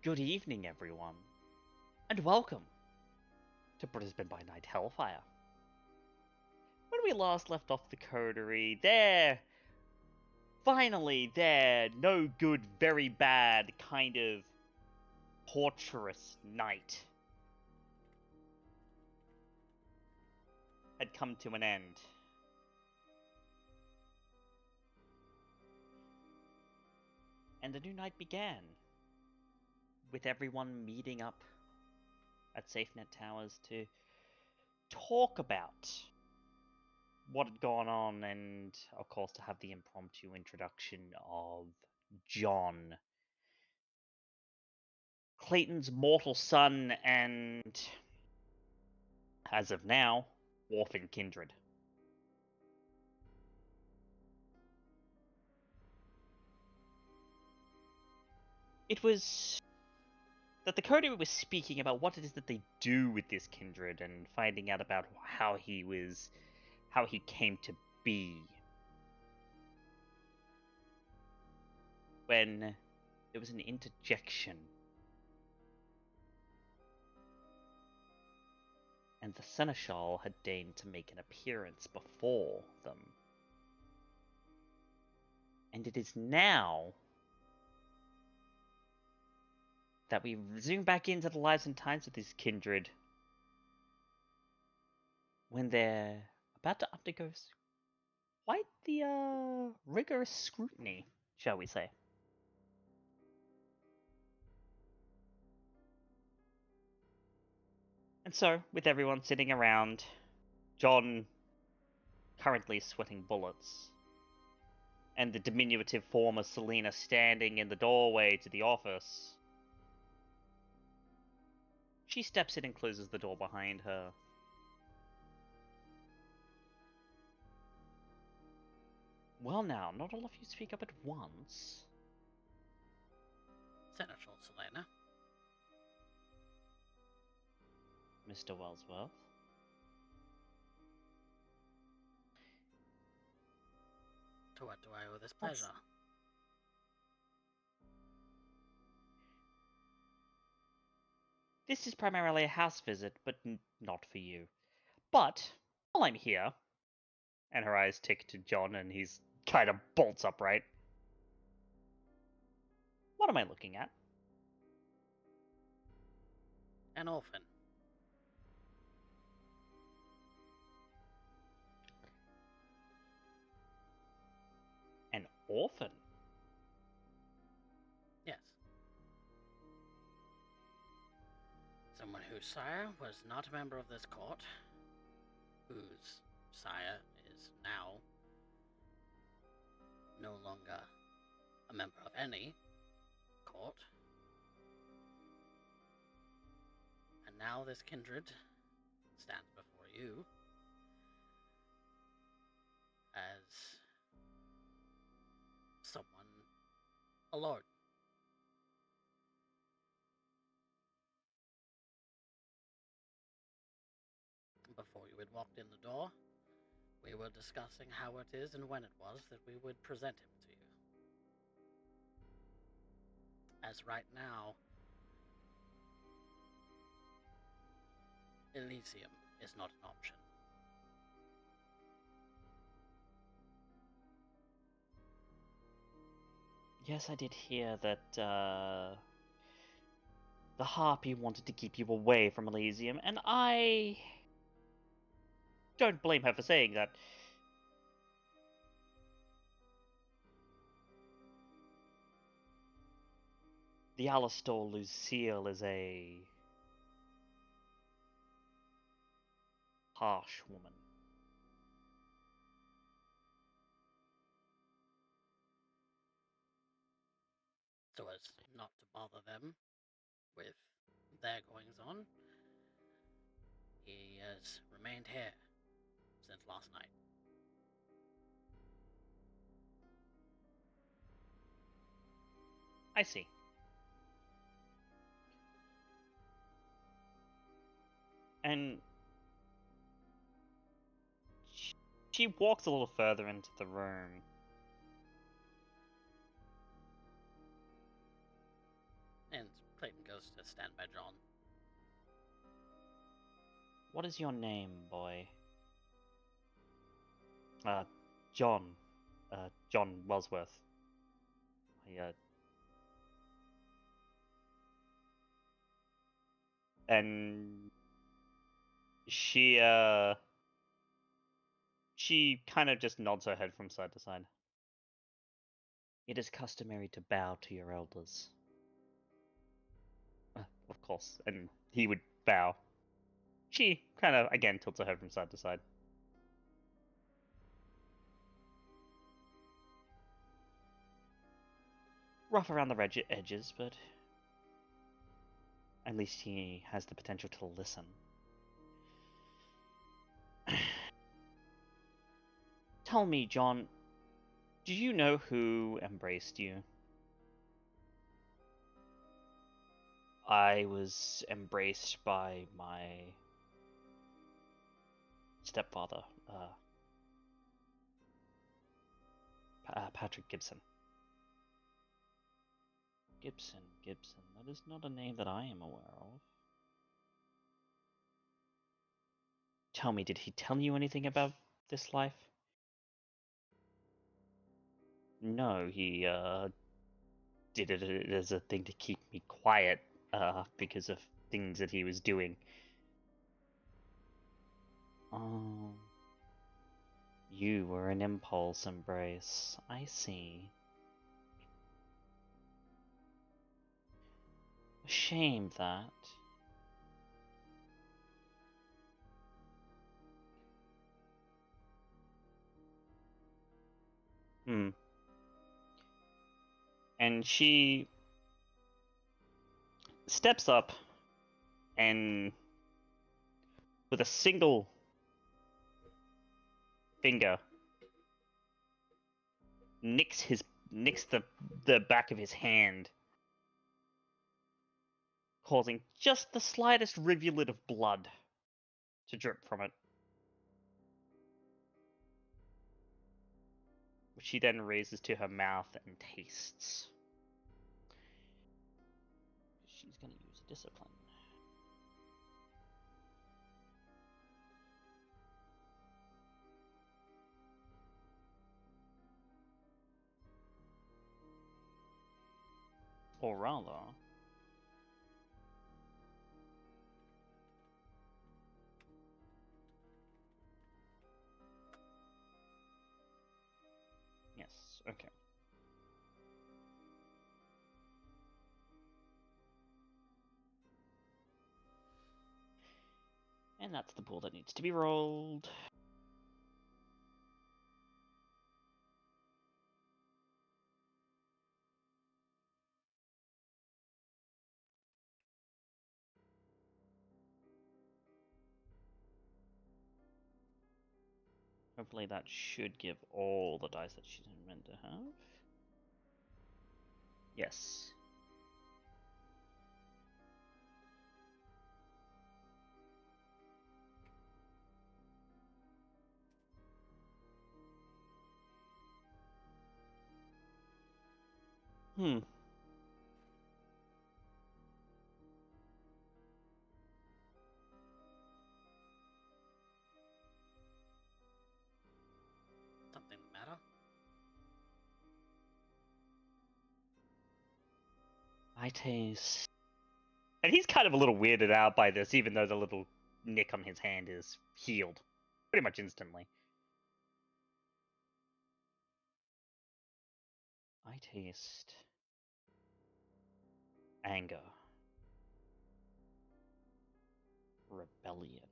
Good evening, everyone, and welcome to Brisbane by Night Hellfire. When we last left off the coterie, finally, no good, very bad kind of torturous night had come to an end. And a new night began, with everyone meeting up at SafeNet Towers to talk about what had gone on, and of course to have the impromptu introduction of John, Clayton's mortal son, and as of now, orphan kindred. It was that the coterie was speaking about what it is that they do with this kindred and finding out about how he came to be. When there was an interjection, and the seneschal had deigned to make an appearance before them. And it is now that we zoom back into the lives and times of this kindred when they're about to undergo quite the rigorous scrutiny, shall we say. And so, with everyone sitting around, John currently sweating bullets, and the diminutive form of Selena standing in the doorway to the office, she steps in and closes the door behind her. Well now, not all of you speak up at once. Seneschal Selena. Mr. Wellsworth. To what do I owe this pleasure? This is primarily a house visit, but not for you. But, while I'm here, and her eyes tick to John and he's kind of bolts upright. What am I looking at? An orphan. An orphan? Yes. Someone whose sire was not a member of this court, whose sire is now no longer a member of any court, and now this kindred stands before you as someone alone. Before you had walked in the door, we were discussing how it is and when it was that we would present him to you. As right now, Elysium is not an option. Yes, I did hear that the Harpy wanted to keep you away from Elysium, and I don't blame her for saying that. The Alistair Lucille is a harsh woman. So as not to bother them with their goings on, he has remained here since last night. I see. And she walks a little further into the room. And Clayton goes to stand by John. What is your name, boy? John. John Wellsworth. And she kind of just nods her head from side to side. It is customary to bow to your elders. Of course, and he would bow. She kind of, again, tilts her head from side to side. Rough around the edges, but at least he has the potential to listen. Tell me, John, do you know who embraced you? I was embraced by my stepfather, Patrick Gibson. Gibson. That is not a name that I am aware of. Tell me, did he tell you anything about this life? No, he did it as a thing to keep me quiet because of things that he was doing. Oh, you were an impulse embrace. I see. A shame that. And she steps up and with a single finger nicks the back of his hand, causing just the slightest rivulet of blood to drip from it, which she then raises to her mouth and tastes. She's going to use discipline. Or rather, yes, okay. And that's the pool that needs to be rolled. Hopefully that should give all the dice that she's meant to have. Yes. Something the matter? I taste... And he's kind of a little weirded out by this, even though the little nick on his hand is healed pretty much instantly. I taste... anger. Rebellion.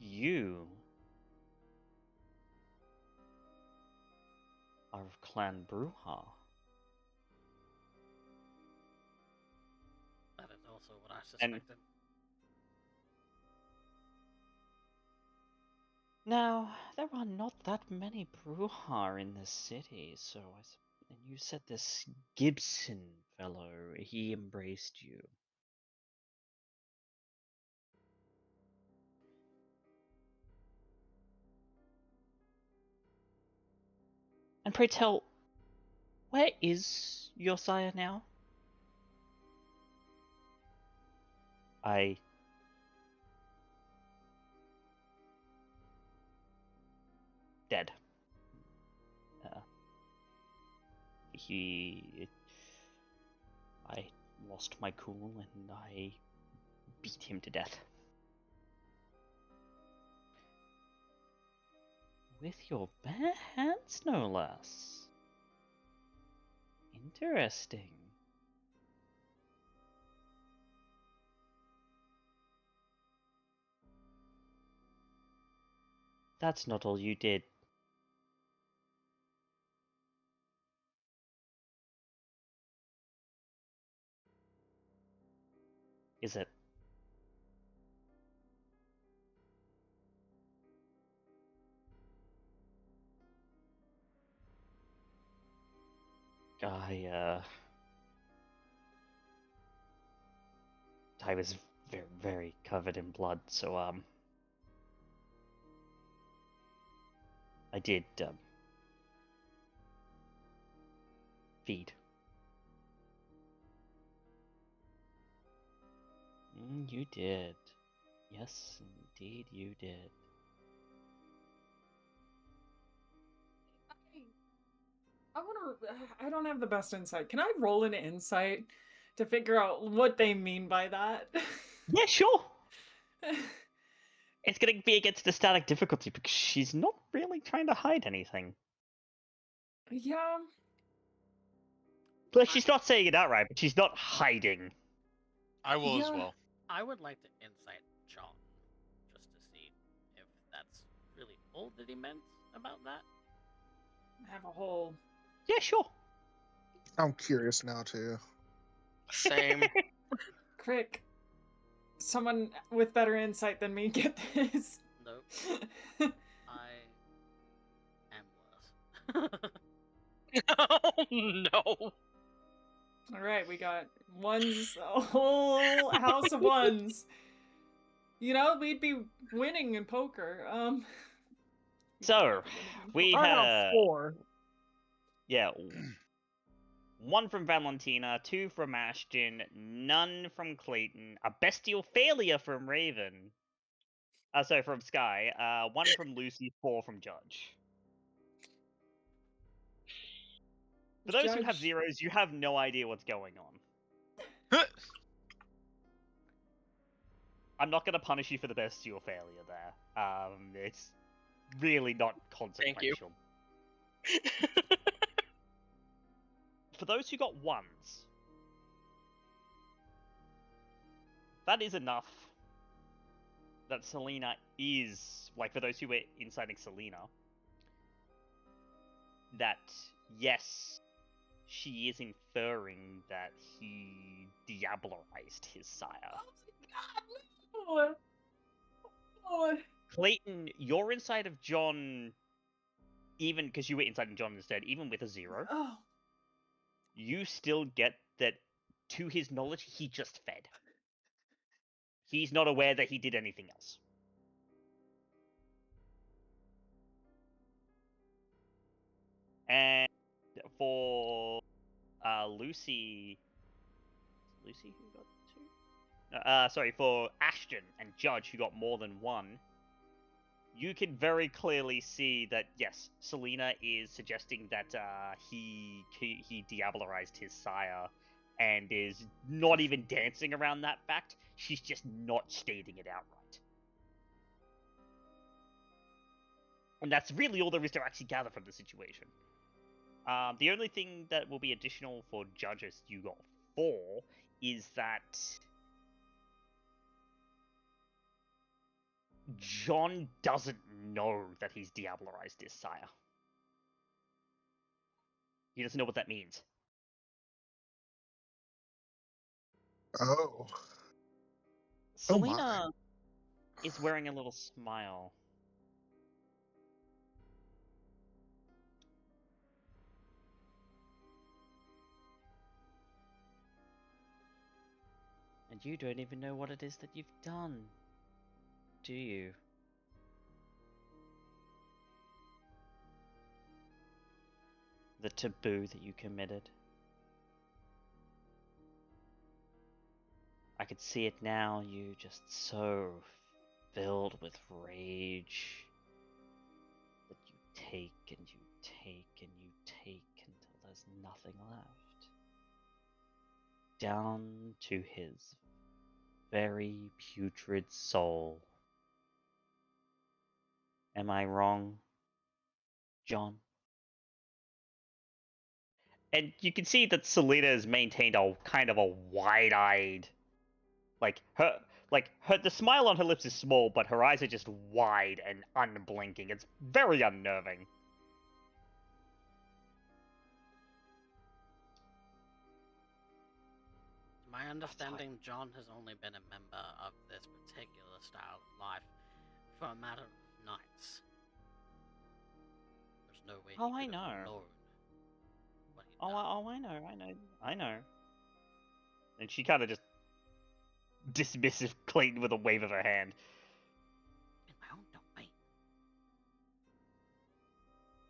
You are of Clan Bruja. That is also what I suspected. Now, there are not that many Bruhar in this city, so and you said this Gibson fellow, he embraced you. And pray tell, where is your sire now? Dead. I lost my cool and I beat him to death. With your bare hands, no less. Interesting. That's not all you did. Is it? I was very, very covered in blood, so, I did, feed. You did. Yes, indeed you did. I don't have the best insight. Can I roll an insight to figure out what they mean by that? Yeah, sure. It's gonna be against the static difficulty because she's not really trying to hide anything. Yeah. Plus, she's not saying it outright, but she's not hiding. I will as Yeah. well. I would like to insight John, just to see if that's really all that he meant about that. Have a whole. Yeah, sure. I'm curious now too. Same. Crick. Someone with better insight than me get this. Nope. I am worse. Oh no. Alright, we got ones, a whole house of ones. You know, we'd be winning in poker. So, we I had have 4. yeah, 1 from Valentina, 2 from Ashton, none from Clayton, a bestial failure from Raven. Sorry, from Skye. 1 from Lucy, 4 from Judge. For those who have Judge. zeros, you have no idea what's going on. I'm not going to punish you for the bestial failure there. It's really not Thank you. consequential. For those who got 1s, that is enough that Selena is, like, for those who were inciting Selena, that, yes, she is inferring that he diablerized his sire. Oh my god, no! Oh. Clayton, your insight of John, even because you were inciting John instead, even with a 0, Oh. you still get that, to his knowledge, he just fed. He's not aware that he did anything else. And for Lucy who got 2? Sorry, for Ashton and Judge who got more than 1, you can very clearly see that, yes, Selena is suggesting that he diablerized his sire and is not even dancing around that fact. She's just not stating it outright. And that's really all there is to actually gather from the situation. The only thing that will be additional for Judges you got 4 is that John doesn't know that he's diablerized his sire. He doesn't know what that means. Oh. Selena is wearing a little smile. And you don't even know what it is that you've done, do you? The taboo that you committed. I could see it now, you just so filled with rage that you take and you take and you take until there's nothing left. Down to his very putrid soul. Am I wrong, John? And you can see that Selena has maintained a kind of a wide-eyed, the smile on her lips is small, but her eyes are just wide and unblinking. It's very unnerving. To my understanding, John has only been a member of this particular style of life for a matter of nights. There's no way he Oh, I could have know. known what he'd done. I know. And she kind of just dismissive Clayton with a wave of her hand. In my own domain.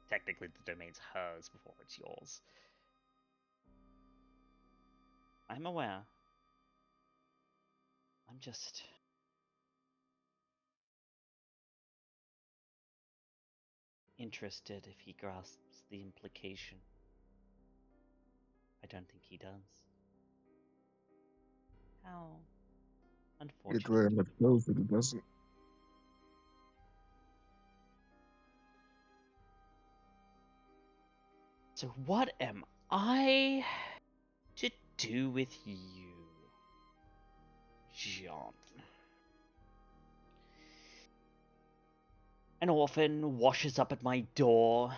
Technically, the domain's hers before it's yours. I'm aware. I'm just... interested if he grasps the implication. I don't think he does. How It unfortunate. very much knows that it doesn't. So what am I to do with you, John? An orphan washes up at my door,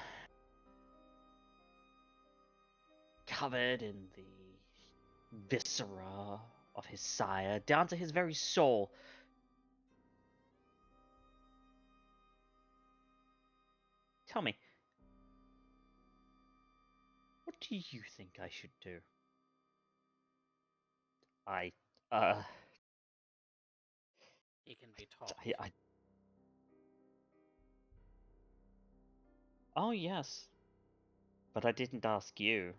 covered in the viscera of his sire, down to his very soul. Tell me, what do you think I should do? He can be taught. Oh, yes. But I didn't ask you.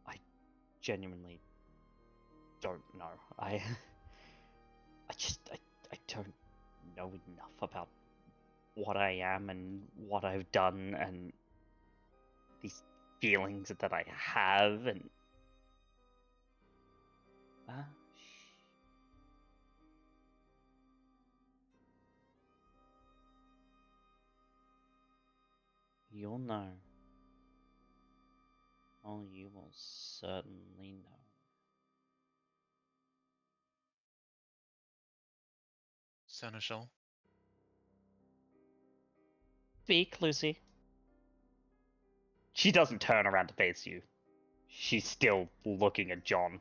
I genuinely don't know. I don't know enough about what I am and what I've done and these feelings that I have and you'll know. Oh, you will certainly know. Seneschal. Speak, Lucy. She doesn't turn around to face you. She's still looking at John.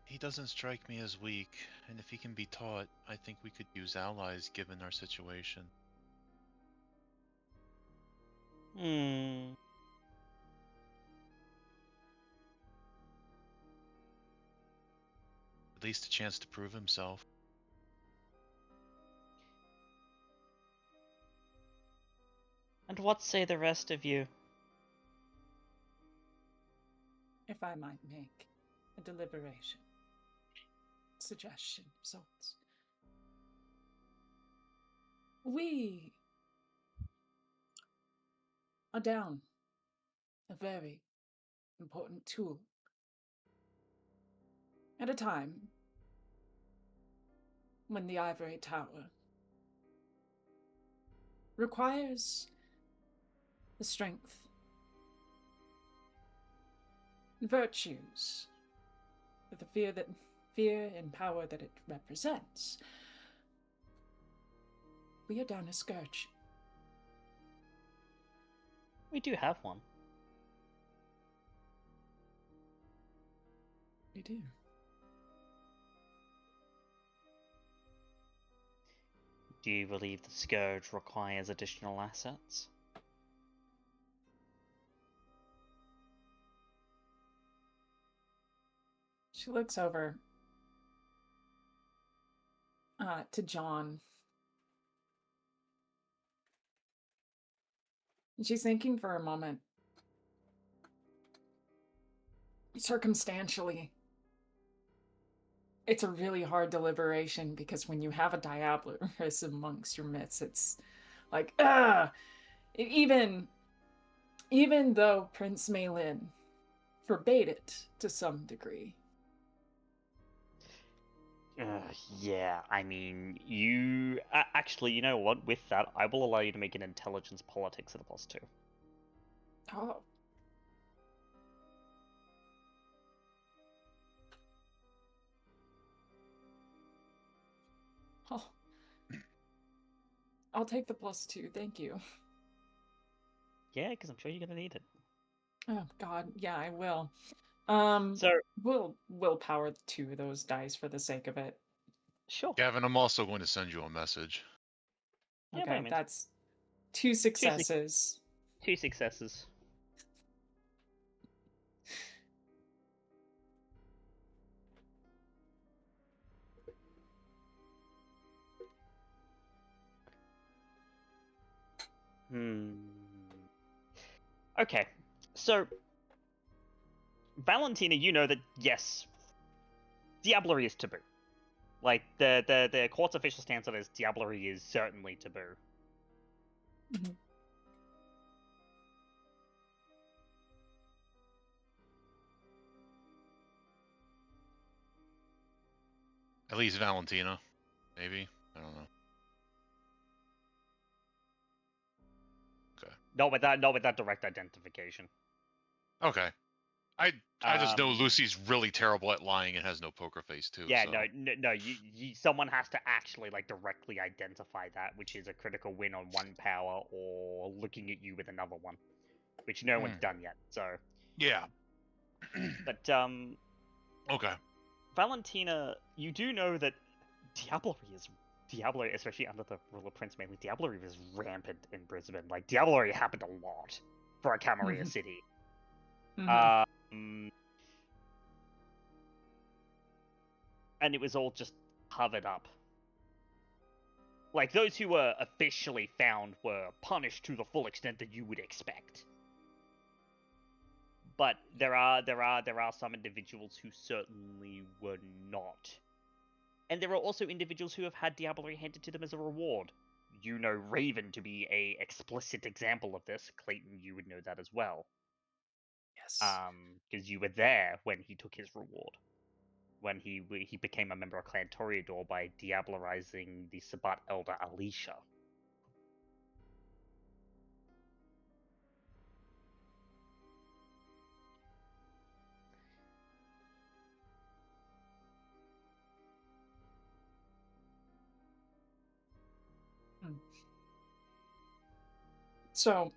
He doesn't strike me as weak, and if he can be taught, I think we could use allies given our situation. At least a chance to prove himself. And what say the rest of you? If I might make a deliberation, suggestion of sorts. We are down a very important tool at a time when the Ivory Tower requires the strength and virtues of the fear and power that it represents. We are down a scourge. We do have one. We do. Do you believe the Scourge requires additional assets? She looks over to John. And she's thinking for a moment. Circumstantially, it's a really hard deliberation because when you have a Diablerus amongst your midst, it's like, even though Prince Maylin forbade it to some degree. Yeah, I mean, you... actually, you know what? With that, I will allow you to make an intelligence politics at a +2. Oh. Oh. I'll take the +2, thank you. Yeah, because I'm sure you're gonna need it. Oh God, yeah, I will. So, we'll willpower 2 of those dice for the sake of it. sure. Gavin, I'm also going to send you a message. Yeah, by all Okay, means. that's 2 successes. 2 successes. Okay, so Valentina, you know that yes, diablerie is taboo. Like the court's official stance on it is diablerie is certainly taboo. Mhm. At least Valentina, maybe. I don't know. Okay. Not with that direct identification. Okay. I just know Um, Lucy's really terrible at lying and has no poker face too. Yeah, so. no. Someone has to actually like directly identify that, which is a critical win on one power, or looking at you with another one, which no one's done yet. So Yeah. but Okay. Valentina, you do know that diablerie, especially under the rule of Prince Mainly, diablerie is rampant in Brisbane. Like diablerie happened a lot for a Camarilla city. And it was all just covered up. Like, those who were officially found were punished to the full extent that you would expect. But there are some individuals who certainly were not. And there are also individuals who have had diablerie handed to them as a reward. You know Raven to be a explicit example of this. Clayton, you would know that as well. Yes. Because you were there when he took his reward. When he became a member of Clan Toreador by diablerizing the Sabat elder Alicia. So,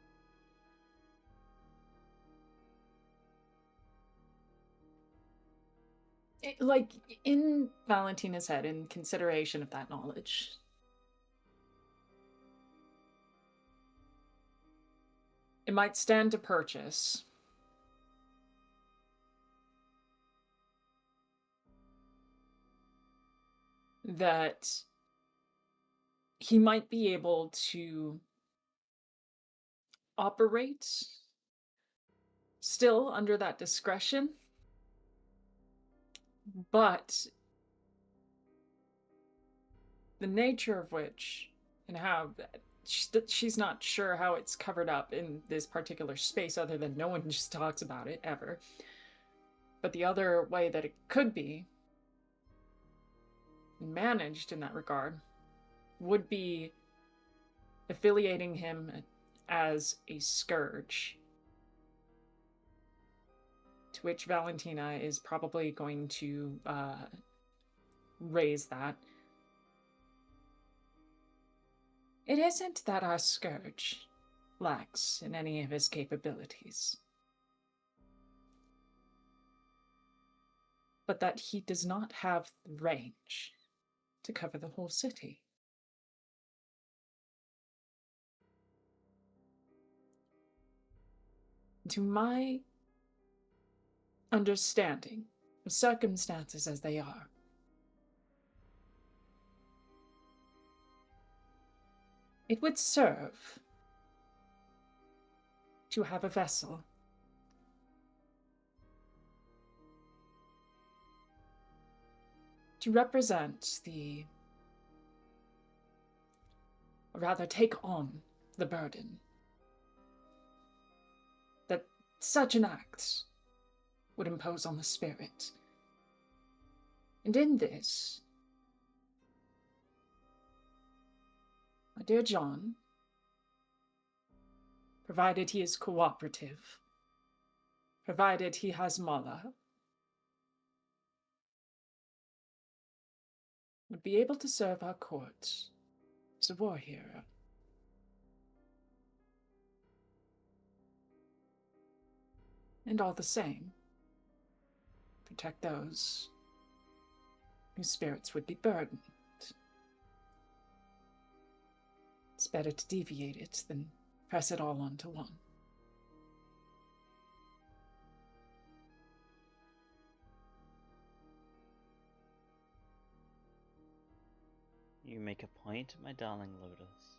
like, in Valentina's head, in consideration of that knowledge, it might stand to purchase that he might be able to operate still under that discretion, but the nature of which and how she's not sure how it's covered up in this particular space, other than no one just talks about it ever. But the other way that it could be managed in that regard would be affiliating him as a scourge, to which Valentina is probably going to raise that. It isn't that our scourge lacks in any of his capabilities, but that he does not have the range to cover the whole city. To my understanding of circumstances as they are, it would serve to have a vessel to represent or rather take on the burden that such an act would impose on the spirit. And in this, my dear John, provided he is cooperative, provided he has Mala, would be able to serve our court as a war hero. And all the same, protect those whose spirits would be burdened. It's better to deviate it than press it all onto one. You make a point, my darling Lotus.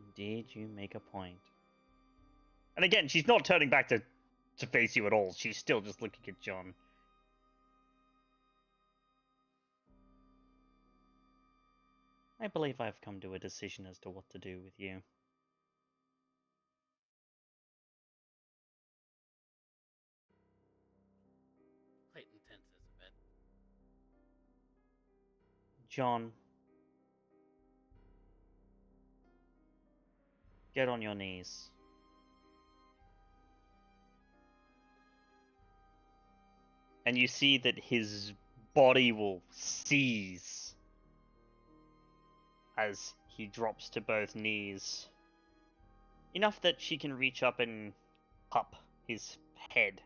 Indeed, you make a point. And again, she's not turning back to face you at all. She's still just looking at John. I believe I've come to a decision as to what to do with you. Clayton tenses a bit. John, get on your knees. And you see that his body will seize as he drops to both knees. Enough that she can reach up and cup his head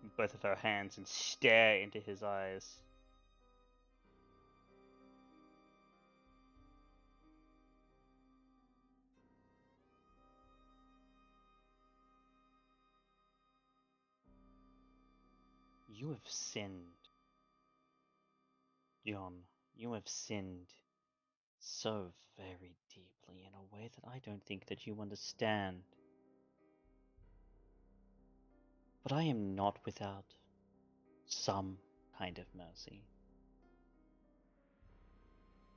with both of her hands and stare into his eyes. You have sinned, John. You have sinned so very deeply in a way that I don't think that you understand. But I am not without some kind of mercy.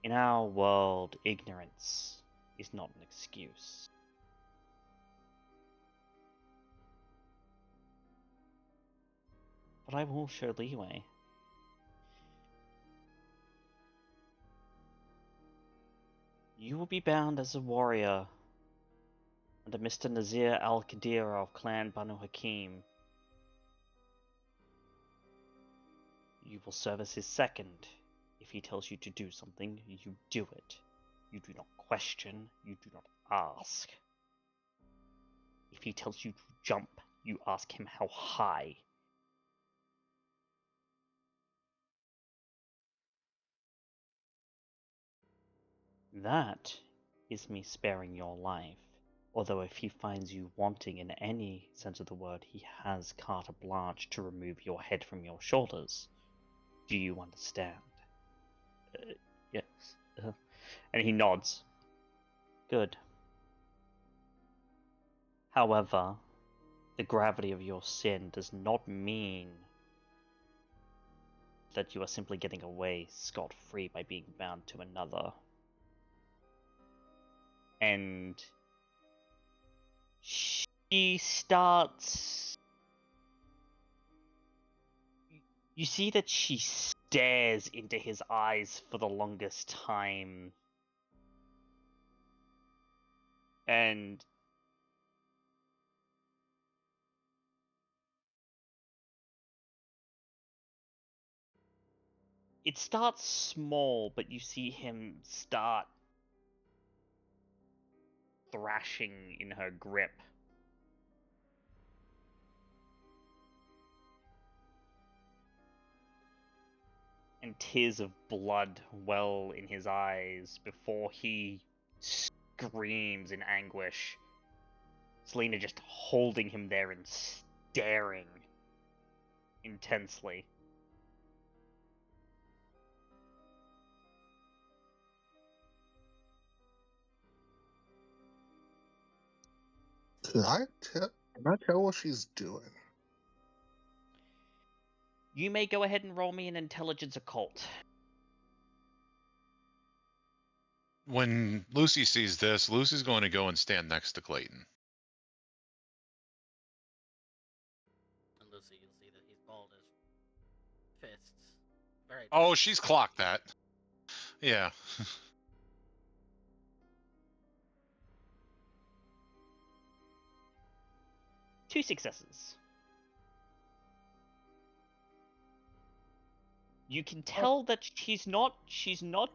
In our world, ignorance is not an excuse. But I will show leeway. You will be bound as a warrior under Mr. Nazir al-Qadir of Clan Banu Hakim. You will serve as his second. If he tells you to do something, you do it. You do not question, you do not ask. If he tells you to jump, you ask him how high. That is me sparing your life. Although if he finds you wanting in any sense of the word, he has carte blanche to remove your head from your shoulders. Do you understand? Yes. And he nods. Good. However, the gravity of your sin does not mean that you are simply getting away scot-free by being bound to another. And she starts... You see that she stares into his eyes for the longest time. And it starts small, but you see him start thrashing in her grip. And tears of blood well in his eyes before he screams in anguish. Selena just holding him there and staring intensely. Can I tell what she's doing? You may go ahead and roll me an intelligence occult. When Lucy sees this, Lucy's going to go and stand next to Clayton. And Lucy, you'll see that he's bald as fists. Very Oh, tight. she's clocked that. Yeah. 2 successes. You can tell that she's not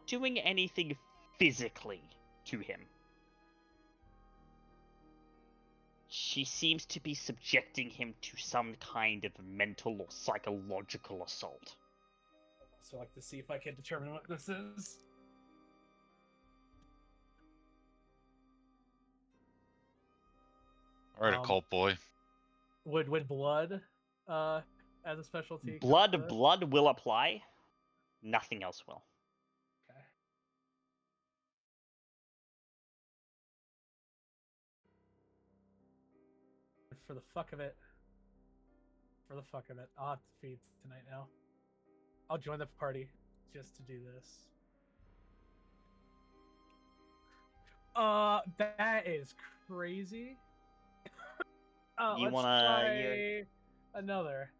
doing anything physically to him. She seems to be subjecting him to some kind of mental or psychological assault. So I like to see if I can determine what this is. All right, occult boy. Would blood as a specialty? Blood will apply. Nothing else will. Okay. For the fuck of it. I'll have to feed tonight now. I'll join the party just to do this. That is crazy. You let's wanna- try another.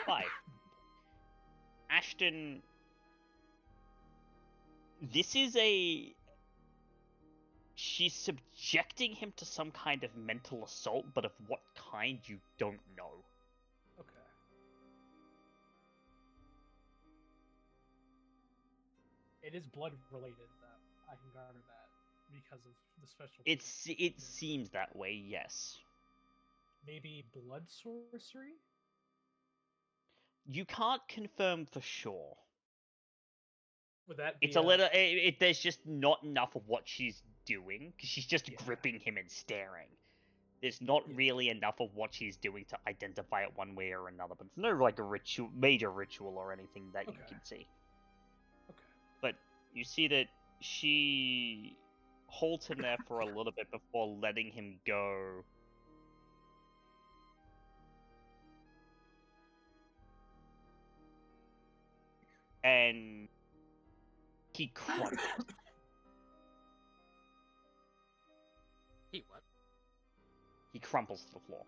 5. Ashton, this is a... She's subjecting him to some kind of mental assault, but of what kind you don't know. Okay. It is blood related. That I can garner that because of the special. It seems that way, yes. Maybe blood sorcery. You can't confirm for sure. Would that be It's a little. There's just not enough of what she's doing because she's just Yeah. gripping him and staring. There's not Yeah. really enough of what she's doing to identify it one way or another. But it's no like a ritual, major ritual or anything that you Okay. can see. Okay. But you see that she holds him there for a little bit before letting him go. And he crumples. He what? He crumples to the floor,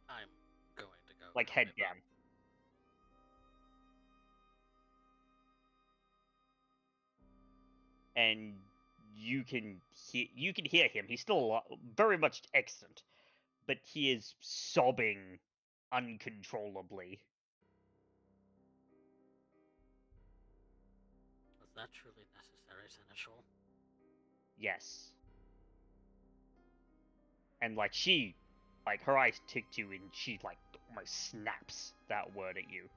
I'm going to go. like help head him down. up. And you can hear him. He's still very much extant, but he is sobbing uncontrollably. Was that truly necessary, Seneschal? Yes. And like she, like her eyes tick you, and she like almost snaps that word at you.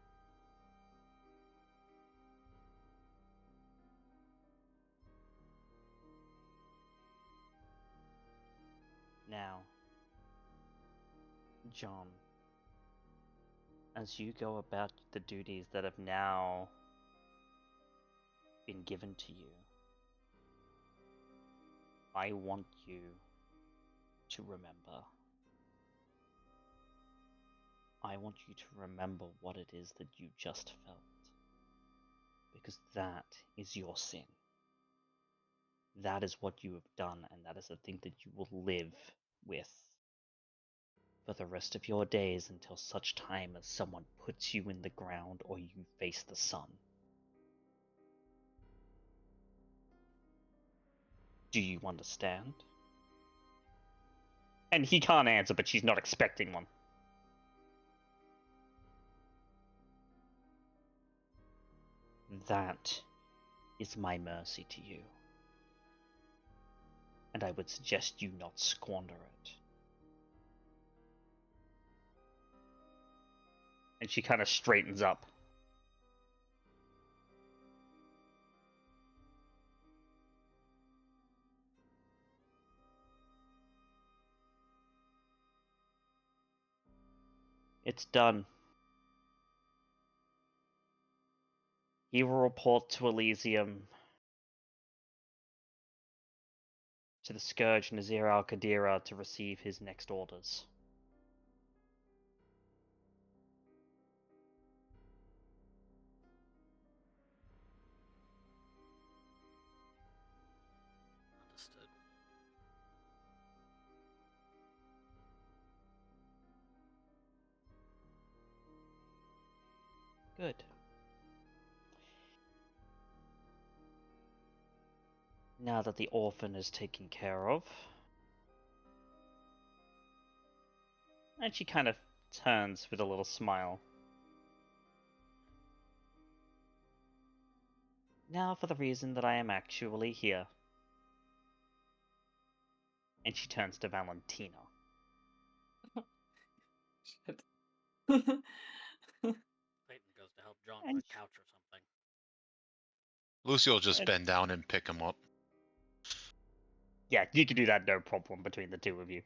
Now, John, as you go about the duties that have now been given to you, I want you to remember. I want you to remember what it is that you just felt. Because that is your sin. That is what you have done, and that is the thing that you will live with for the rest of your days until such time as someone puts you in the ground or you face the sun. Do you understand? And he can't answer, but she's not expecting one. That is my mercy to you. And I would suggest you not squander it. And she kind of straightens up. It's done. He will report to Elysium, to the Scourge Nazir al-Qadira to receive his next orders. Understood. Good. Now that the orphan is taken care of, and she kind of turns with a little smile. Now for the reason that I am actually here. And she turns to Valentina. Shit. Clayton goes to help John And- with a couch or something. Lucy will just And- bend down and pick him up. Yeah, you can do that no problem between the two of you.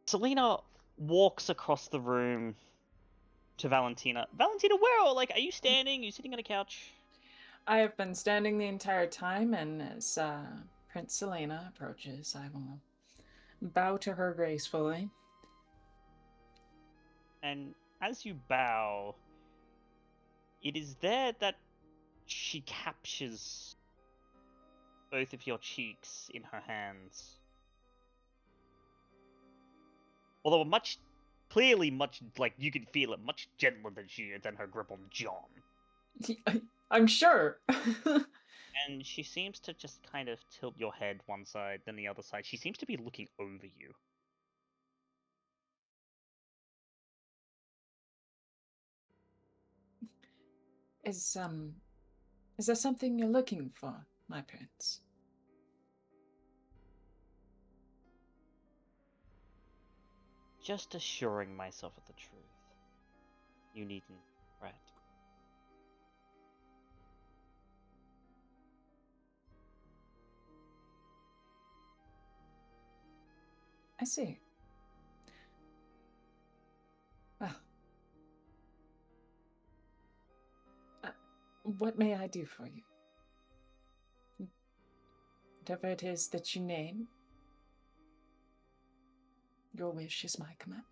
Selena walks across the room to Valentina. Valentina, where are you standing? Are you sitting on a couch? I have been standing the entire time, and as Prince Selena approaches, I will bow to her gracefully. And as you bow, it is there that she captures both of your cheeks in her hands. Although clearly much, you can feel it, much gentler than her grip on John. I'm sure. And she seems to just kind of tilt your head one side, then the other side. She seems to be looking over you. Is there something you're looking for, my prince? Just assuring myself of the truth. You needn't fret. I see. Well, what may I do for you? Whatever it is that you name, your wish is my command.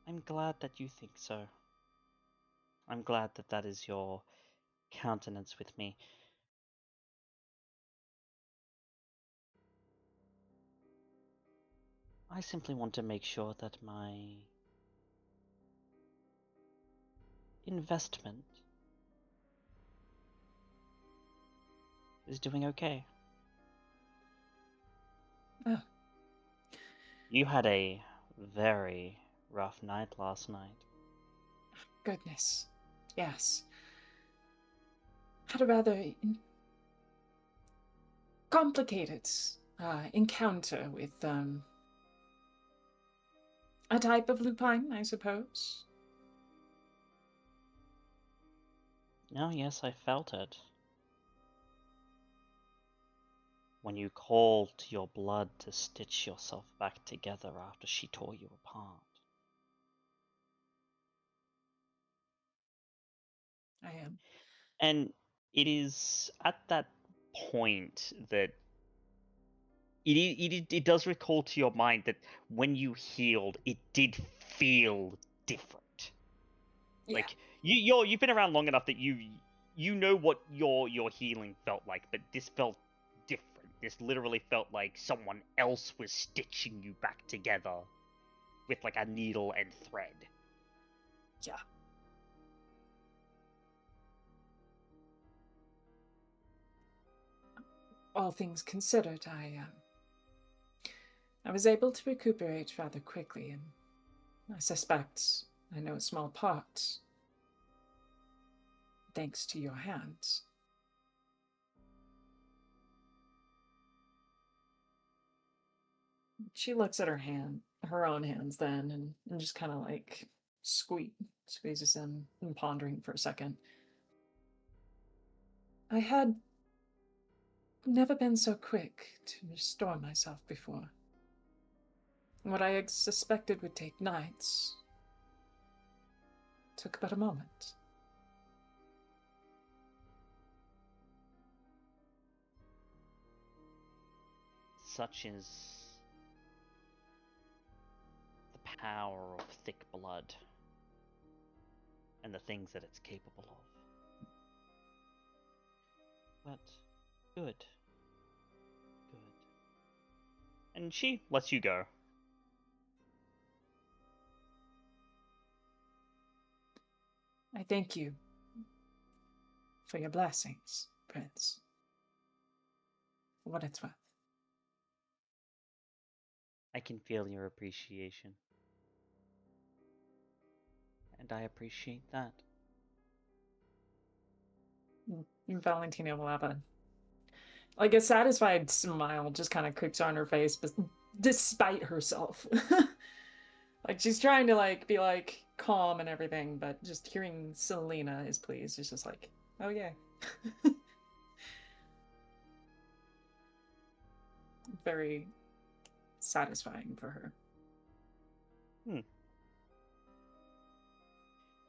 I'm glad that you think so. I'm glad that that is your countenance with me. I simply want to make sure that my investment is doing okay. Oh. You had a very rough night last night. Goodness. Yes. Had a rather complicated encounter with a type of lupine, I suppose. Oh, yes, I felt it. When you called to your blood to stitch yourself back together after she tore you apart. I am. And it is at that point that it does recall to your mind that when you healed, it did feel different. Yeah. Like you've been around long enough that you know what your healing felt like, but this felt different. This literally felt like someone else was stitching you back together with like a needle and thread. Yeah. All things considered, I was able to recuperate rather quickly, and I suspect I know a small part thanks to your hands. She looks at her own hands then, and just kind of like squeezes them and pondering for a second. I had never been so quick to restore myself before. What I suspected would take nights took but a moment. Such is the power of thick blood and the things that it's capable of. But good. Good. And she lets you go. I thank you for your blessings, Prince. For what it's worth. I can feel your appreciation. And I appreciate that. Valentina will have a satisfied smile just kind of creeps on her face, but despite herself. Like she's trying to be calm and everything, but just hearing Selena is pleased is just like, oh yeah. Very satisfying for her.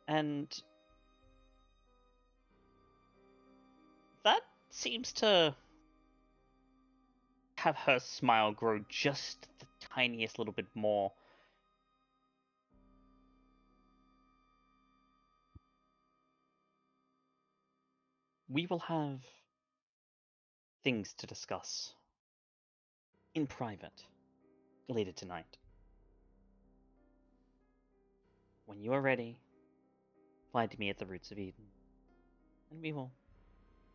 And that seems to have her smile grow just the tiniest little bit more. We will have things to discuss in private later tonight. When you are ready, find me at the Roots of Eden, and we will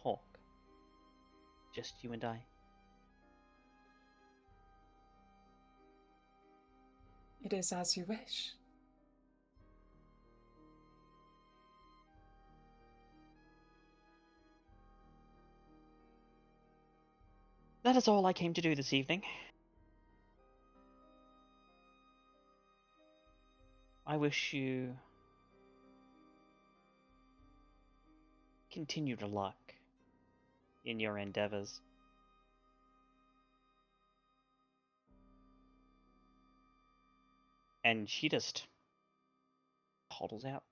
talk. Just you and I. It is as you wish. That is all I came to do this evening. I wish you continued luck in your endeavors. And she just toddles out.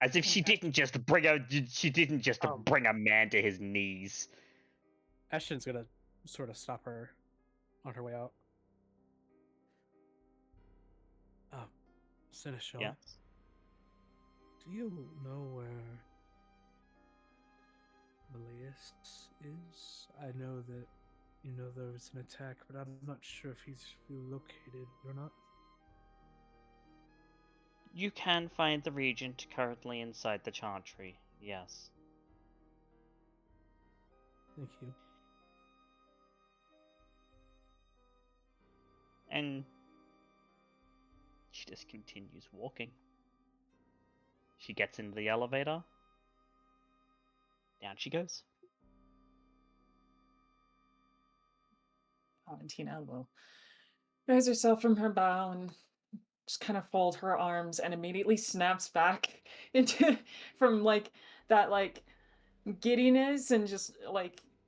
As if she didn't just bring a man to his knees. Ashton's gonna sort of stop her on her way out. Seneschal. Yes. Do you know where Malleus is? I know that you know there was an attack, but I'm not sure if he's relocated or not. You can find the regent currently inside the chantry, yes. Thank you. And she just continues walking. She gets into the elevator. Down she goes. Valentina will raise herself from her bow and just kind of fold her arms and immediately snaps back into from that giddiness and just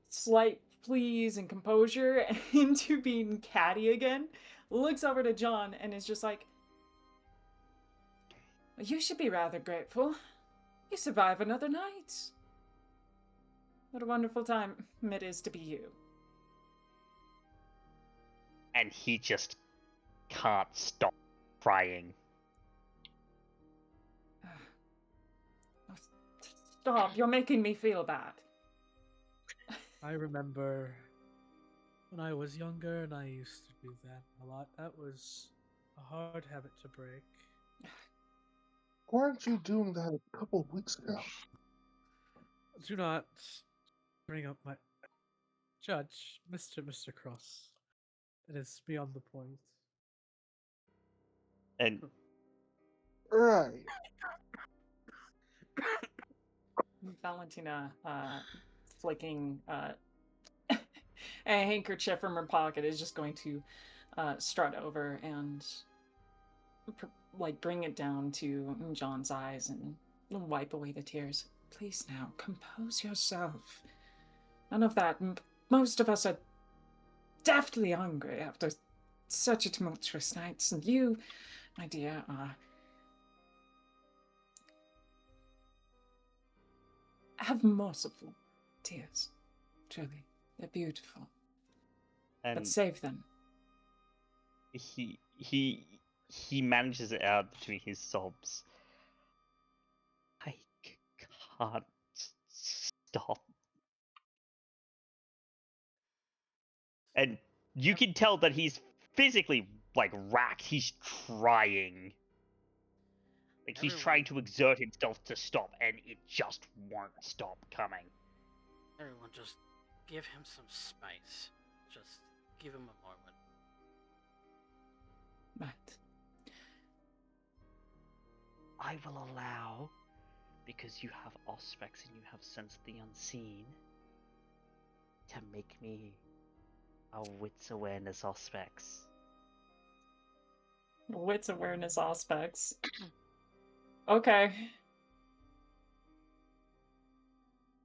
slight please and composure into being catty again. Looks over to John and is just like, you should be rather grateful. You survive another night. What a wonderful time it is to be you. And he just can't stop crying. Stop, you're making me feel bad. I remember when I was younger and I used to do that a lot. That was a hard habit to break. Weren't you doing that a couple of weeks ago? Do not bring up my judge, Mr. Cross. It is beyond the point. And Right. Valentina, flicking a handkerchief from her pocket, is just going to strut over and bring it down to John's eyes and wipe away the tears. Please now, compose yourself. None of that. Most of us are deathly hungry after such a tumultuous night, and you, my dear, have merciful tears. Truly, they're beautiful. But And save them. he manages it out between his sobs. I can't stop. And you can tell that he's physically like racked. He's trying. Like he's trying to exert himself to stop, and it just won't stop coming. Everyone, just give him some space. Just give him a moment. Right. I will allow, because you have Auspex and you have sensed the unseen, to make me a wits awareness Auspex. Wits awareness aspects. Okay.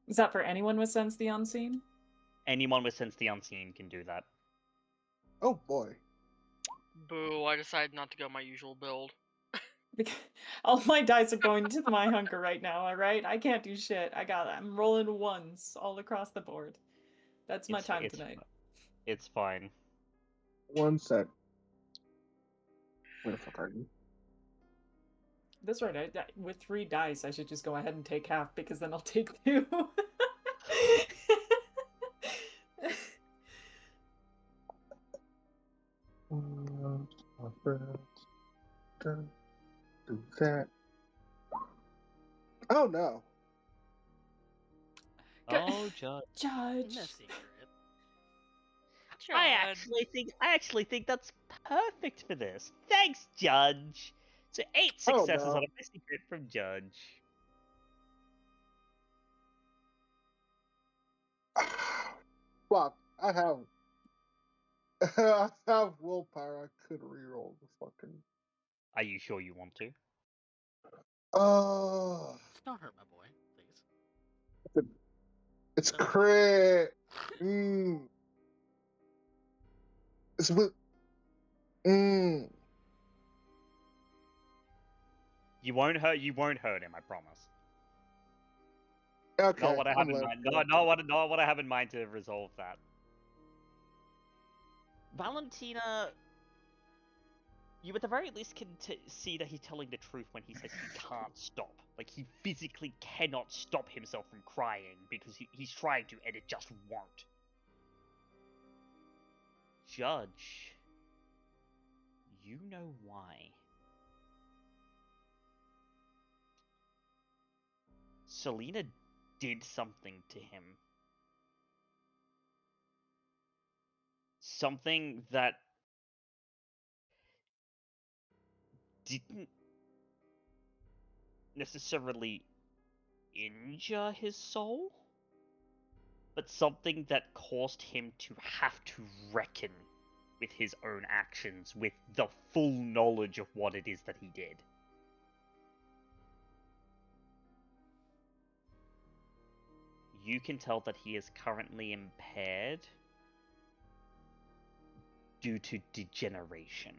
Is that for anyone with sense the unseen? Anyone with sense the unseen can do that. Oh boy. Boo, I decided not to go my usual build. Because all my dice are going to my hunger right now, alright? I can't do shit. I'm rolling ones all across the board. That's my time tonight. It's fine. One sec. Where the fuck are you? That's right. With 3 dice, I should just go ahead and take half, because then I'll take 2. Do that. Oh no. Oh, Judge. Judge. No secret. I actually think that's perfect for this. Thanks, Judge. So 8 successes no. on a secret from Judge. Fuck. I have willpower. I could reroll the fucking. Are you sure you want to? Oh. Don't hurt my boy, please. It's crit. It's with. You won't hurt him, I promise. Okay. Not what I have in mind. Not what I have in mind to resolve that. Valentina, you at the very least can see that he's telling the truth when he says he can't stop. Like, he physically cannot stop himself from crying because he's trying to and it just won't. Judge, you know why. Selena did something to him. Something that didn't necessarily injure his soul, but something that caused him to have to reckon with his own actions, with the full knowledge of what it is that he did. You can tell that he is currently impaired due to degeneration.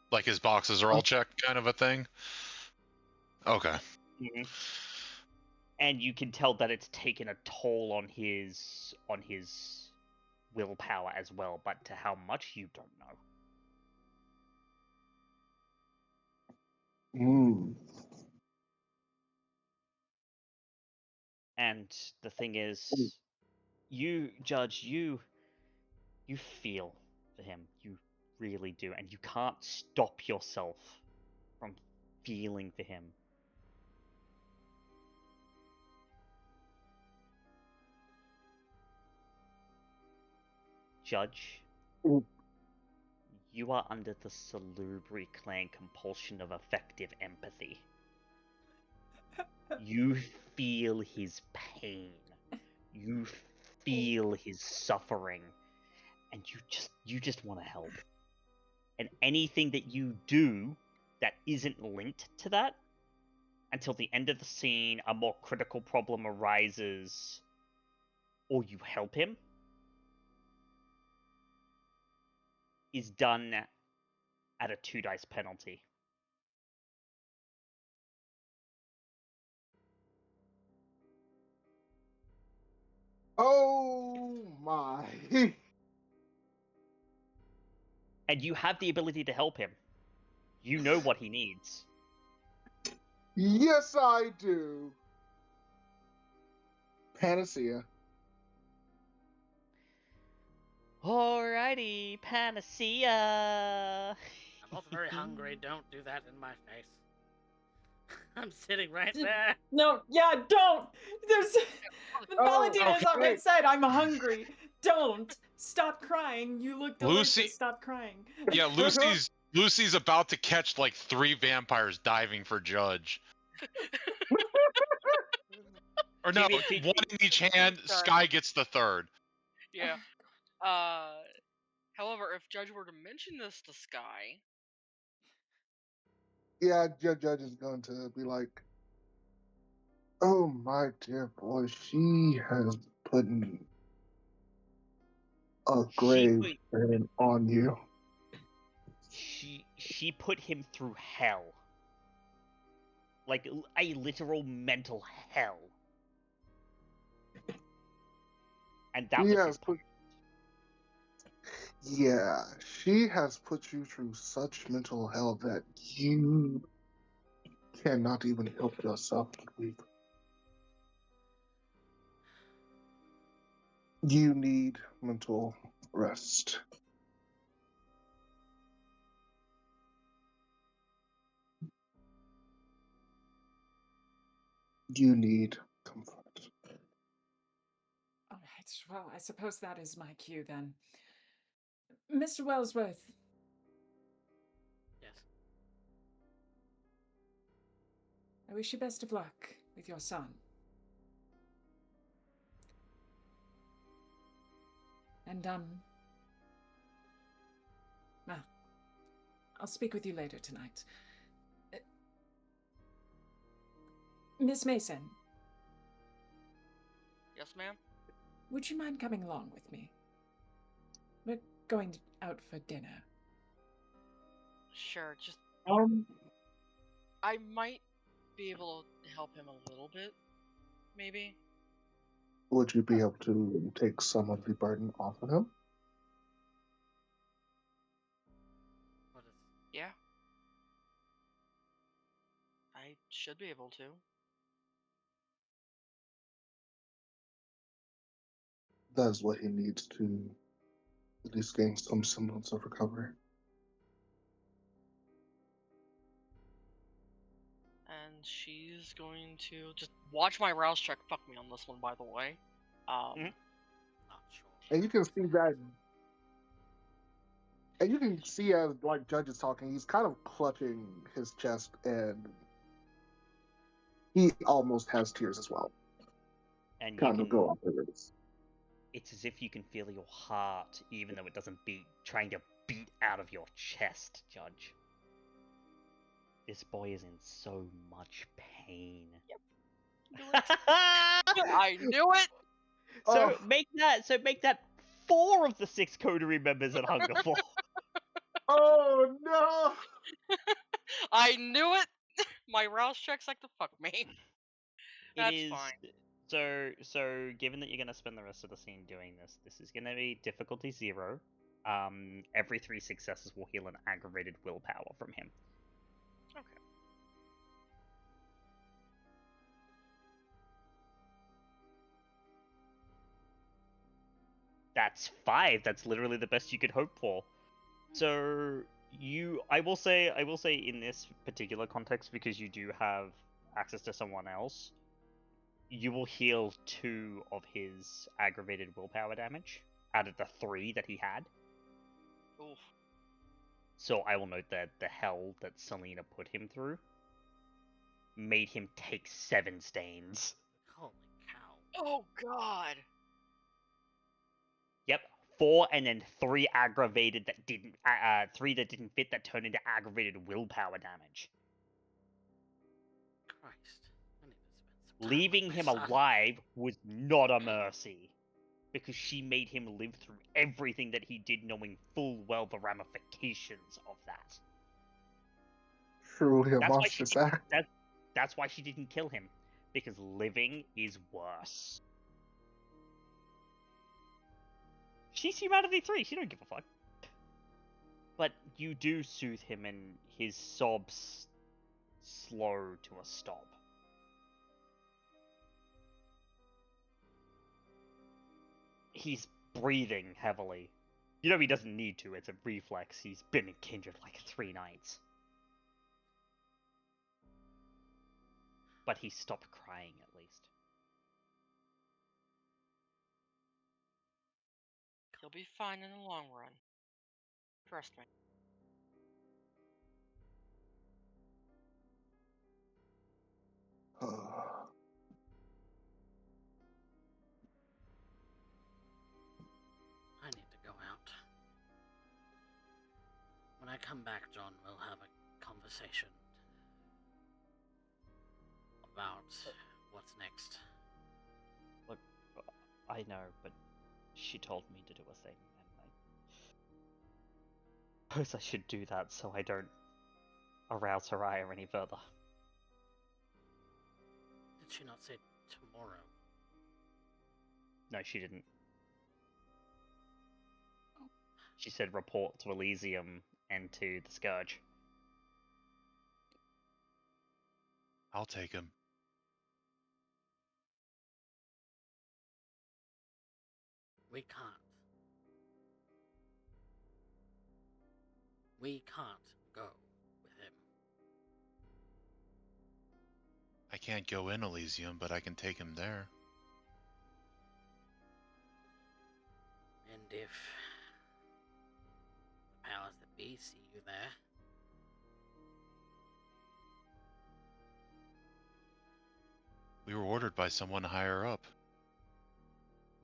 Like his boxes are all checked, kind of a thing? Okay. Mm-hmm. And you can tell that it's taken a toll on his willpower as well, but to how much you don't know. And the thing is, you, Judge, you feel for him. You really do. And you can't stop yourself from feeling for him. Judge, you are under the salubri clan compulsion of affective empathy. You feel his pain. You feel his suffering. And you just want to help. And anything that you do that isn't linked to that, until the end of the scene, a more critical problem arises, or you help him, is done at a 2 dice penalty. Oh my. And you have the ability to help him. You know what he needs. Yes, I do. Panacea. Alrighty, Panacea. I'm also very hungry. Don't do that in my face. I'm sitting right there. No, yeah, don't. There's Valentina's okay. on my side. I'm hungry. Don't stop crying. You look delicious. Lucy- Stop crying. Yeah, Lucy's about to catch like 3 vampires diving for Judge. Or no, Jimmy, one in each hand. Skye gets the third. Yeah. However, if Judge were to mention this to Skye, Yeah, Judge is going to be like, oh my dear boy, she has put a grave burden on you. She put him through hell. Like a literal mental hell. And that was his punishment. Yeah, she has put you through such mental hell that you cannot even help yourself but weep. You need mental rest. You need comfort. All right. Well, I suppose that is my cue then. Mr. Wellsworth. Yes. I wish you best of luck with your son. And, well, I'll speak with you later tonight. Miss Mason. yes, ma'am. Would you mind coming along with me? We're going out for dinner. Sure. Just Um, I might be able to help him a little bit, maybe. would you be able to take some of the burden off of him? What is? Yeah. I should be able to. That is what he needs to at least gain some semblance of recovery. And she's going to just watch my rouse check. Fuck me on this one, by the way. Not sure. And you can see that. And you can see as like Judge is talking, he's kind of clutching his chest, and he almost has tears as well. And Kind of go off the ribs. it's as if you can feel your heart, even though it doesn't beat, trying to beat out of your chest, Judge. This boy is in so much pain. I knew it. So make that 4 of the 6 coterie members at Hungerfall. Oh no! I knew it. My rouse checks like to fuck me. That's fine. So given that you're gonna spend the rest of the scene doing this, this is gonna be difficulty 0. Every 3 successes will heal an aggravated willpower from him. Okay. That's 5. That's literally the best you could hope for. So I will say in this particular context, because you do have access to someone else, you will heal 2 of his aggravated willpower damage out of the 3 that he had. Oof. So I will note that the hell that Selena put him through made him take 7 stains. Holy cow. Oh god. Yep, 4 and then 3 aggravated that didn't 3 that didn't fit that turned into aggravated willpower damage. Christ. I need to spend some time Leaving with him my son. alive was not a mercy. because she made him live through everything that he did, knowing full well the ramifications of that. Truly a That's why she monstrous didn't, act. that's why she didn't kill him, because living is worse. She's Humanity 3, she don't give a fuck. But you do soothe him and his sobs slow to a stop. He's breathing heavily. You know he doesn't need to, it's a reflex. He's been in Kindred like 3 nights. But he stopped crying at least. He'll be fine in the long run. Trust me. I need to go out. When I come back, John, we'll have a conversation about what's next. Look, I know, but she told me to do a thing, and I suppose I should do that so I don't arouse her ire any further. Did she not say tomorrow? No, she didn't. She said report to Elysium and to the Scourge. I'll take him. We can't. We can't go with him. I can't go in Elysium, but I can take him there. And if the powers that be see you there, We were ordered by someone higher up.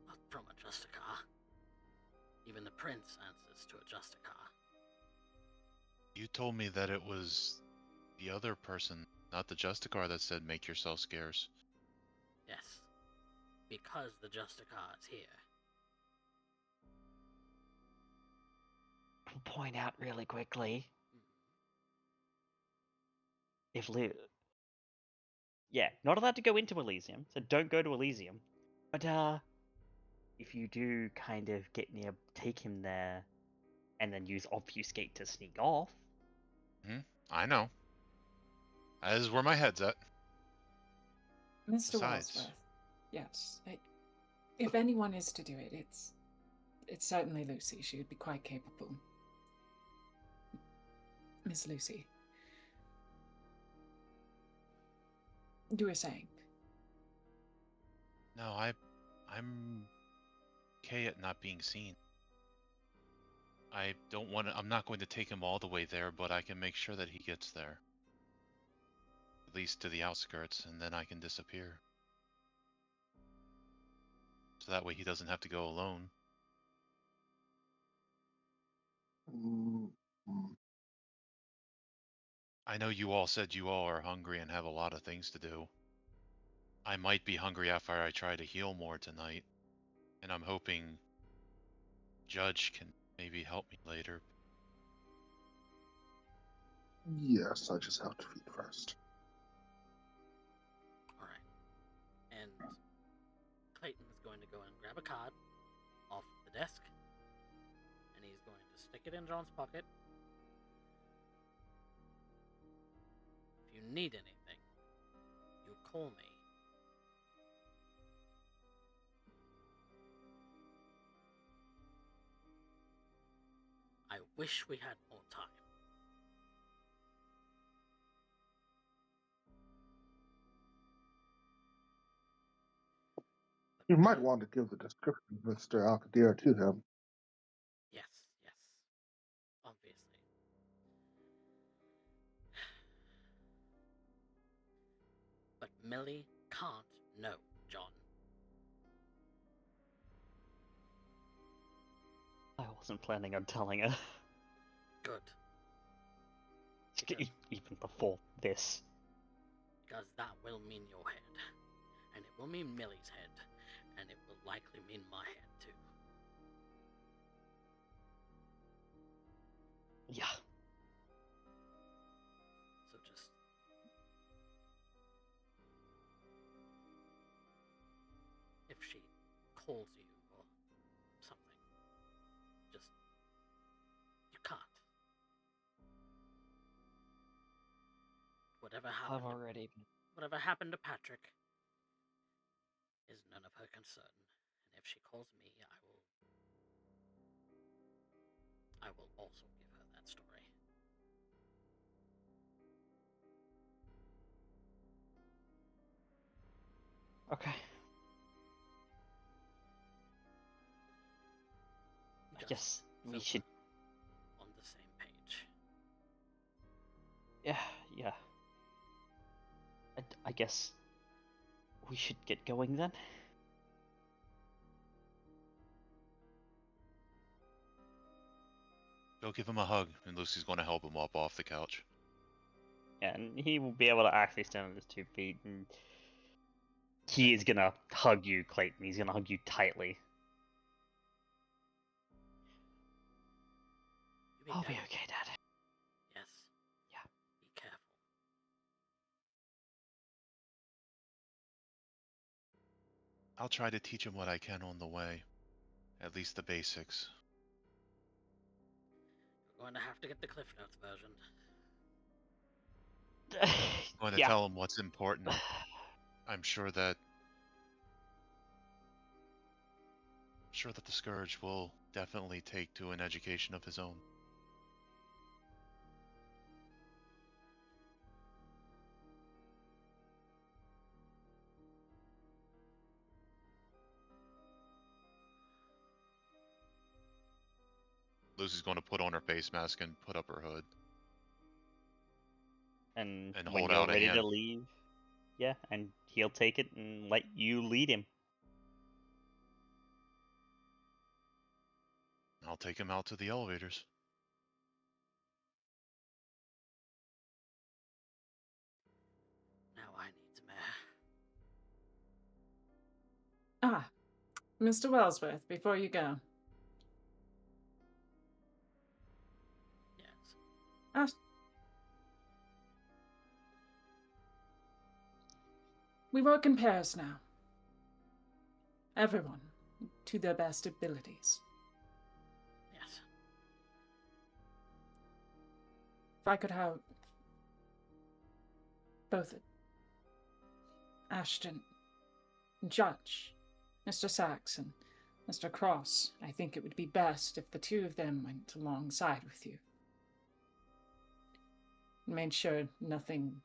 not from a Justicar. Even the Prince answers to a Justicar. You told me that it was the other person, not the Justicar, that said make yourself scarce. Yes, because the Justicar is here. I'll point out really quickly. Mhm. If Yeah, not allowed to go into Elysium, so don't go to Elysium. But, if you do kind of get near, take him there, and then use Obfuscate to sneak off. I know. That is where my head's at. Mr. Besides- Wellsworth, yes. If anyone is to do it, it's certainly Lucy. She would be quite capable. Miss Lucy. You were saying? No, I'm okay at not being seen. I don't want to. I'm not going to take him all the way there, but I can make sure that he gets there. At least to the outskirts, and then I can disappear. So that way he doesn't have to go alone. Mm, I know you all said you all are hungry and have a lot of things to do. I might be hungry after I try to heal more tonight, and I'm hoping Judge can maybe help me later. Yes, I just have to feed first. Alright. And Clayton is going to go and grab a card off the desk, and he's going to stick it in John's pocket. If you need anything, you call me. I wish we had more time. You might want to give the description of Mr. Alcadir to him. Yes, yes. Obviously. But Millie can't know, John. I wasn't planning on telling her. Good. Even before this. Because that will mean your head. And it will mean Millie's head. And it will likely mean my head too. Yeah. So just if she calls you or something, just you can't. I've already been. Whatever happened to Patrick is none of her concern. And if she calls me, I will also give her that story. Okay. I guess we so should. we're on the same page. Yeah. I guess we should get going then. Go give him a hug, and Lucy's going to help him up off the couch. Yeah, and he will be able to actually stand on his 2 feet, and he is gonna hug you, Clayton. He's gonna hug you tightly. I'll be okay, Dad. Yes. Yeah. Be careful. I'll try to teach him what I can on the way. At least the basics. We're going to have to get the Cliff Notes version. I'm going to Yeah. tell him what's important. I'm sure that the Scourge will definitely take to an education of his own. Lucy's going to put on her face mask and put up her hood. And when hold you're out a ready hand. to leave, yeah, and he'll take it and let you lead him. I'll take him out to the elevators. Now I need some air. Ah, Mr. Wellsworth, before you go. Yes. We work in pairs now. Everyone, to their best abilities. Yes. If I could have both Ashton, Judge, Mr. Sacks, and Mr. Cross, I think it would be best if the 2 of them went alongside with you. Made sure nothing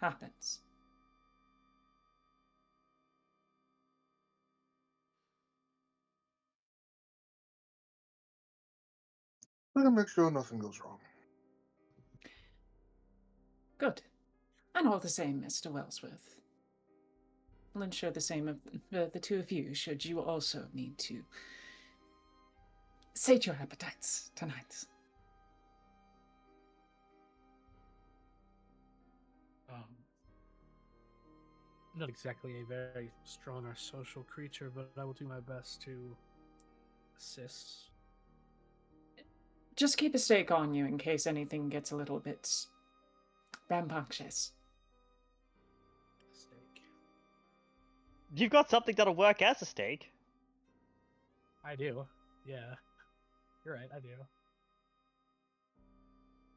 happens. We're gonna make sure nothing goes wrong. Good. And all the same, Mr. Wellsworth. I'll ensure the same of the 2 of you, should you also need to sate your appetites tonight. I'm not exactly a very strong or social creature, but I will do my best to assist. Just keep a stake on you in case anything gets a little bit rambunctious. Steak. You've got something that'll work as a steak. I do. Yeah. You're right, I do.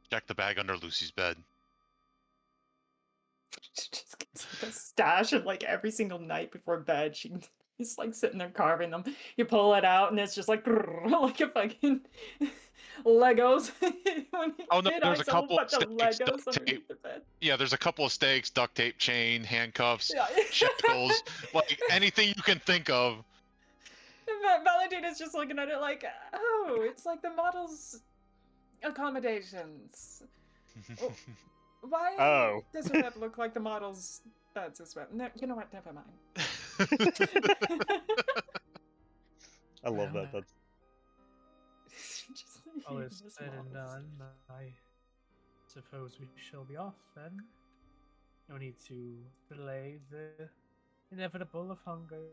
Check the bag under Lucy's bed. She just gets like a stash of like every single night before bed. He's like sitting there carving them. You pull it out and it's just like like a fucking Legos. Oh no, there's a hides couple bunch of steaks, Legos duct underneath tape. the bed. Yeah, there's a couple of stakes, duct tape, chain, handcuffs, Yeah. shackles, like anything you can think of. Valentina's just looking at it like, oh, it's like the model's accommodations. Why does her bed look like the model's beds as well? No, you know what? Never mind. I love that. That's All is said and done, I suppose we shall be off then. No need to delay the inevitable of hunger.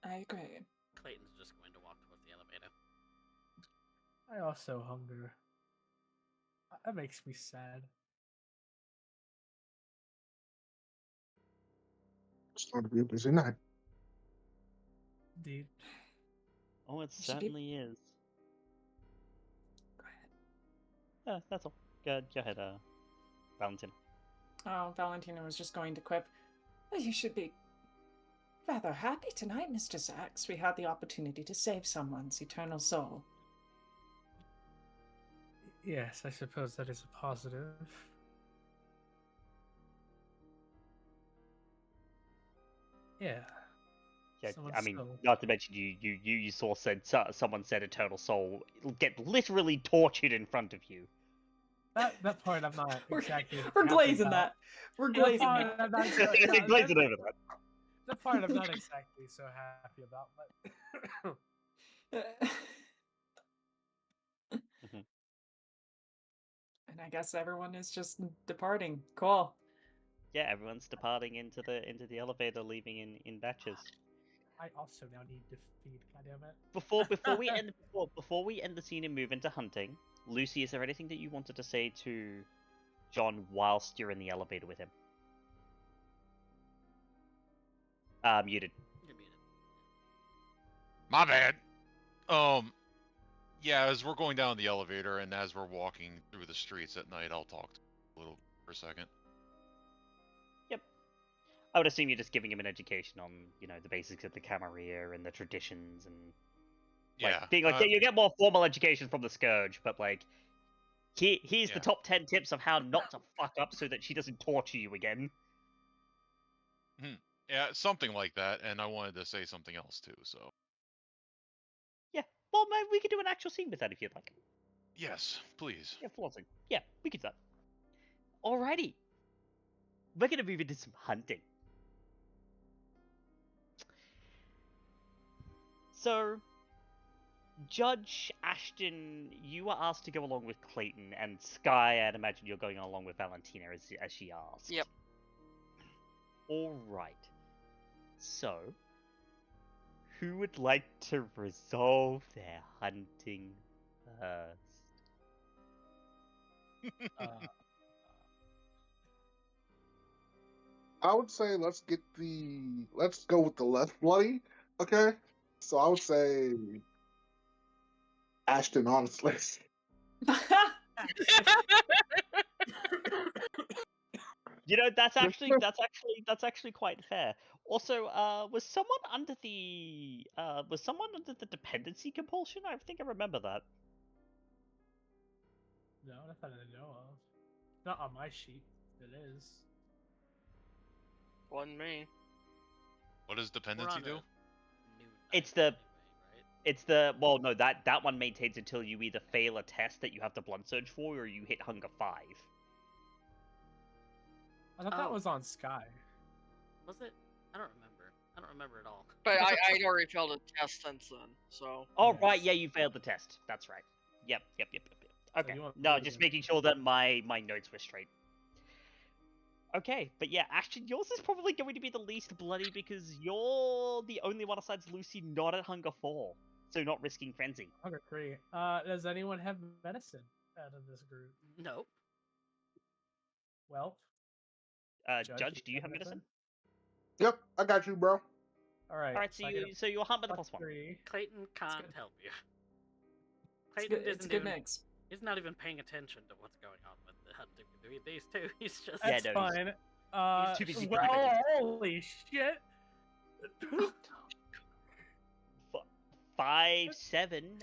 I agree. Clayton's just going to walk towards the elevator. I also hunger. That makes me sad. It's going to be a busy night. Indeed. Oh, it Should be- certainly is. Go ahead. Yeah, that's all. Go ahead, Valentina. Oh, Valentina was just going to quip. "Well, you should be rather happy tonight, Mr. Sacks. We had the opportunity to save someone's eternal soul." Yes, I suppose that is a positive. Yeah. Yeah, Someone's I mean, soul. not to mention you saw someone said Eternal Soul get literally tortured in front of you. That part I'm not We're, exactly. we're happy glazing about. that. We're The glazing part that. I'm not Glazing over that. the part I'm not exactly so happy about, but And I guess everyone is just departing. Cool. Yeah, everyone's departing into the elevator, leaving in batches. I also now need to feed. Goddammit. Before we end the scene and move into hunting, Lucy, is there anything that you wanted to say to John whilst you're in the elevator with him? Muted. You're muted. My bad. Yeah, as we're going down the elevator and as we're walking through the streets at night, I'll talk to him a little for a second. Yep. I would assume you're just giving him an education on, the basics of the Camarilla and the traditions and Yeah. being like, you get more formal education from the Scourge, but here's Yeah. the top 10 tips of how not to fuck up so that she doesn't torture you again. Yeah, something like that, and I wanted to say something else too, so. Yeah. Well, maybe we could do an actual scene with that if you'd like. Yes, please. Yeah, full scene. Yeah, we could do that. Alrighty. We're gonna move into some hunting. So, Judge Ashton, you were asked to go along with Clayton, and Skye, I'd imagine you're going along with Valentina as she asked. Yep. Alright. So, who would like to resolve their hunting first? I would say let's go with the less bloody. Okay, so I would say Ashton, honestly. That's actually quite fair. Also, was someone under the dependency compulsion? I think I remember that. No, not that I know of. Not on my sheet. It is. Wasn't me. What does We're dependency on do? a new It's night the- anyway, right? No, that one maintains until you either fail a test that you have to blood surge for, or you hit hunger 5. I thought that Oh. was on Skye. Was it? I don't remember. I don't remember at all. But I'd already failed a test since then, so. Oh Yes. right, yeah, you failed the test. That's right. Yep. Okay. you want No, me to just do it? making sure that my notes were straight. Okay, but yeah, Ashton, yours is probably going to be the least bloody because you're the only one besides Lucy not at hunger 4, so not risking frenzy. Hunger 3. Does anyone have medicine out of this group? Nope. Well, Judge, do you have medicine? Yep, I got you, bro. All right. All right, so you'll hunt with a +1. 3. Clayton can't good. help you. It's Clayton good. It's a isn't good even, mix. he's not even paying attention to what's going on with the hunting between these two. He's just Yeah, That's no, fine. he's too busy well, keeping it. holy shit! 5, 7.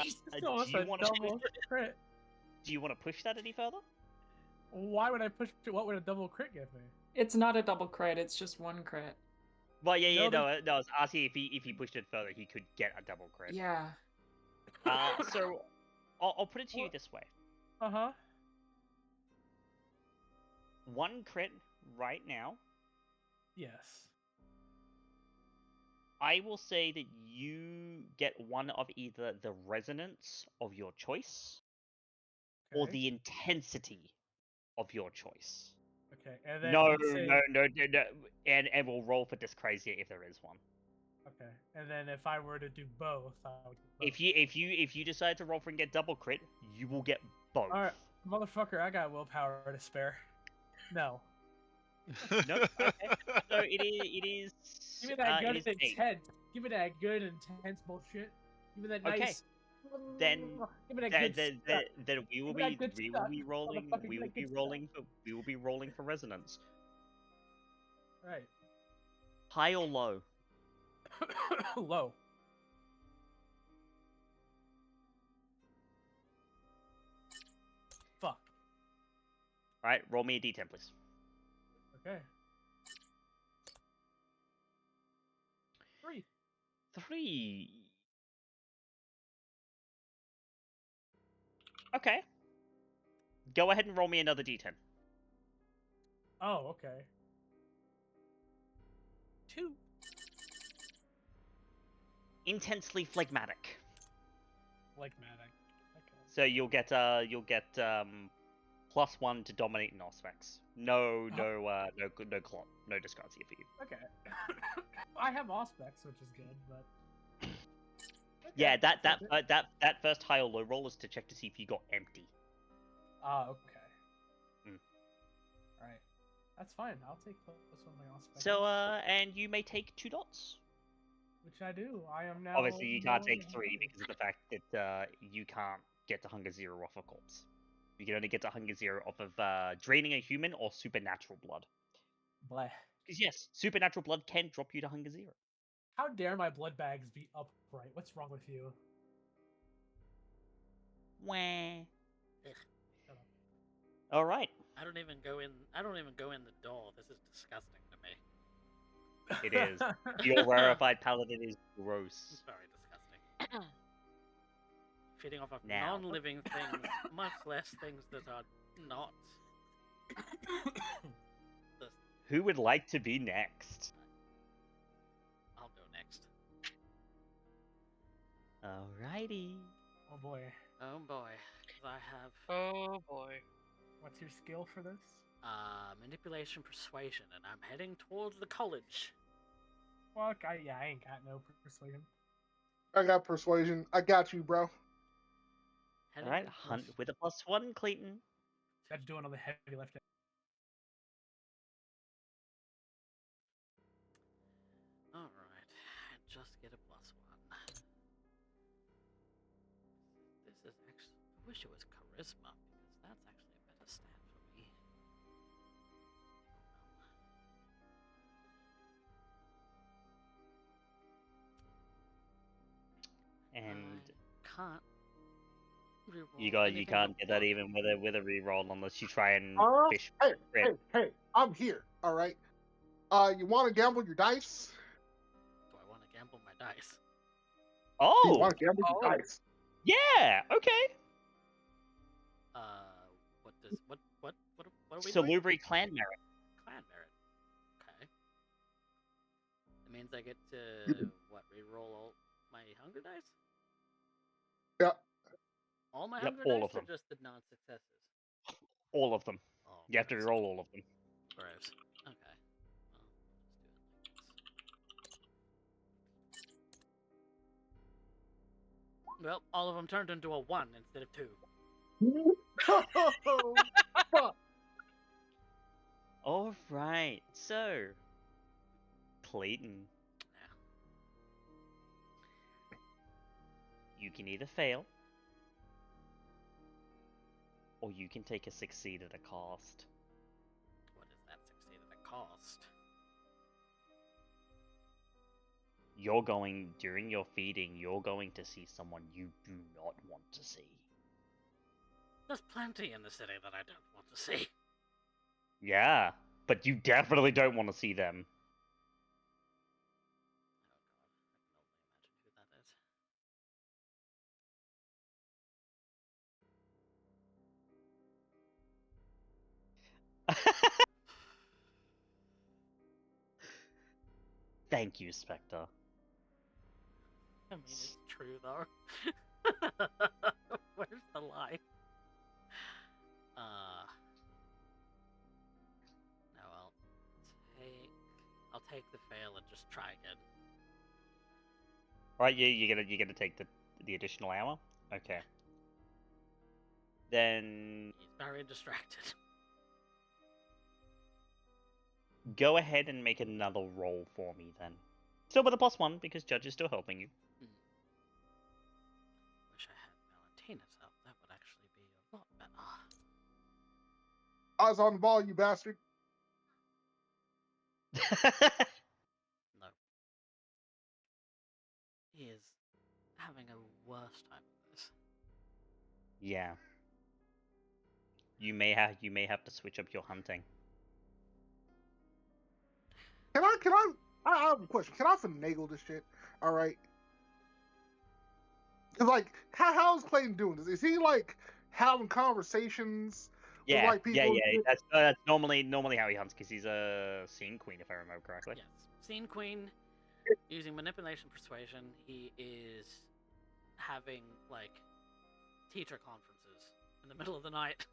Jesus, Do almost you a want to double crit. push that any further? Why would I push it? What would a double crit give me? It's not a double crit. It's just one crit. Well, yeah, No, no. I was asking if he pushed it further, he could get a double crit. Yeah. So I'll put it to you What? this way: Uh huh. 1 crit right now. Yes. I will say that you get one of either the resonance of your choice or Okay. the intensity of your choice. Okay. And then No, let's say- no, and we'll roll for dyscrasia if there is one. Okay. And then if I were to do both, I would get both. If you decide to roll for and get double crit, you will get both. Alright, motherfucker, I got willpower to spare. No. No. Okay. So it is. Give me that it good is and 8. intense. Give me that good intense bullshit. Give me that Okay. nice. Then Give me that good stuff. Then we will Give me that be good stuff, rolling motherfucker, give me that good stuff. we will be rolling for resonance. Right. High or low? Low. Fuck. Alright, roll me a d10, please. Okay. 3. 3. Okay. Go ahead and roll me another d10. Oh, okay. 2. Intensely phlegmatic. Like Maddox. Okay. So you'll get +1 to dominate in aspects. No clot, no discards here for you. Okay. I have aspects, which is good, but. Okay, Yeah, that that's it. that first high or low roll is to check to see if you got empty. Ah, okay. Mm. Alright. That's fine. I'll take plus one of my aspects. So and you may take 2 dots. Which I do. I am now. Obviously, you can't more take 3 because of the fact that you can't get to Hunger 0 off a corpse. You can only get to Hunger 0 off of draining a human or supernatural blood. Blah. Because yes, supernatural blood can drop you to Hunger 0. How dare my blood bags be upright? What's wrong with you? Wah. Ugh. Shut up. All right. I don't even go in the door. This is disgusting to me. It is. Your rarefied paladin is gross. It's very disgusting. Feeding off of Now. non-living things, much less things that are not. Who would like to be next? I'll go next. Alrighty. Oh boy. Oh boy, 'cause I have Oh boy. What's your skill for this? manipulation, persuasion, and I'm heading towards the college. Fuck, I ain't got no persuasion. I got persuasion. I got you, bro. Heading Alright, to- hunt with a +1, Clayton. That's doing all the heavy lifting. Alright, just get a +1. This is actually. I wish it was charisma, because that's actually a better stat for me. And I can't. Reroll you anything can't but get that one. even with a reroll unless you try and fish Hey, crit. hey, I'm here. All right. You want to gamble your dice? Do I want to gamble my dice? Do you Oh! want to gamble Oh. your dice? Yeah! Okay! What are we doing? Salubri clan merit. Clan merit. Okay. That means I get to what? Reroll all my hunger dice? Yeah. All my Yep, hunger all dice of them. or just the non-successes? All of them. Oh, You have to gross. reroll all of them. Gross. Okay. Well, let's do it like this. Well, all of them turned into a 1 instead of 2. Oh, fuck. Alright, so. Clayton. Yeah. You can either fail, or you can take a succeed at a cost. What does that succeed at a cost? During your feeding, you're going to see someone you do not want to see. There's plenty in the city that I don't want to see. Yeah, but you definitely don't want to see them. Oh god, I can only imagine who that is. Thank you, Spectre. I mean, it's true though. Where's the lie? No, I'll take the fail and just try again. Right, you're gonna take the additional hour? Okay. Then He's very distracted. go ahead and make another roll for me then. Still with a +1 because Judge is still helping you. Wish I had Valentina's help. That would actually be a lot better. Eyes on the ball, you bastard. No. He is having a worse time with this. Yeah. You may have to switch up your hunting. I have a question. Can I finagle this shit? All right. Cause like, how is Clayton doing this? Is he like having conversations with Yeah, like people? yeah. That's normally how he hunts because he's a scene queen, if I remember correctly. Yes. Scene Queen, using manipulation persuasion, he is having, like, teacher conferences in the middle of the night.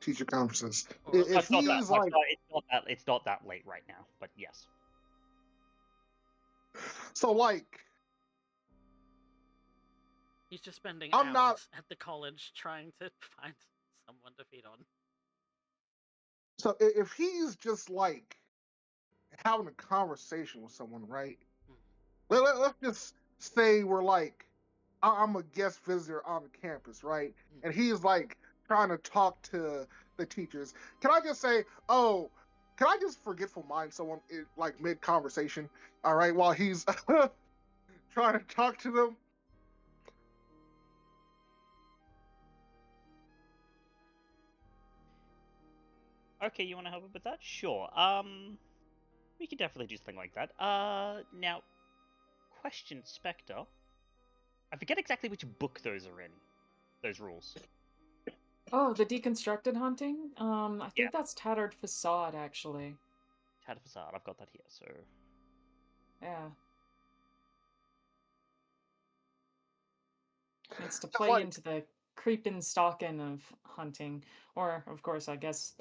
Teacher conferences. Or If It's not he's that, like, it's not that late right now, but yes. so like, He's just spending I'm hours not- at the college trying to find someone to feed on. so if he's just like having a conversation with someone, right? Let's just say we're like, I'm a guest visitor on the campus, right? And he's like trying to talk to the teachers. Can I just say, oh, can I just forgetful mind someone like mid conversation? All right, while he's trying to talk to them. Okay, you want to help him with that? Sure. We can definitely do something like that. Now, question, Spectre. I forget exactly which book those are in. Those rules. Oh, the deconstructed hunting? I Yeah. think that's Tattered Facade, actually. Tattered Facade, I've got that here, so... Yeah. It's to So, play like- into the creeping stalking of hunting. Or, of course, I guess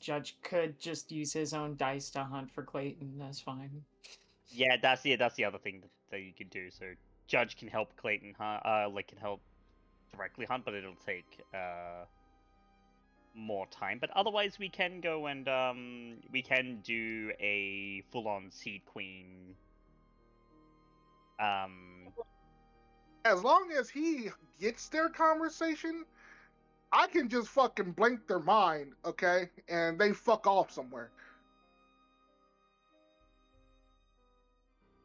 Judge could just use his own dice to hunt for Clayton. That's fine. Yeah, that's the other thing that you can do. So Judge can help Clayton hunt, can help directly hunt, but it'll take more time. But otherwise, we can go and we can do a full-on Seed Queen. As long as he gets their conversation, I can just fucking blink their mind, okay? And they fuck off somewhere.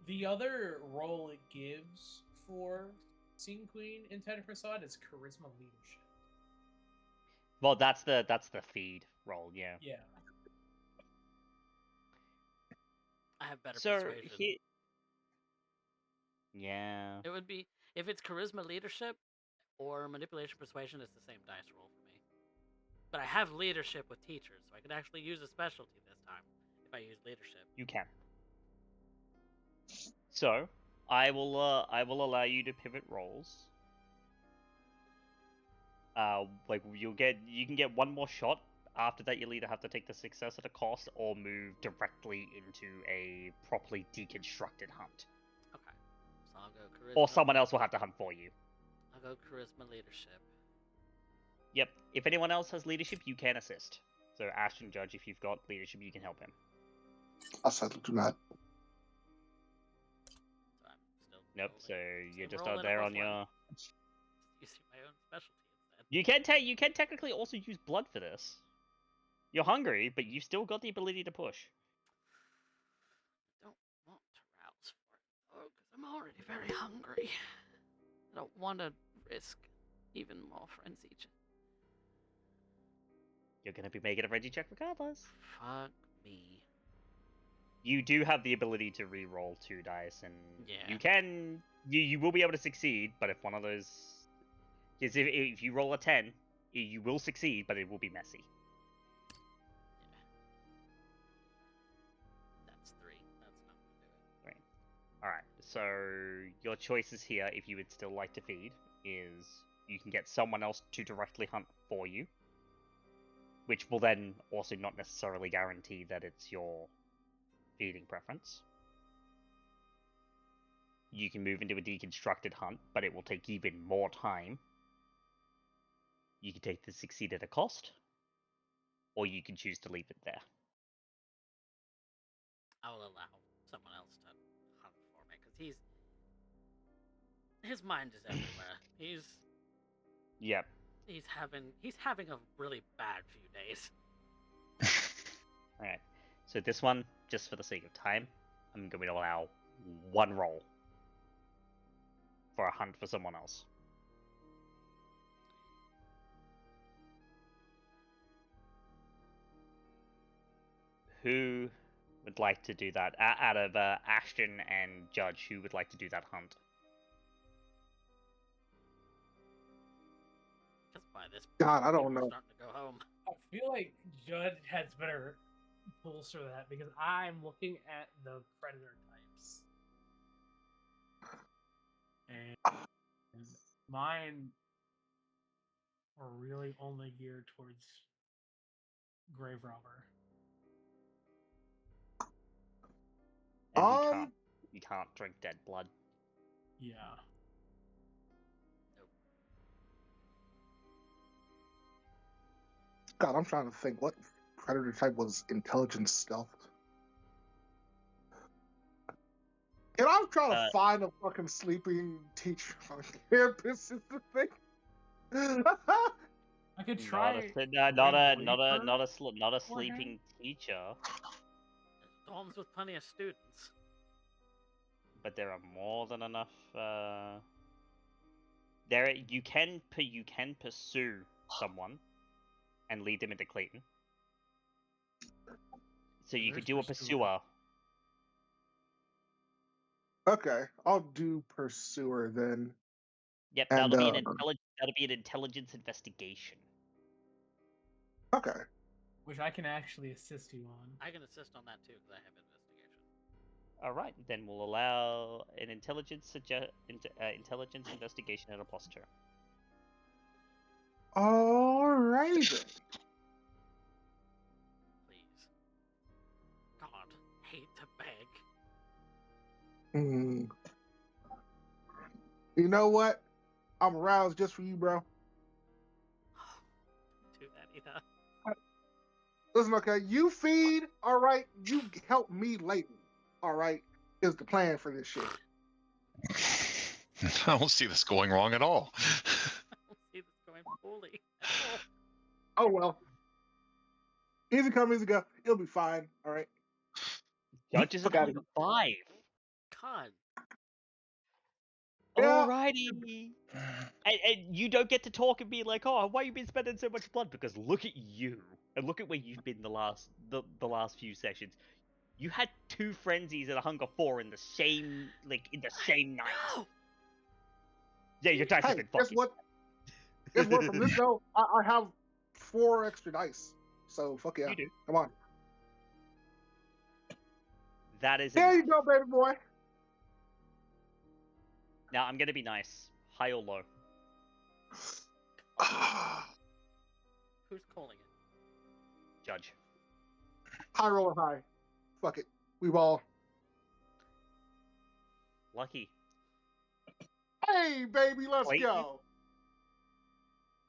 The other role it gives for Scene Queen in Tattered Facade is Charisma Leadership. Well, that's the feed role, yeah. Yeah. I have better So persuasion. yeah. It would be, if it's Charisma Leadership or Manipulation Persuasion, it's the same dice roll for me. But I have Leadership with teachers, so I could actually use a specialty this time if I use Leadership. You can. So I will allow you to pivot rolls. You can get one more shot. After that, you'll either have to take the success at a cost or move directly into a properly deconstructed hunt. Okay. So I'll go Charisma. Or someone else will have to hunt for you. I'll go Charisma Leadership. Yep. If anyone else has leadership, you can assist. So Ashton, Judge, if you've got leadership, you can help him. I sadly do not. So I'm still Nope. rolling. So you're I'm just rolling out there a on +1. your. Using my own specialty instead. You can technically also use blood for this. You're hungry, but you've still got the ability to push. Don't want to rouse for it though, because I'm already very hungry. I don't want to risk even more frenzy. You're gonna be making a frenzy check regardless. Fuck me. You do have the ability to re-roll 2 dice, and Yeah. you will be able to succeed. But if one of those, because if you roll a 10, you will succeed, but it will be messy. That's 3. That's not gonna do it. Right. All right. So your choices here, if you would still like to feed, is you can get someone else to directly hunt for you, which will then also not necessarily guarantee that it's your feeding preference. you can move into a deconstructed hunt, but it will take even more time. You can take the succeed at a cost, or you can choose to leave it there. I will allow someone else to hunt for me because his mind is everywhere. Yep. He's having a really bad few days. Alright. So this one, just for the sake of time, I'm going to allow one roll for a hunt for someone else. Who would like to do that? Out of Ashton and Judge, who would like to do that hunt? Because by this point, God, I don't people are know. starting to go home. I feel like Judd has better pulls for that because I'm looking at the predator types. And mine are really only geared towards grave robber. And you can't drink dead blood. Yeah. God, I'm trying to think what predator type was intelligence stealth. Can I try to find a fucking sleeping teacher on campus? Is the thing. I could try. Not a sleeping teacher. There's dorms with plenty of students. But there are more than enough. You can pursue someone and lead them into Clayton. So you could do a pursuer. Okay, I'll do pursuer then. Yep, that'll be an intelligence investigation. Okay. Which I can actually assist you on. I can assist on that too because I have investigation. All right, then we'll allow an intelligence investigation at a +2. Alrighty then. Please. God, hate to beg. You know what? I'm aroused just for you, bro. Do that either. Listen, okay, you feed, all right? You help me later, all right? Is the plan for this shit. I don't see this going wrong at all. I don't see this going poorly at Oh, all. well. Easy come, easy go. It'll be fine, all right? Judge is at number 5. God. Yeah. Alrighty. And you don't get to talk and be like, oh, why you been spending so much blood? Because look at you. And look at where you've been the last few sessions. You had 2 frenzies and a hunger 4 in the same night. No. Yeah, your dice have been fucking. Guess what? From this though, I have 4 extra dice. So fuck yeah. You do. Come on. That is There enough. you go, baby boy. Now I'm gonna be nice. High or low? Who's calling it? Judge. High roll or high. Fuck it. We ball. Lucky. Hey, baby, let's Clayton? go.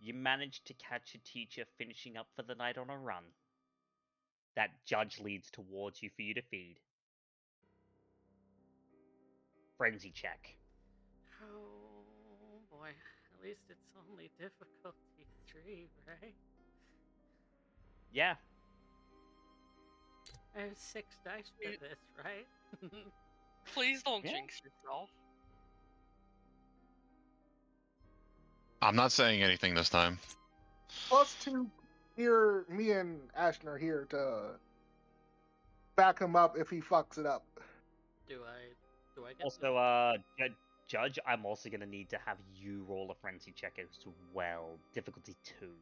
You managed to catch a teacher finishing up for the night on a run. That Judge leads towards you for you to feed. Frenzy check. Oh boy. At least it's only difficulty 3, right? Yeah. There's 6 dice for this, right? Please don't Yeah. jinx yourself. I'm not saying anything this time. +2 here, me and Ashton are here to back him up if he fucks it up. Do I get Also, Judge, I'm also gonna need to have you roll a frenzy check as well. Difficulty 2.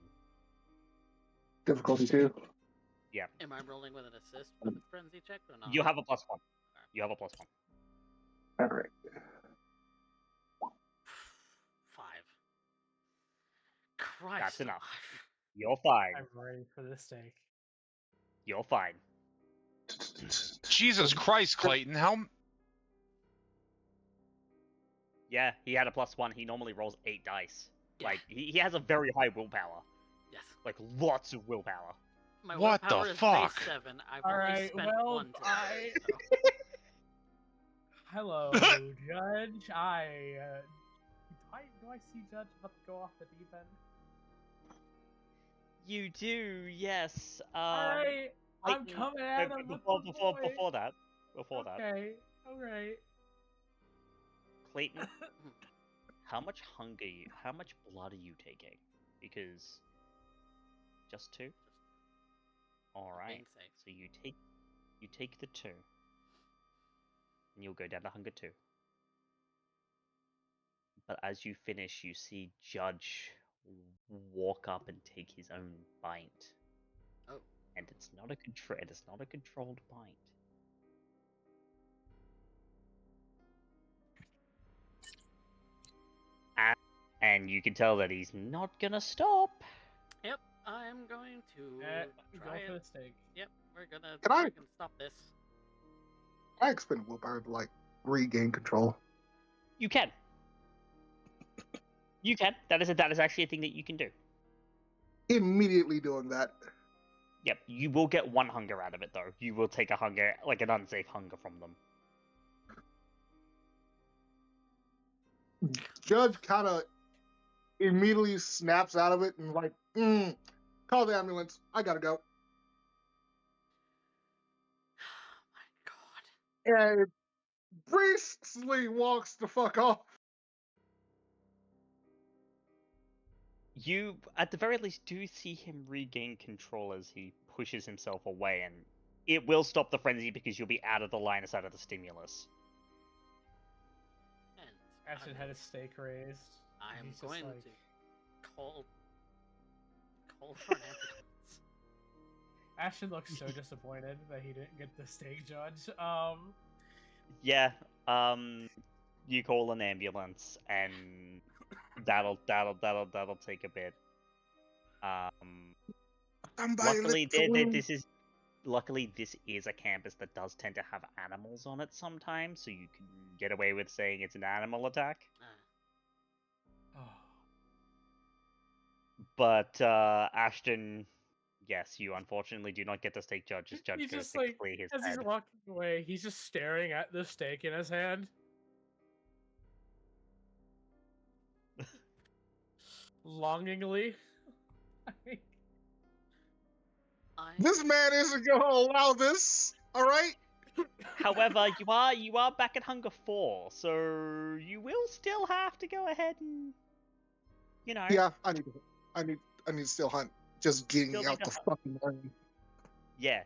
Difficulty 2. Yeah. Am I rolling with an assist with a frenzy check or not? You have a +1. You have a +1. Alright. 5. Christ. That's enough. alive. You're fine. I'm ready for this take. You're fine. Jesus Christ, Clayton, how... Yeah, he had a +1. He normally rolls 8 dice. Yeah. Like, he has a very high willpower. Yes. Like, lots of willpower. My What the willpower is fuck? base 7. I've All only right, spent well, 1 today. So. Hello, Judge. Do I see Judge about to go off the deep end? You do, yes. Alright, I'm Clayton- coming no, at him with the boy. before that. Okay, alright. Clayton, how much blood are you taking? Because just 2? All right. Being safe. So you take the 2, and you'll go down to hunger 2. But as you finish, you see Judge walk up and take his own bite. Oh. And it's not a controlled bite. And you can tell that he's not gonna stop. Yep, I'm going to Go try for and... the steak. Yep, we're gonna Can I- we can stop this. I expend willpower to like regain control. You can. You can. That is actually a thing that you can do. Immediately doing that. Yep, you will get 1 hunger out of it though. You will take a hunger, like an unsafe hunger from them. Judge kind of immediately snaps out of it and like, call the ambulance. I gotta go. Oh my god. And briskly walks the fuck off. You, at the very least, do see him regain control as he pushes himself away, and it will stop the frenzy because you'll be out of the line of sight of the stimulus. And Ashton had his steak raised. I'm He's just going like, to call for an ambulance. Ashton looks so disappointed that he didn't get the steak, Judge. Yeah, you call an ambulance, and that'll take a bit. Luckily, this is a campus that does tend to have animals on it sometimes, so you can get away with saying it's an animal attack. oh. But Ashton, yes, you unfortunately do not get to stake Judge as Judge He's goes just to like, clear his as he's head. walking away, he's just staring at the steak in his hand. Longingly. This man isn't gonna allow this. All right. However, you are back at hunger 4, so you will still have to go ahead and, you know. Yeah, I need to still hunt. Just getting Still out need to the hunt. fucking lane. Yeah.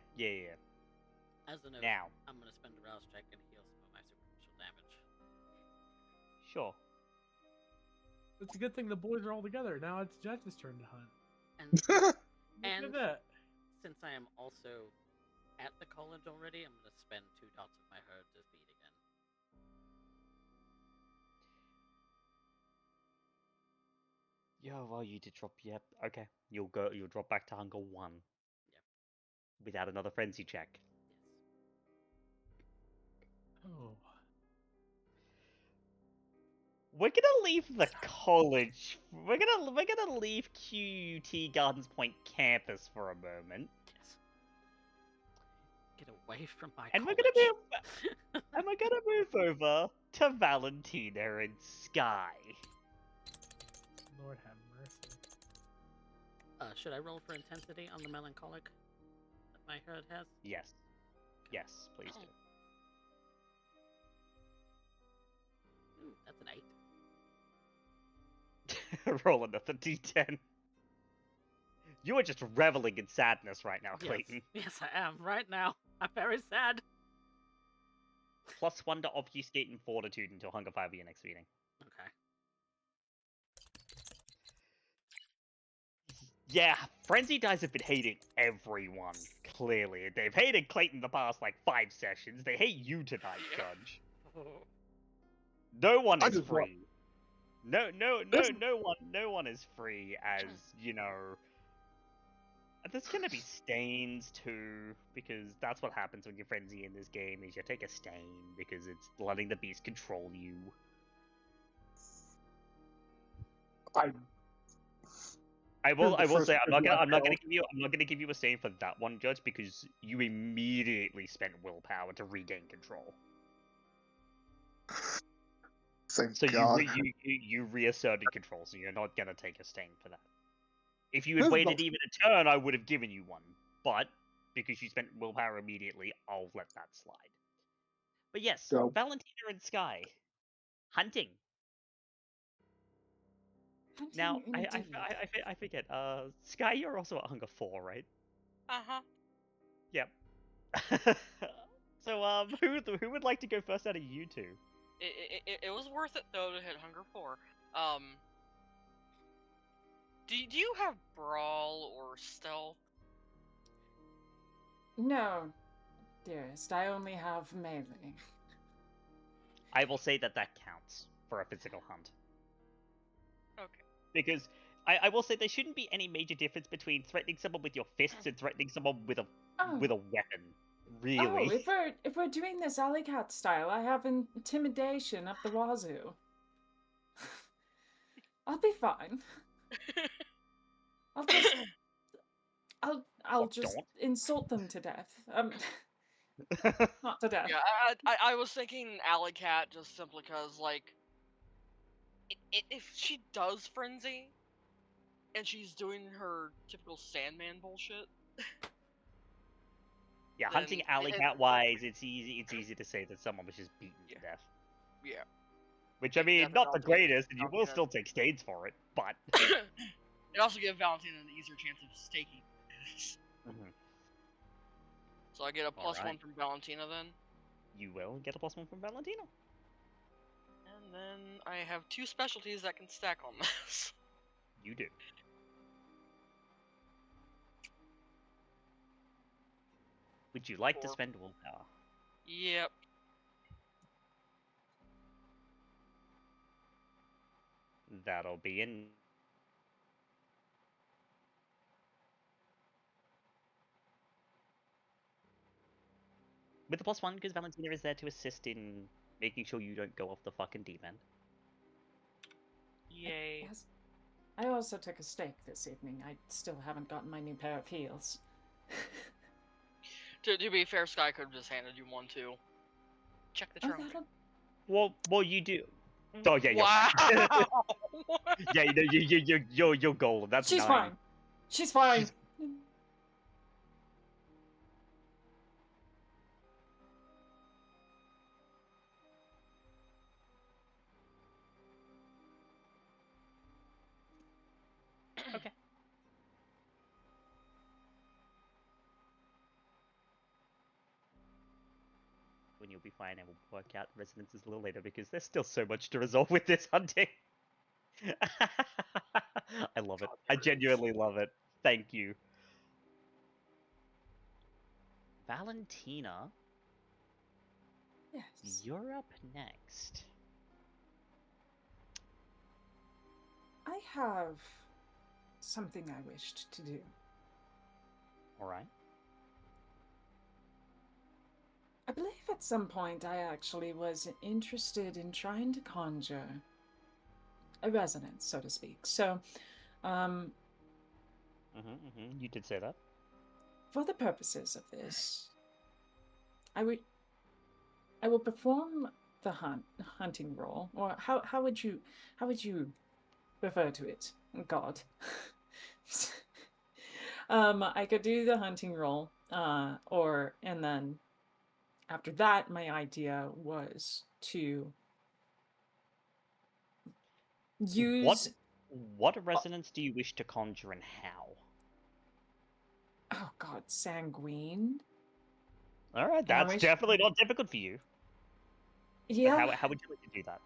As a note, Now, I'm gonna spend a rouse check and heal some of my superficial damage. sure. It's a good thing the boys are all together. Now it's Judge's turn to hunt. And Look And- at that. since I am also at the college already, I'm gonna spend 2 dots of my herd to feed again. Yeah, well, you did drop. Yep. Okay. You'll drop back to hunger 1. Yep. Without another frenzy check. Yes. Oh. We're gonna leave the college. We're gonna leave QUT Gardens Point campus for a moment, Yes. Get away from my and college. we're gonna move over to Valentina and Skye. Lord have mercy. Should I roll for intensity on the melancholic that my herd has? Yes. Yes, please do. Ooh, that's an 8. Roll another d10. You are just reveling in sadness right now, Clayton. Yes, I am right now. I'm very sad. +1 to obfuscate and fortitude until hunger 5 of your next feeding. Okay. Yeah, frenzy dice have been hating everyone. Clearly, they've hated Clayton the past like 5 sessions. They hate you tonight, Judge. No one I is just free. No one is free. As you know, there's gonna be stains too, because that's what happens when you frenzy in this game. Is you take a stain because it's letting the beast control you. I will first say I'm not I'll gonna give you a saying for that one, Judge, because you immediately spent willpower to regain control. Thank So God. you reasserted control, so you're not gonna take a stain for that. If you had This is waited the- even a turn, I would have given you one, but because you spent willpower immediately, I'll let that slide. But yes, Go. Valentina and Skye, hunting. Now, Hunting, I forget. Skye, you're also at hunger 4, right? Uh-huh. Yep. So, who would like to go first out of you two? It was worth it though to hit hunger 4. Do you have brawl or stealth? No, dearest, I only have melee. I will say that counts for a physical hunt. Okay. Because I will say there shouldn't be any major difference between threatening someone with your fists and threatening someone with a weapon. Really. Oh, if we're doing this alley cat style, I have intimidation up the wazoo. I'll be fine. I'll just don't? insult them to death. Not to death. Yeah, I was thinking alley cat just simply because, like, if she does frenzy, and she's doing her typical Sandman bullshit. Yeah, then hunting alley cat wise, it's easy to say that someone was just beaten to death. Yeah. Which, I mean, not the greatest, and you will still take stains for it, but... It also gives Valentina an easier chance of staking. So I get a +1 from Valentina then? You will get a +1 from Valentina. And then I have 2 specialties that can stack on this. You do. Would you like to spend willpower? Yep. That'll be in. With the +1, because Valentina is there to assist in making sure you don't go off the fucking deep end. Yay. I also took a steak this evening. I still haven't gotten my new pair of heels. To be fair, Skye could have just handed you one too. Check the trunk. Well, you do. Oh yeah, wow. Yeah, you're golden. That's She's 9. fine. She's fine. Okay. When you'll be fine, and we'll work out resonances a little later because there's still so much to resolve with this hunting. I love it. I genuinely love it. Thank you. Valentina. Yes. You're up next. I have something I wished to do. Alright. I believe at some point I actually was interested in trying to conjure a resonance, so to speak. So, You did say that. for the purposes of this, I will perform the hunting role, or how would you refer to it? God. I could do the hunting role, and then after that, my idea was to use. What resonance do you wish to conjure and how? Oh God, sanguine. All right, that's definitely not difficult for you. Yeah. But how would you like to do that?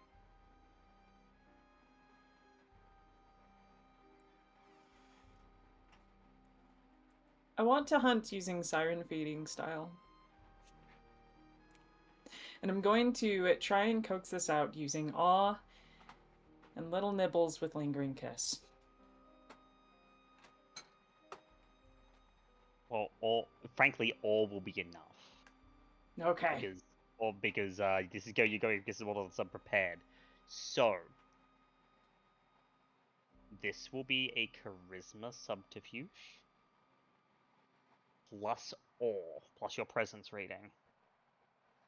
I want to hunt using siren feeding style. And I'm going to try and coax this out using awe and little nibbles with lingering kiss. Or frankly, all will be enough. Okay. Because you're going this is one of them prepared. So this will be a charisma subterfuge plus awe, plus your presence rating.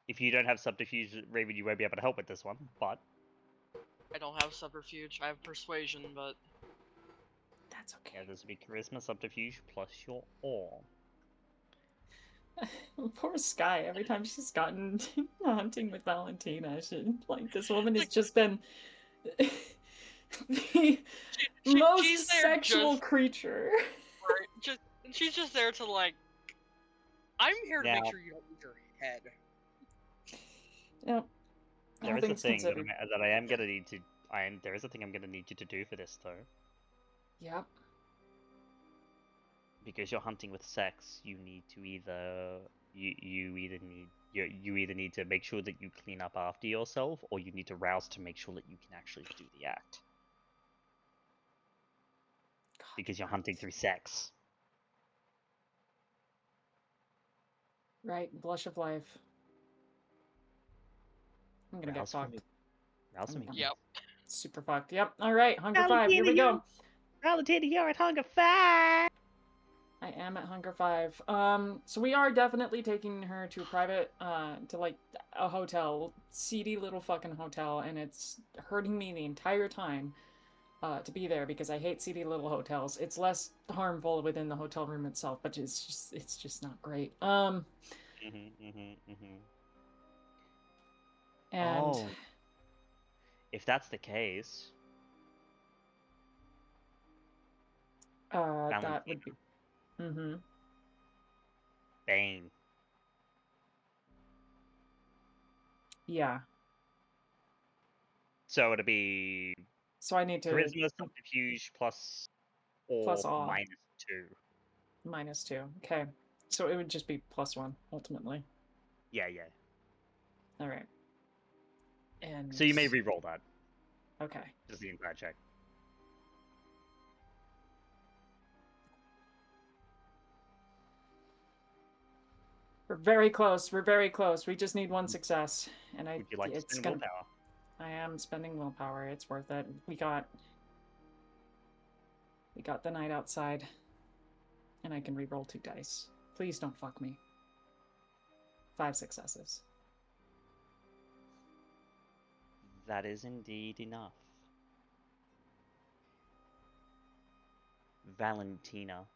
If you don't have subterfuge, Raven, you won't be able to help with this one, but... I don't have subterfuge. I have persuasion, but That's okay. Yeah, this will be charisma subterfuge plus your awe. Poor Skye. Every time she's gotten hunting with Valentina, this woman has just been the most she's there sexual just- creature. right, she's just there to like. I'm here to Now- make sure you don't lose your head. Yep. There All is a things thing that, considered. I am gonna need to... there is a thing I'm gonna need you to do for this, though. Yep. Because you're hunting with sex, you need to either... You either need to make sure that you clean up after yourself, or you need to rouse to make sure that you can actually do the act. God, Because you're hunting through sex. right, blush of life. I'm gonna get Rouse for me. fucked. Rouse me. Yep. Super fucked. Yep. All right, Hunger 5. Here we go. Valentina, you're at Hunger 5! I am at Hunger 5. So we are definitely taking her to a private, to like a hotel, seedy little fucking hotel, and it's hurting me the entire time, to be there because I hate seedy little hotels. It's less harmful within the hotel room itself, but it's just not great. And Oh. If that's the case, that would be, Bane. yeah. So it'll be So I need to charisma subterfuge plus or Plus awe. -2. -2. Okay. So it would just be +1 ultimately. Yeah. All right. And So you may re-roll that. Okay. Just the entire check. We're very close. We're very close. We just need one success, and Would you like to it's spend gonna. willpower? I am spending willpower. It's worth it. We got the night outside, and I can re-roll 2 dice. Please don't fuck me. 5 successes. That is indeed enough. Valentina.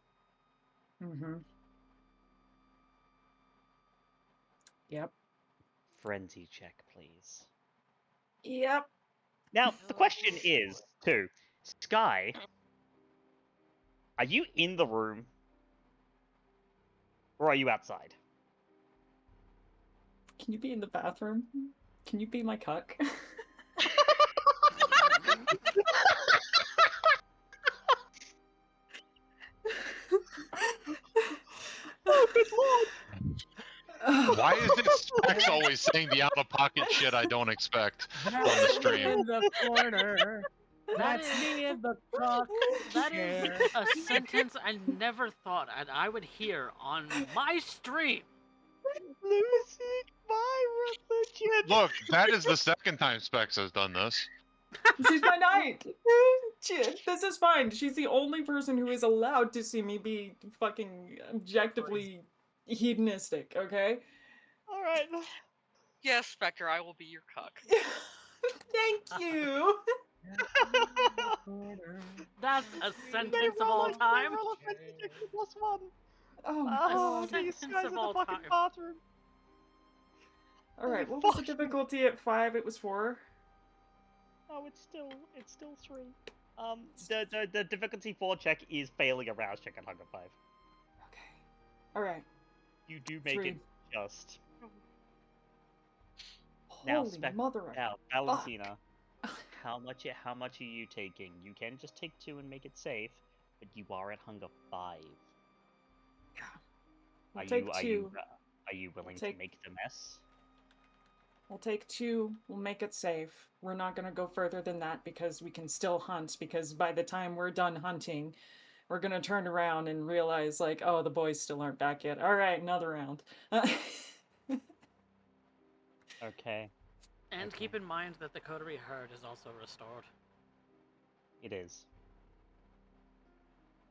Yep. Frenzy check, please. Yep. Now, the question is, too, Skye, are you in the room? Or are you outside? Can you be in the bathroom? Can you be my cuck? Oh, good lord! Why is it Specs always saying the out-of-pocket shit I don't expect on the stream? In the corner. That's me in the cock That is chair. a sentence I never thought I would hear on my stream. Losing my religion! Look, that is the second time Specs has done this. She's my knight. This is fine. She's the only person who is allowed to see me be fucking objectively hedonistic, okay? Alright. Yes, Spectre, I will be your cuck. Thank you. That's a sentence of all time. Roll a frenzy check for +1. Oh, Oh, God. these sentence guys of in the all fucking time. bathroom. All right, what was the Fuck. difficulty at 5? It was 4. Oh, it's still 3. The difficulty 4 check is failing a rouse check at Hunger 5. Okay. All right. You do make 3. it just. Now, Holy mother of Now, Valentina, how much are you taking? You can just take 2 and make it safe, but you are at Hunger 5. I'll take 2. Are you willing to take- make the mess? We'll take 2. We'll make it safe. We're not going to go further than that because we can still hunt, because by the time we're done hunting, we're going to turn around and realize, like, oh, the boys still aren't back yet. All right, another round. Okay, And Okay. keep in mind that the coterie herd is also restored. it is.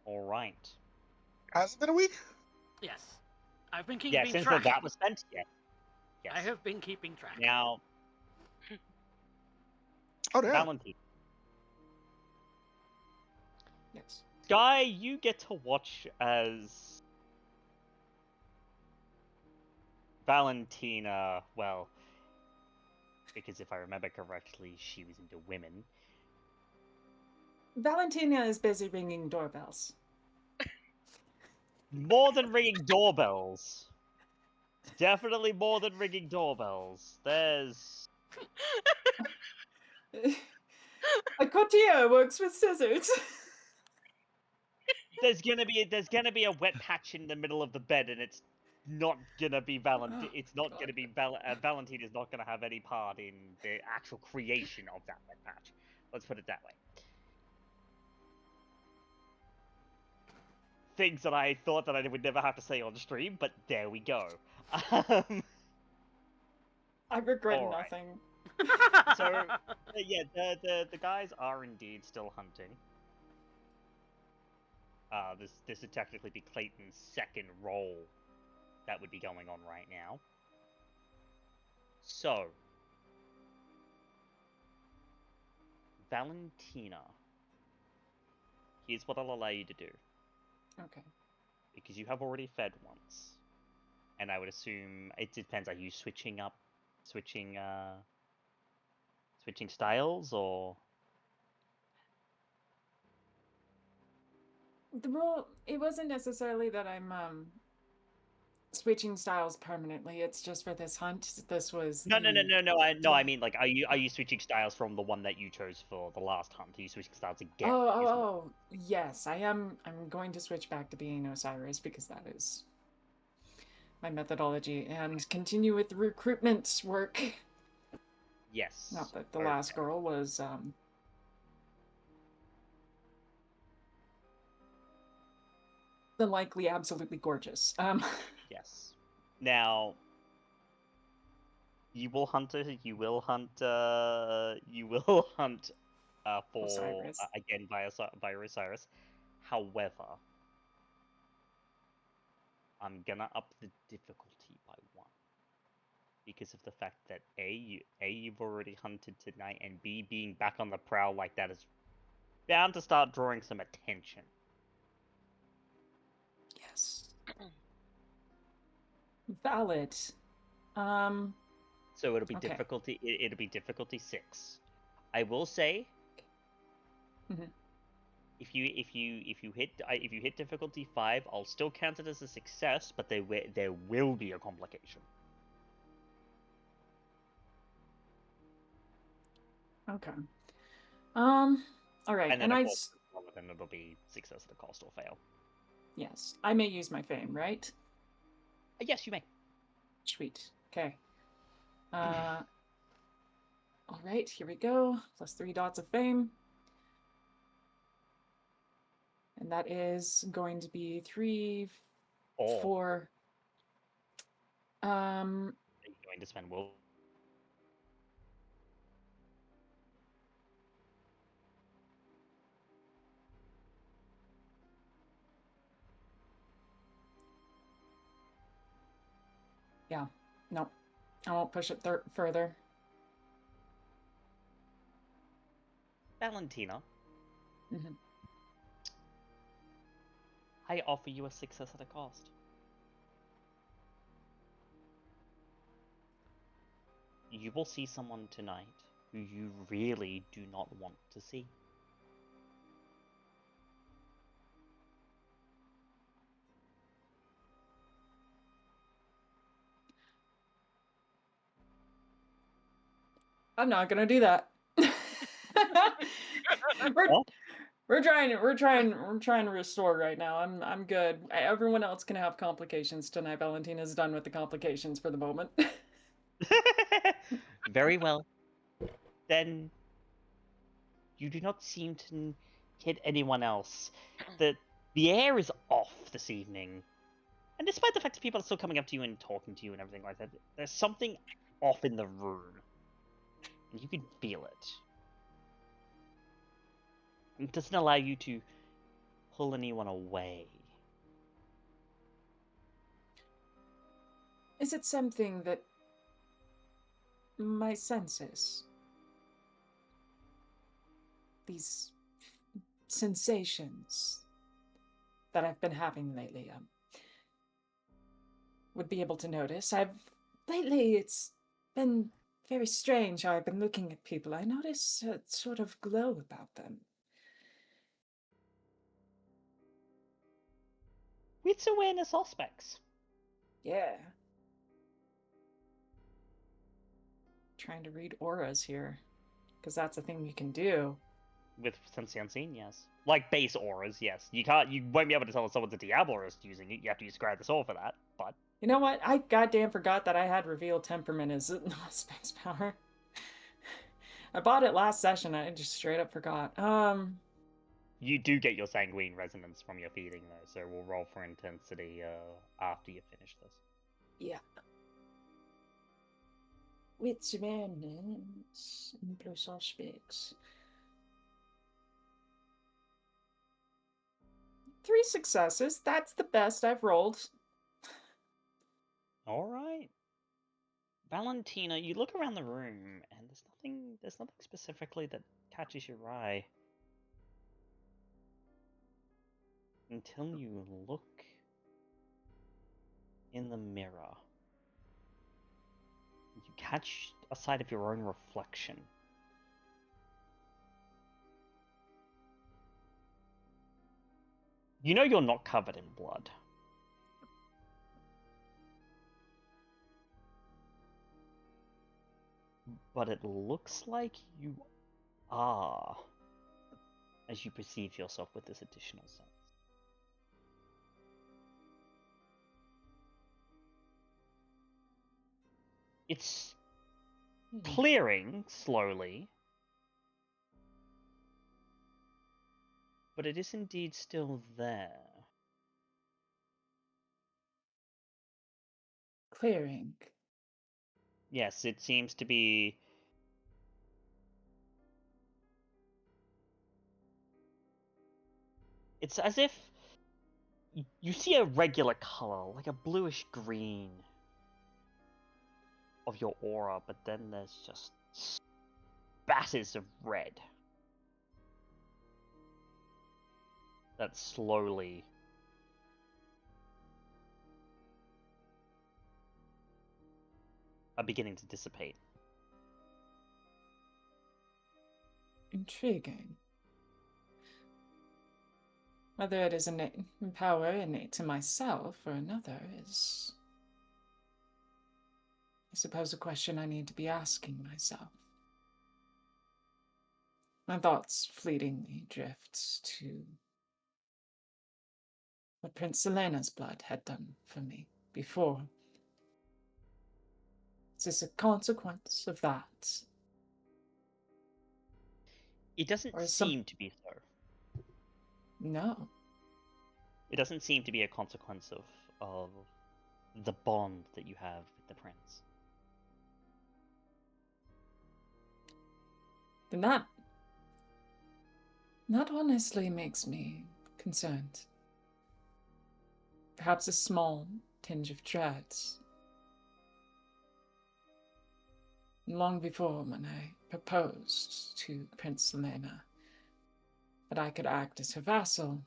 All right. Has it been a week? Yes. I've been keeping Yeah, since track. that was spent, yes. Yes. I have been keeping track. Now, Oh, damn. Valentina. Yes. Skye, you get to watch as Valentina, well, because if I remember correctly, she was into women. Valentina is busy ringing doorbells. More than ringing doorbells. Definitely more than ringing doorbells. There's... A courtier works with scissors. There's gonna be a wet patch in the middle of the bed, and it's not gonna be Valentina. It's not gonna be Valentina's not gonna have any part in the actual creation of that wet patch. Let's put it that way. Things that I thought that I would never have to say on stream, but there we go. I regret All right. nothing. So yeah, the guys are indeed still hunting. This would technically be Clayton's second role that would be going on right now. So, Valentina, here's what I'll allow you to do. Okay. Because you have already fed once. And I would assume, it depends, are you switching styles, or? The rule, it wasn't necessarily that I'm switching styles permanently. It's just for this hunt. This was No. I mean, like, are you switching styles from the one that you chose for the last hunt? Are you switching styles again? Oh, yes, I am. I'm going to switch back to being Osiris because that is my methodology, and continue with recruitment work. Yes. Not that the last girl was the likely absolutely gorgeous. Yes. Now, you will hunt for Osiris. Again via Osiris. However, I'm gonna up the difficulty by 1 because of the fact that you've already hunted tonight, and B, being back on the prowl like that is bound to start drawing some attention. Yes. Valid. So it'll be Okay. difficulty. It'll be difficulty 6. I will say, Mhm. if you hit difficulty 5, I'll still count it as a success, but there will be a complication. Okay. All right, And then and of course, then it'll be success at a cost or fail. yes, I may use my fame, right? Yes, you may. Sweet. Okay. All right, here we go. Plus 3 dots of fame. And that is going to be 3, 4. Are you going to spend will? Yeah. No. I won't push it further. Valentina, Mhm. I offer you a success at a cost. You will see someone tonight who you really do not want to see. I'm not gonna do that. We're trying to restore right now. I'm good. Everyone else can have complications tonight. Valentina's done with the complications for the moment. Very well. Then you do not seem to hit anyone else. The air is off this evening. And despite the fact that people are still coming up to you and talking to you and everything like that, there's something off in the room. And you can feel it. It doesn't allow you to pull anyone away. Is it something that my senses, these sensations that I've been having lately, would be able to notice? Lately, it's been very strange how I've been looking at people. I notice a sort of glow about them. Wits awareness aspects. Yeah. Trying to read auras here, because that's a thing you can do. With Sense the Unseen, yes. Like base auras, yes. You won't be able to tell if someone's a Diabolist using it. You have to use Scry the Soul for that, but... You know what? I goddamn forgot that I had Reveal Temperament as a Specs power. I bought it last session, I just straight up forgot. You do get your Sanguine Resonance from your feeding, though, so we'll roll for intensity after you finish this. Yeah. Wits awareness plus aspects. 3 successes. That's the best I've rolled. Alright. Valentina, you look around the room, and there's nothing specifically that catches your eye. Until you look in the mirror. You catch a sight of your own reflection. You know you're not covered in blood. But it looks like you are, as you perceive yourself with this additional sense. It's clearing slowly, but it is indeed still there. Clearing. Yes, it seems to be... It's as if you see a regular color, like a bluish green of your aura, but then there's just spatters of red that slowly are beginning to dissipate. Intriguing. Whether it is power innate to myself or another is, I suppose, a question I need to be asking myself. My thoughts fleetingly drift to what Prince Selena's blood had done for me before. Is this a consequence of that? It doesn't seem to be so. No. It doesn't seem to be a consequence of the bond that you have with the prince. Then that honestly makes me concerned. Perhaps a small tinge of dread. Long before, when I proposed to Prince Selena that I could act as her vassal,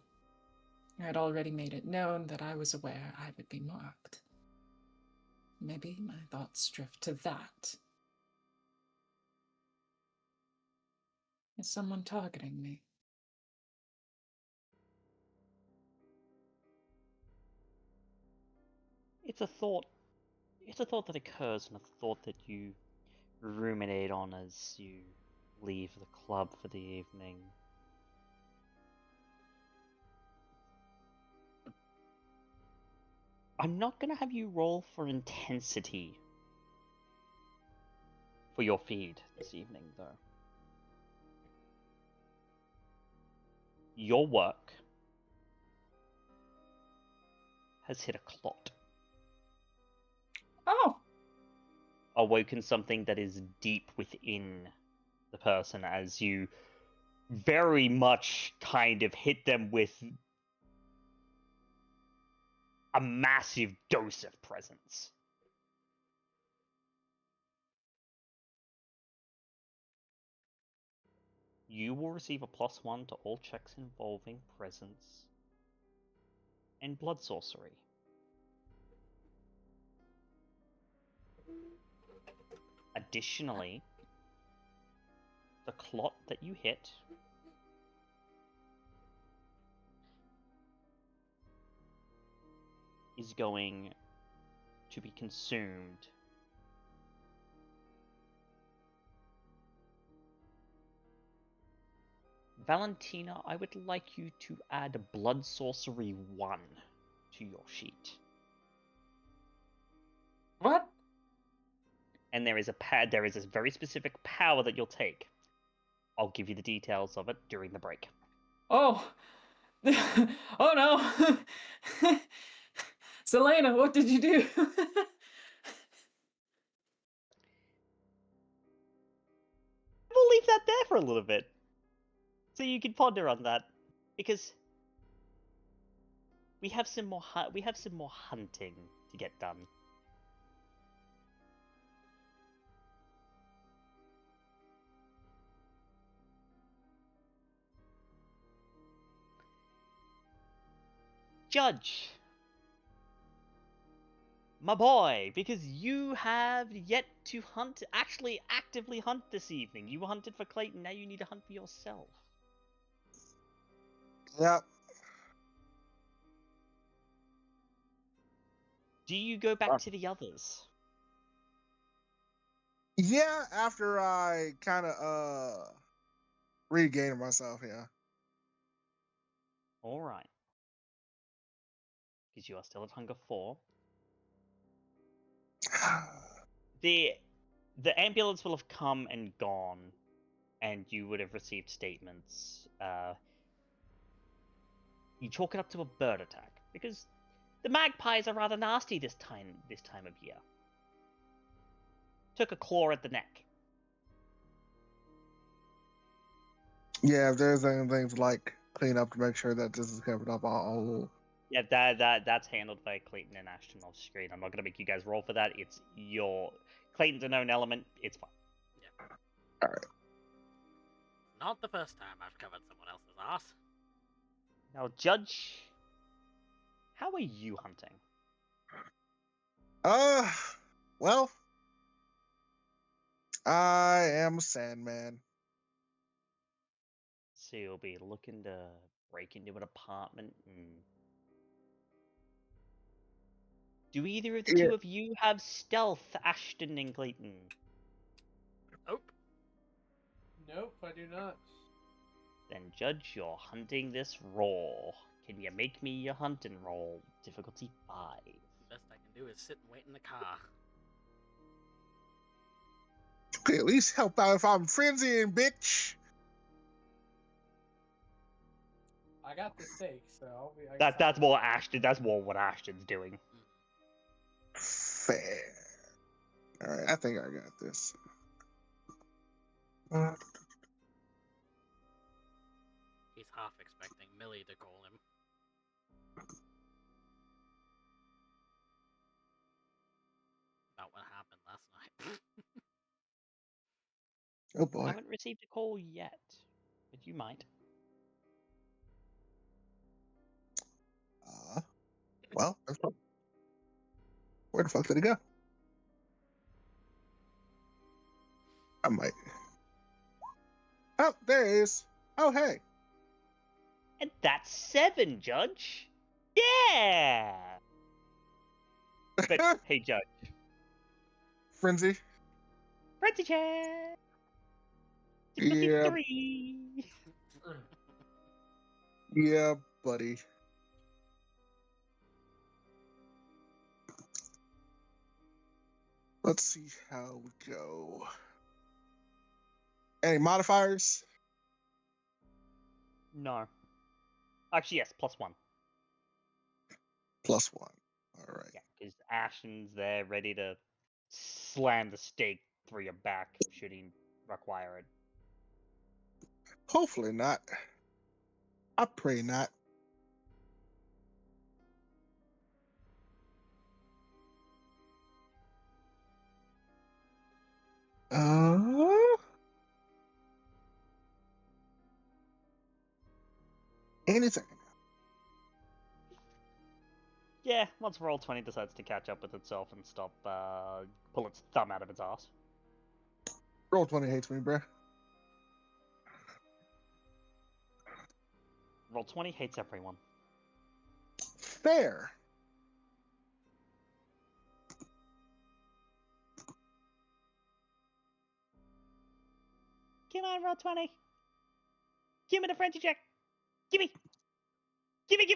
I had already made it known that I was aware I would be marked. Maybe my thoughts drift to that. Is someone targeting me? It's a thought that occurs, and a thought that you ruminate on as you leave the club for the evening. I'm not going to have you roll for intensity for your feed this evening, though. Your work has hit a clot. Oh! Awoken something that is deep within the person as you very much kind of hit them with a massive dose of presence. You will receive a +1 to all checks involving presence and blood sorcery. Additionally, the clot that you hit is going to be consumed Valentina, I would like you to add Blood Sorcery 1 to your sheet. What? And there is a very specific power that you'll take. I'll give you the details of it during the break. Oh. Oh no. Selena, what did you do? We'll leave that there for a little bit, so you can ponder on that, because we have some more hunting to get done. Judge, my boy, because you have yet to hunt, actually actively hunt this evening. You hunted for Clayton, now you need to hunt for yourself. Yep. Do you go back to the others? Yeah, after I kind of regained myself, yeah. Alright. Because you are still at Hunger 4. The ambulance will have come and gone, and you would have received statements. You chalk it up to a bird attack, because the magpies are rather nasty this time of year. Took a claw at the neck. Yeah, if there's anything to like clean up to make sure that this is covered up, I'll... Yeah, that's handled by Clayton and Ashton off screen. I'm not gonna make you guys roll for that. It's your Clayton's a known element. It's fine. Yeah. All right. Not the first time I've covered someone else's ass. Now, Judge, how are you hunting? Well, I am a Sandman. So you'll be looking to break into an apartment and... Do either of the two of you have stealth, Ashton and Clayton? Nope. Nope, I do not. Then, Judge, you're hunting this raw. Can you make me your hunting roll? Difficulty 5. Best I can do is sit and wait in the car. Okay, at least help out if I'm frenzying, bitch. I got the steak, so I'll be. That's more Ashton. That's more what Ashton's doing. Fair. All right, I think I got this. He's half expecting Millie to call him. About what happened last night. Oh boy. I haven't received a call yet, but you might. Well, where the fuck did it go? I might. Oh, there it is. Oh, hey. And that's 7, Judge. Yeah. But hey, Judge. Frenzy. Frenzy check. Yeah. 3. Yeah, buddy. Let's see how we go. Any modifiers? No. Actually, yes, +1. +1. All right. Yeah, because Ashton's there ready to slam the stake through your back should he require it. Hopefully not. I pray not. Any second. Yeah, once Roll20 decides to catch up with itself and stop pull its thumb out of its ass. Roll20 hates me, bruh. Roll20 hates everyone. Fair. Come on, Roll20. Give me the Frenchie check. Gimme. Gimme.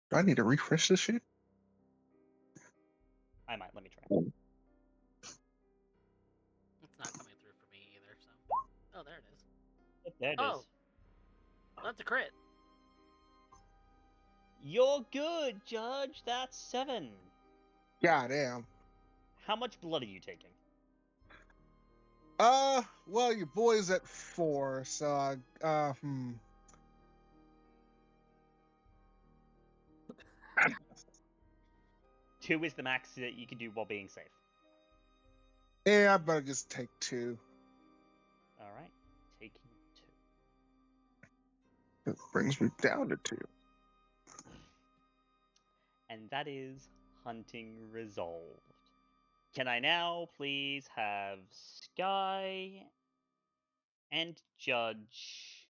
Do I need to refresh this shit? I might. Let me try. It's not coming through for me either, so. Oh, there it is. There it is. Oh! That's a crit. You're good, Judge. That's 7. Goddamn. How much blood are you taking? Well, your boy's at 4, so, 2 is the max that you can do while being safe. Yeah, I better just take 2. Alright. Taking 2. It brings me down to 2. And that is hunting resolved. Can I now please have Skye and Judge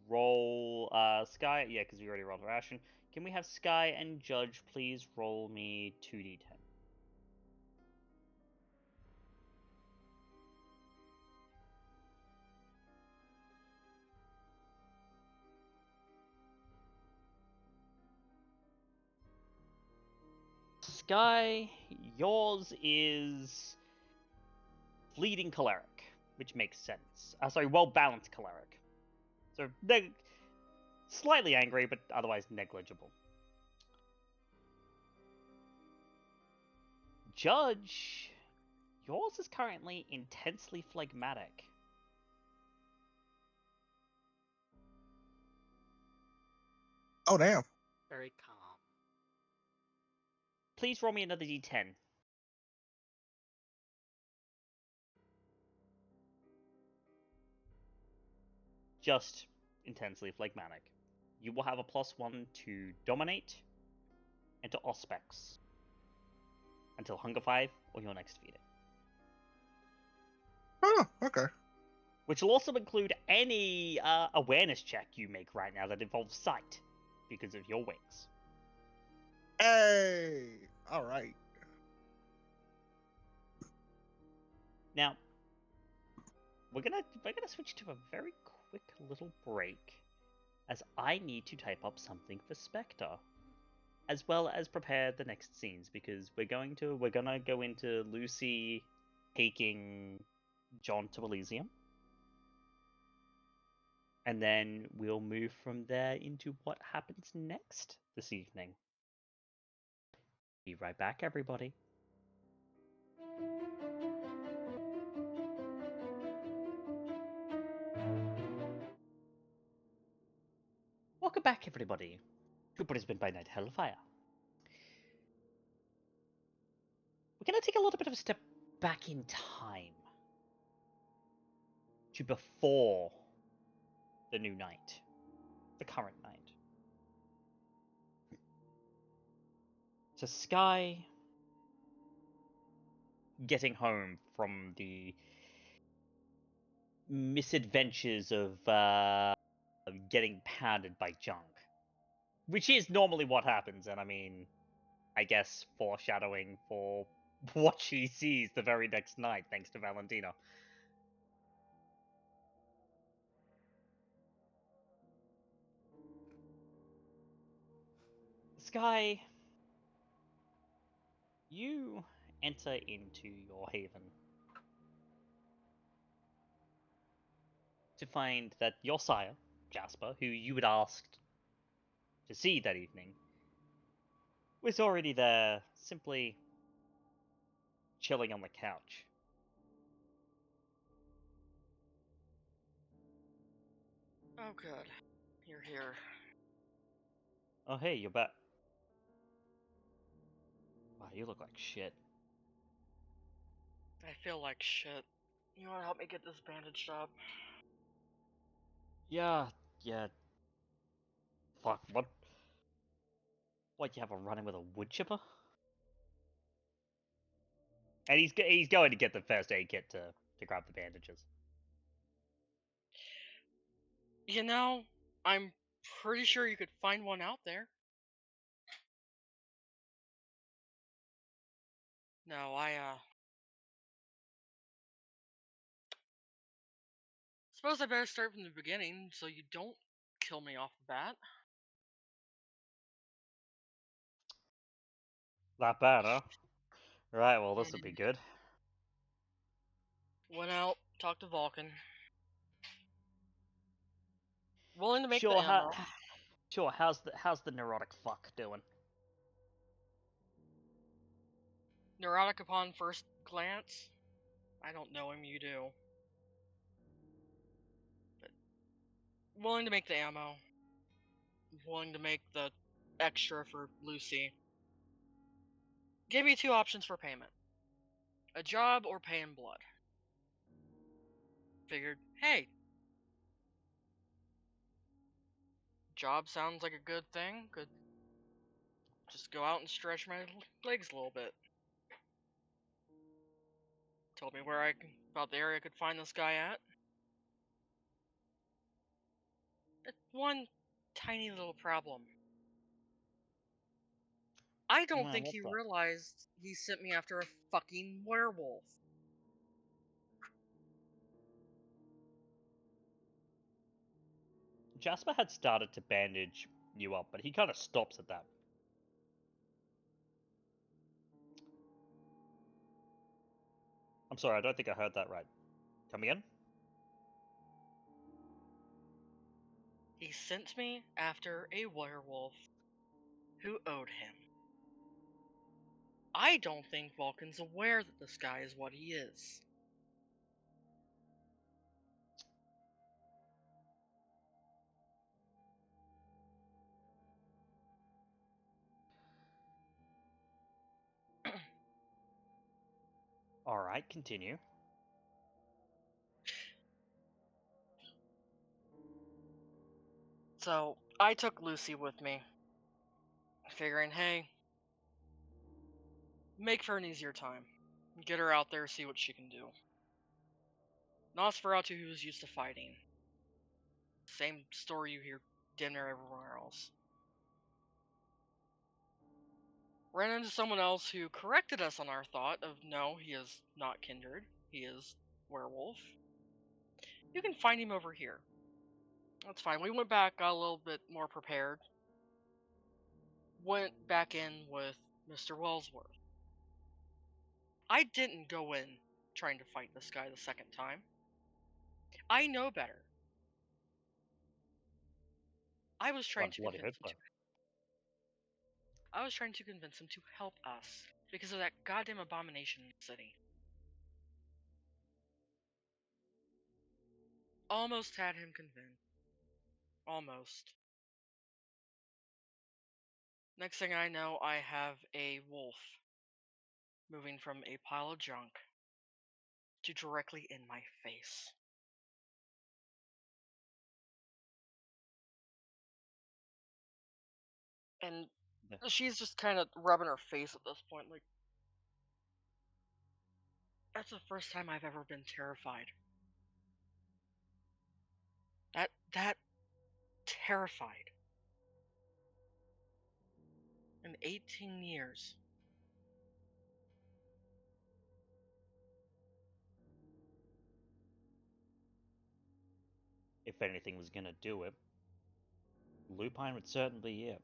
roll Skye? Yeah, because we already rolled ration. Can we have Skye and Judge please roll me 2d10? Skye, yours is fleeting choleric, which makes sense. Sorry, well-balanced choleric. So they're slightly angry, but otherwise negligible. Judge, yours is currently intensely phlegmatic. Oh, damn. Very calm. Please roll me another d10. Just intensely phlegmatic. You will have a +1 to dominate and to auspex until Hunger 5 or your next feeding. Oh, okay. Which will also include any awareness check you make right now that involves sight because of your wings. Hey! Alright. Now, we're gonna switch to a very quick little break, as I need to type up something for Spectre, as well as prepare the next scenes, because we're gonna go into Lucy taking John to Elysium, and then we'll move from there into what happens next this evening. Be right back, everybody. Welcome back, everybody, to Brisbane by Night Hellfire. We're going to take a little bit of a step back in time to before the new night, the current night. To Skye getting home from the misadventures of getting pounded by junk, which is normally what happens, and I mean, I guess foreshadowing for what she sees the very next night, thanks to Valentina. Skye, you enter into your haven to find that your sire, Jasper, who you had asked to see that evening, was already there, simply chilling on the couch. Oh, good. You're here. Oh, hey, you're back. Wow, you look like shit. I feel like shit. You wanna help me get this bandaged up? Yeah. Fuck, what? What, you have a run-in with a wood chipper? And he's going to get the first aid kit to grab the bandages. You know, I'm pretty sure you could find one out there. No, suppose I better start from the beginning so you don't kill me off the bat. That bad, huh? Right, well, this would be good. Went out, talked to Vulcan. Willing to make Sure, the ammo. sure, how's the neurotic fuck doing? Neurotic upon first glance. I don't know him, you do. But willing to make the ammo. Willing to make the extra for Lucy. Gave me 2 options for payment. A job or pay in blood. Figured, hey, job sounds like a good thing. Could just go out and stretch my legs a little bit. Told me about the area I could find this guy at. One tiny little problem. I don't Well, think what he the? realized he sent me after a fucking werewolf. Jasper had started to bandage you up, but he kind of stops at that. I'm sorry, I don't think I heard that right. Come again? He sent me after a werewolf who owed him. I don't think Vulcan's aware that this guy is what he is. Alright, continue. So, I took Lucy with me, figuring, hey, make for an easier time. Get her out there, see what she can do. Nosferatu, who was used to fighting. Same story you hear dinner everywhere else. Ran into someone else who corrected us on our thought of no, he is not kindred, he is werewolf. You can find him over here. That's fine. We went back, got a little bit more prepared. Went back in with Mr. Wellsworth. I didn't go in trying to fight this guy the second time. I know better. I was trying to Bloody convince hope him so. I was trying to convince him to help us because of that goddamn abomination in the city. Almost had him convinced. Almost. Next thing I know, I have a wolf moving from a pile of junk to directly in my face. And Yeah. she's just kind of rubbing her face at this point, like, that's the first time I've ever been terrified. That terrified. In 18 years. If anything was gonna do it, Lupine would certainly be it.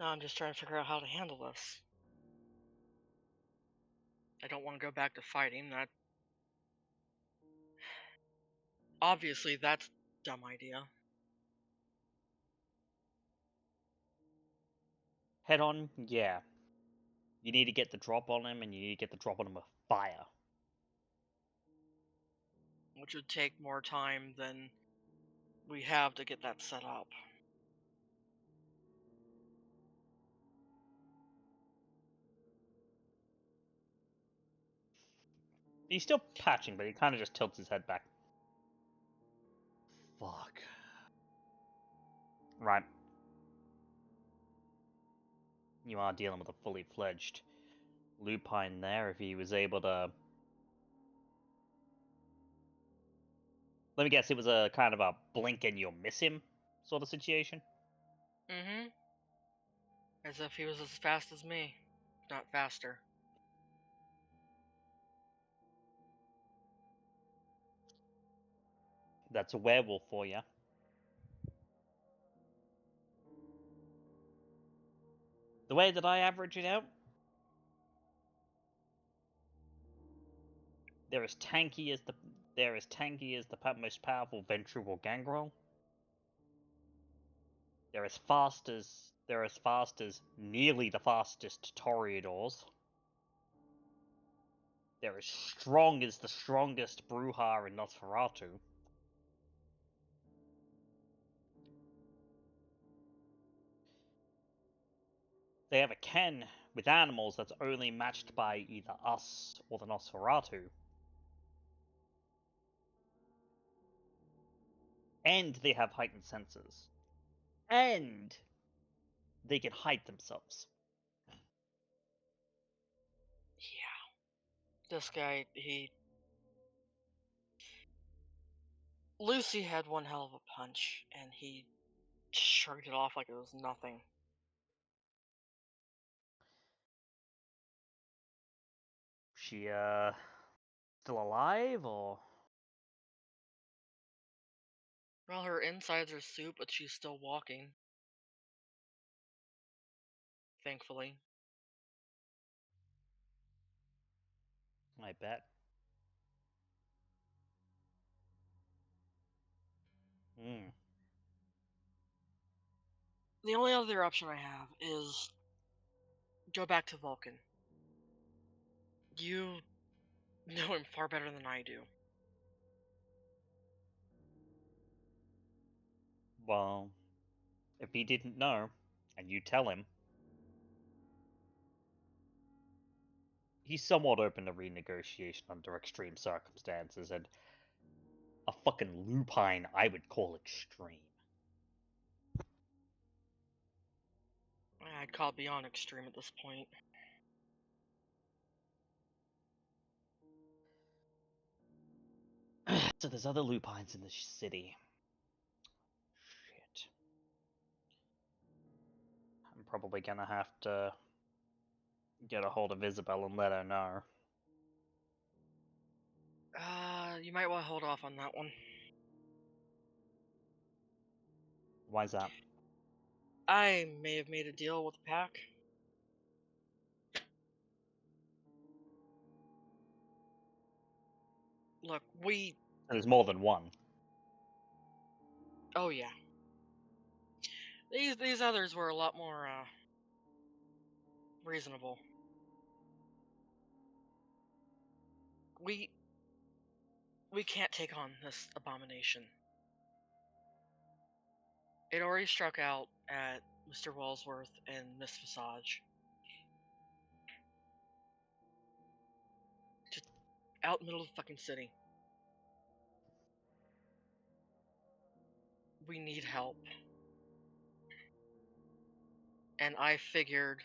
Now I'm just trying to figure out how to handle this. I don't want to go back to fighting. That obviously that's a dumb idea. Head on, yeah. You need to get the drop on him, and you need to get the drop on him with fire. Which would take more time than we have to get that set up. He's still patching, but he kind of just tilts his head back. Fuck. Right. You are dealing with a fully fledged lupine there. If he was able to... Let me guess, it was a kind of a blink and you'll miss him sort of situation? Mm-hmm. As if he was as fast as me, if not faster. That's a werewolf for you. The way that I average it out, they're as tanky as the most powerful ventral gangrel. They're as fast as nearly the fastest Toreadors. They're as strong as the strongest Bruja in Nosferatu. They have a ken with animals that's only matched by either us or the Nosferatu. And they have heightened senses. And they can hide themselves. Yeah. This guy, Lucy had one hell of a punch, and he shrugged it off like it was nothing. She, still alive, or? Well, her insides are soup, but she's still walking. Thankfully. I bet. Hmm. The only other option I have is go back to Vulcan. You know him far better than I do. Well, if he didn't know, and you tell him, he's somewhat open to renegotiation under extreme circumstances, and a fucking lupine I would call extreme. I'd call it beyond extreme at this point. So there's other lupines in the city. Shit. I'm probably gonna have to get a hold of Isabel and let her know. You might want to hold off on that one. Why's that? I may have made a deal with the pack. Look, There's more than one. Oh yeah. These others were a lot more reasonable. We can't take on this abomination. It already struck out at Mr. Wellsworth and Miss Visage. Just out in the middle of the fucking city. We need help. And I figured,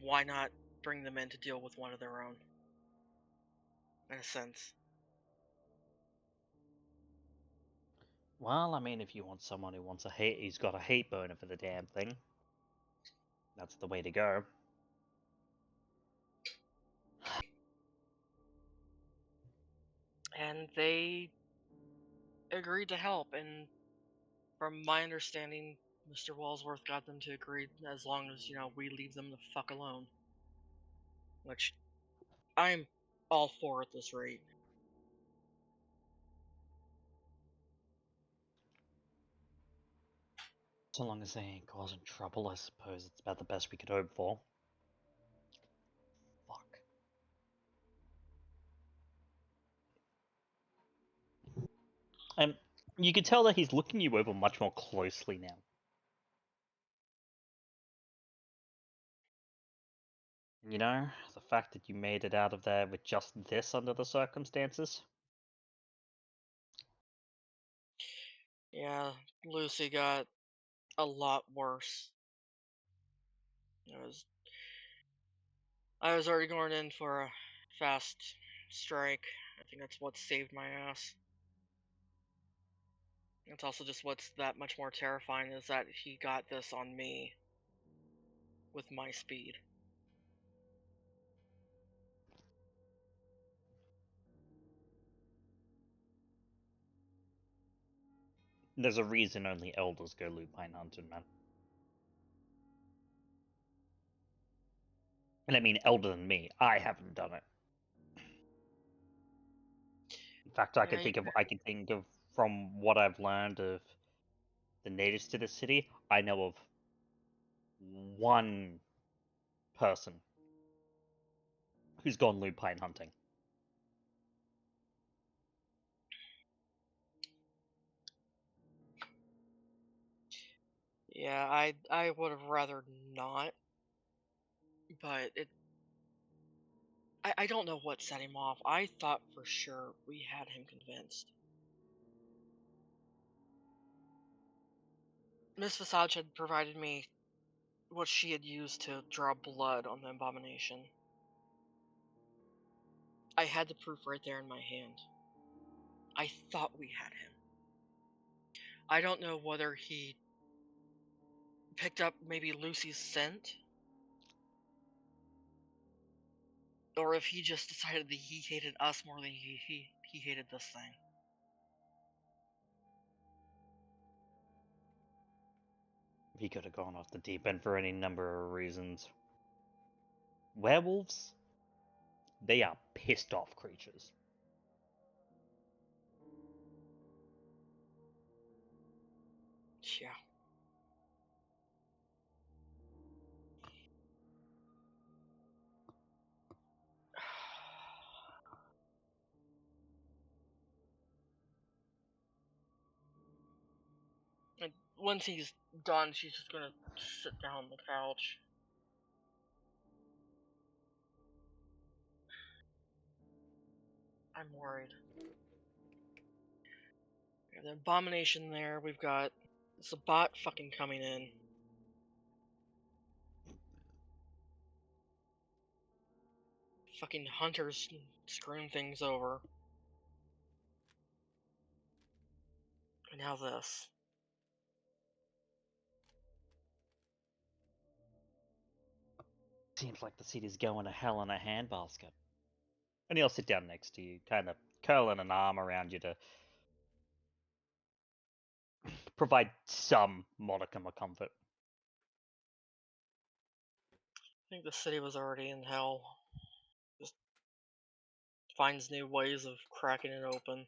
why not bring them in to deal with one of their own? In a sense. Well, I mean, if you want someone who wants he's got a hate boner for the damn thing, that's the way to go. And they agreed to help, and from my understanding, Mr. Wellsworth got them to agree as long as, we leave them the fuck alone. Which I'm all for at this rate. So long as they ain't causing trouble, I suppose it's about the best we could hope for. Fuck. You can tell that he's looking you over much more closely now. You know, the fact that you made it out of there with just this under the circumstances. Yeah, Lucy got a lot worse. I was already going in for a fast strike. I think that's what saved my ass. It's also just what's that much more terrifying is that he got this on me with my speed. There's a reason only elders go lupine hunting, man. And I mean elder than me. I haven't done it. In fact, I can think of from what I've learned of the natives to the city, I know of one person who's gone lupine hunting. Yeah, I would have rather not, but I don't know what set him off. I thought for sure we had him convinced. Miss Visage had provided me what she had used to draw blood on the abomination. I had the proof right there in my hand. I thought we had him. I don't know whether he picked up maybe Lucy's scent, or if he just decided that he hated us more than he hated this thing. He could have gone off the deep end for any number of reasons. Werewolves? They are pissed off creatures. Yeah. And once he's done, she's just gonna sit down on the couch. I'm worried. We have the abomination there. We've got the bot fucking coming in. Fucking hunters screwing things over. And now this. Seems like the city's going to hell in a handbasket. And he'll sit down next to you, kind of curling an arm around you to provide some modicum of comfort. I think the city was already in hell. Just finds new ways of cracking it open.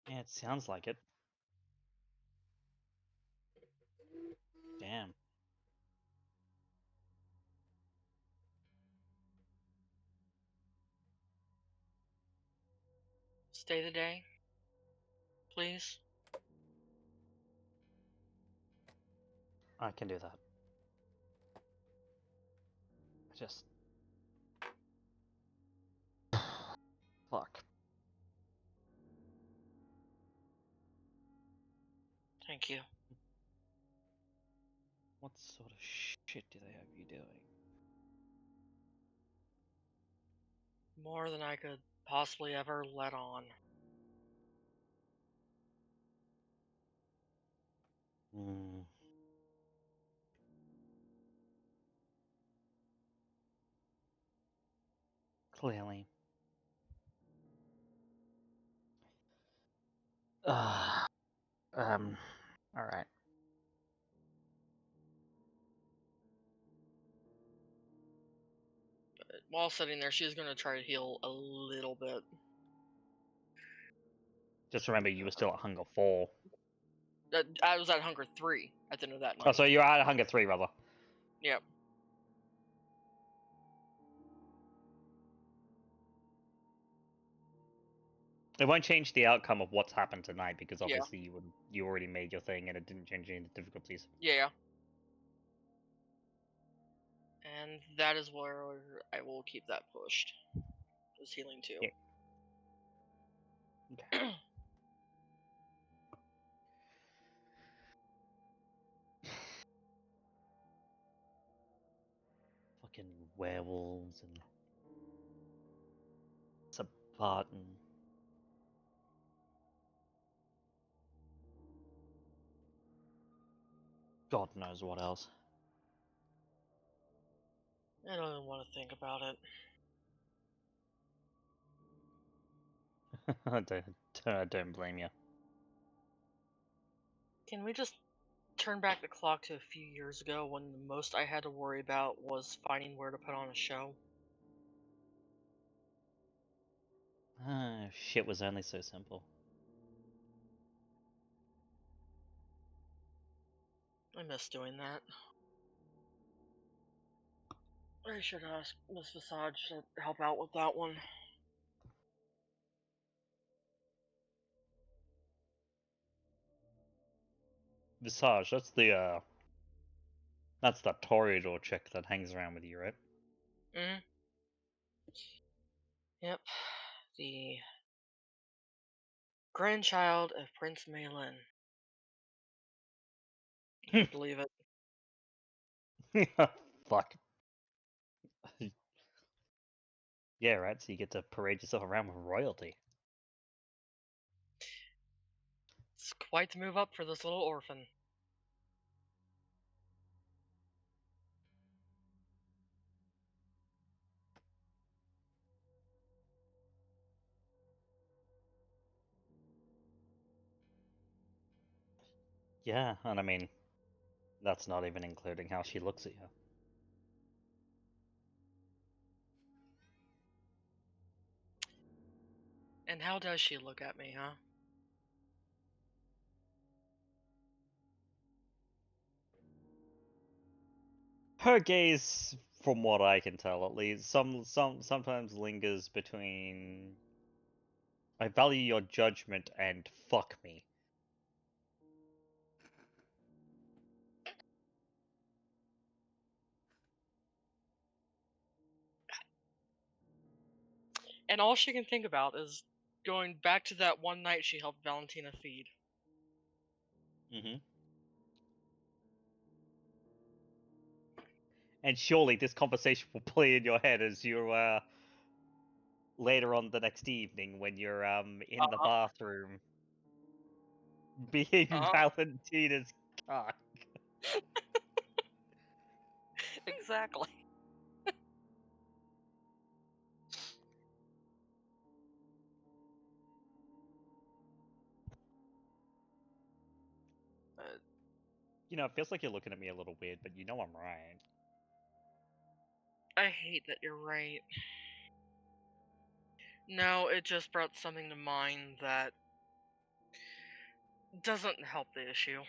Yeah, it sounds like it. Damn. Stay the day, please. I can do that. Just... Fuck. Thank you. What sort of shit do they have you doing? More than I could possibly ever let on. Hmm. Clearly. Alright. While sitting there, she's gonna try to heal a little bit. Just remember, you were still at Hunger 4. I was at Hunger 3 at the end of that night. Oh, so you're at Hunger 3, rather. Yep. It won't change the outcome of what's happened tonight, because Yeah. obviously you already made your thing and it didn't change any of the difficulties. Yeah. And that is where I will keep that pushed. Is healing 2. Yeah. Okay. Fucking werewolves and Spartan. God knows what else. I don't even want to think about it. I don't blame you. Can we just turn back the clock to a few years ago when the most I had to worry about was finding where to put on a show? Shit was only so simple. I miss doing that. I should ask Miss Visage to help out with that one. Visage, that's that Toreador chick that hangs around with you, right? Mm-hmm. Yep. The grandchild of Prince Malin. Can you believe it? Fuck. Yeah, right, so you get to parade yourself around with royalty. It's quite the move up for this little orphan. Yeah, and I mean, that's not even including how she looks at you. And how does she look at me, huh? Her gaze, from what I can tell at least, sometimes lingers between I value your judgment and fuck me. And all she can think about is going back to that one night she helped Valentina feed. Mm-hmm. And surely this conversation will play in your head as you're later on the next evening when you're in the bathroom being Valentina's cock. Exactly. You know, it feels like you're looking at me a little weird, but you know I'm right. I hate that you're right. No, it just brought something to mind that doesn't help the issue.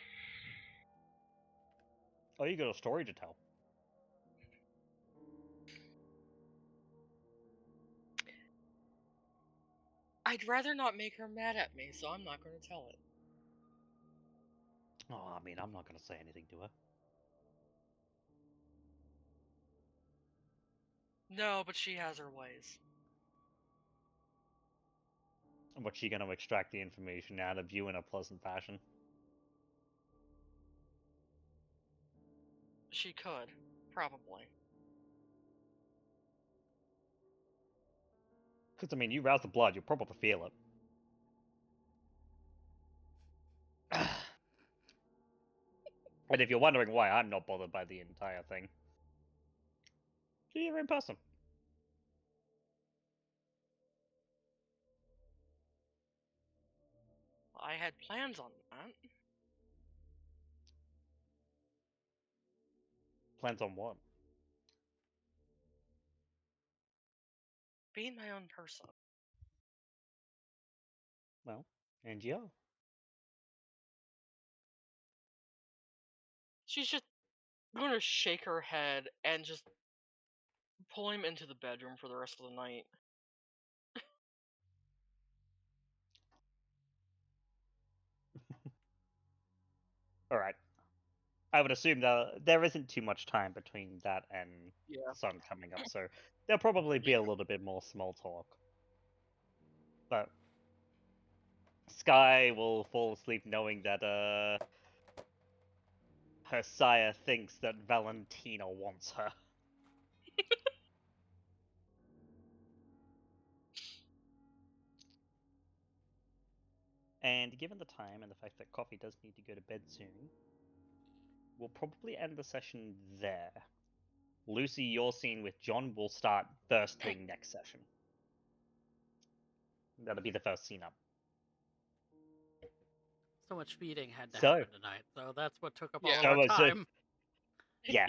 Oh, you got a story to tell. I'd rather not make her mad at me, so I'm not going to tell it. Oh, I mean, I'm not going to say anything to her. No, but she has her ways. What's she going to extract the information out of you in a pleasant fashion? She could, probably. Because, I mean, you rouse the blood, you'll probably feel it. And if you're wondering why I'm not bothered by the entire thing, you're in person. I had plans on that. Plans on what? Being my own person. Well, and yeah. She's just going to shake her head and just pull him into the bedroom for the rest of the night. Alright. I would assume that there isn't too much time between that and Yeah. the sun coming up, so there'll probably be a little bit more small talk. But Skye will fall asleep knowing that her sire thinks that Valentina wants her. And given the time and the fact that Coffee does need to go to bed soon, we'll probably end the session there. Lucy, your scene with John will start first thing next session. That'll be the first scene up. So much feeding had to So- happen tonight, so that's what took up Yeah. all our So- time. Yeah.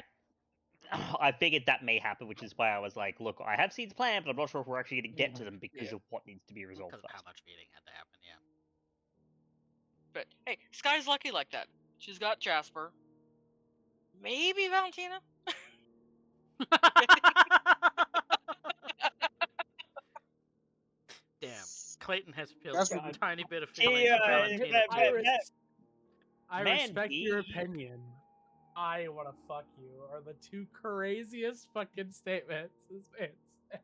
I figured that may happen, which is why I was like, look, I have scenes planned, but I'm not sure if we're actually going to get to them because Yeah. of what needs to be resolved Because of how first. much feeding had to happen, yeah. But hey, Skye's lucky like that. She's got Jasper. Maybe Valentina? Damn. Clayton has felt That's a what- tiny bit of Hey, feelings for uh, Valentina, that- too. that- I Man, respect your we- opinion. I wanna fuck you are the two craziest fucking statements this man said.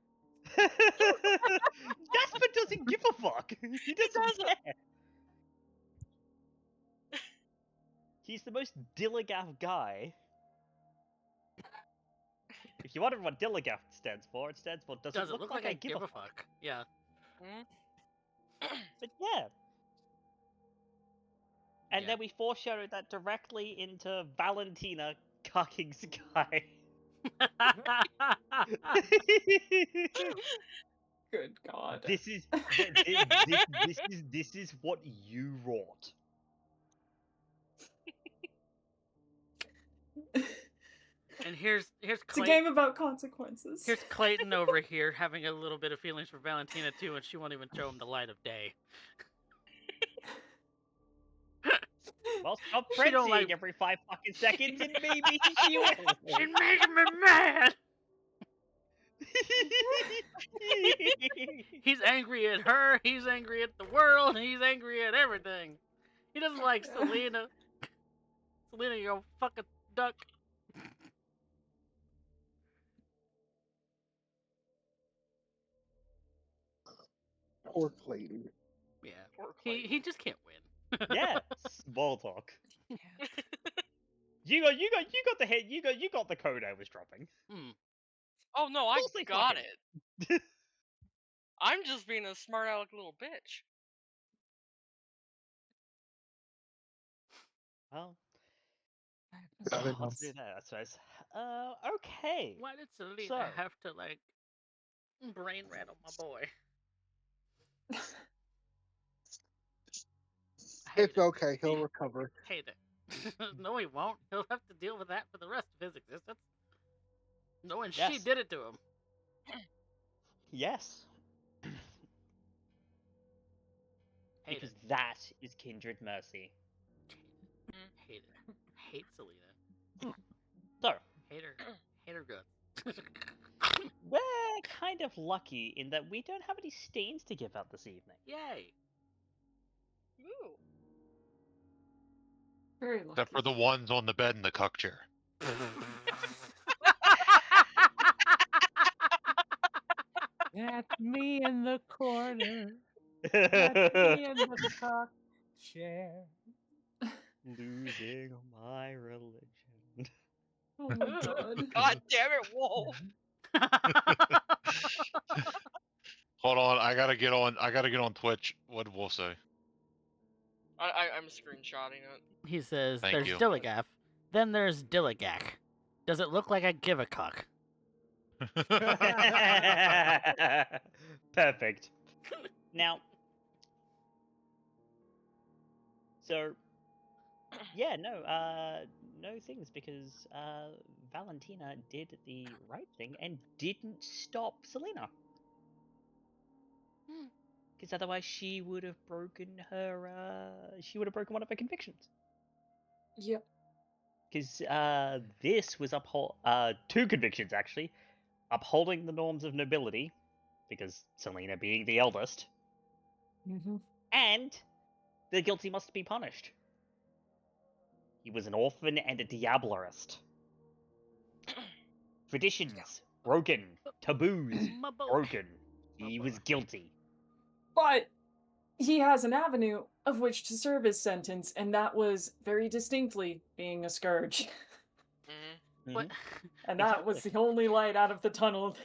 Jasper doesn't give a fuck. He doesn't doesn't. care. He's the most Dilligaff guy. If you wonder what Dilligaff stands for, it stands for doesn't Does it look like I give a fuck? Yeah. But yeah. And Yeah. then we foreshadowed that directly into Valentina cucking Skye. Good God. This is this is what you wrought. And here's It's a Clayton. game about consequences. Here's Clayton over here having a little bit of feelings for Valentina too, and she won't even show him the light of day. Well, stop She don't frenzying like- every 5 fucking seconds and maybe she will. She's making me mad. He's angry at her. He's angry at the world. He's angry at everything. He doesn't like Selena. Selena, you go fuck a duck. Poor Clayton. Yeah. Poor He Clayton. just can't win. Yeah, small talk. Yeah. You got the hit. You got the code I was dropping. Hmm. Oh no, I Mostly got fucking- it. I'm just being a smart aleck little bitch. Well, Nothing let's else. do that, I suppose. Okay. Why did Selena So- have to like brain rattle my boy? I hate It's it. okay. He'll recover. Hate it. No, he won't. He'll have to deal with that for the rest of his existence. Knowing she Yes. did it to him. Yes. Hate Because it. that is kindred mercy. Hate it. Hate Selena. So, Hate her. Hate her guts. we're kind of lucky in that we don't have any stains to give out this evening. Yay. Ooh. Very lucky. Except for the ones on the bed in the cuck chair. That's me in the corner. That's me in the cock chair. Losing my religion. Oh my God. God damn it, Wolf! Hold on, I gotta get on Twitch. What did Wolf say? I'm screenshotting it. He says, Thank there's you. Dilligaff, then there's Dilligak. Does it look like I give a cuck? Perfect. Now, so yeah, no things because Valentina did the right thing and didn't stop Selena. Because otherwise, she would have broken her. She would have broken one of her convictions. Yep. Because this was two convictions actually, upholding the norms of nobility, because Selena being the eldest, Mm-hmm. and the guilty must be punished. He was an orphan and a diablerist. Traditions broken, taboos My boy. broken. My He boy. was guilty. But he has an avenue of which to serve his sentence, and that was very distinctly being a scourge. Mhm. But And that was the only light out of the tunnel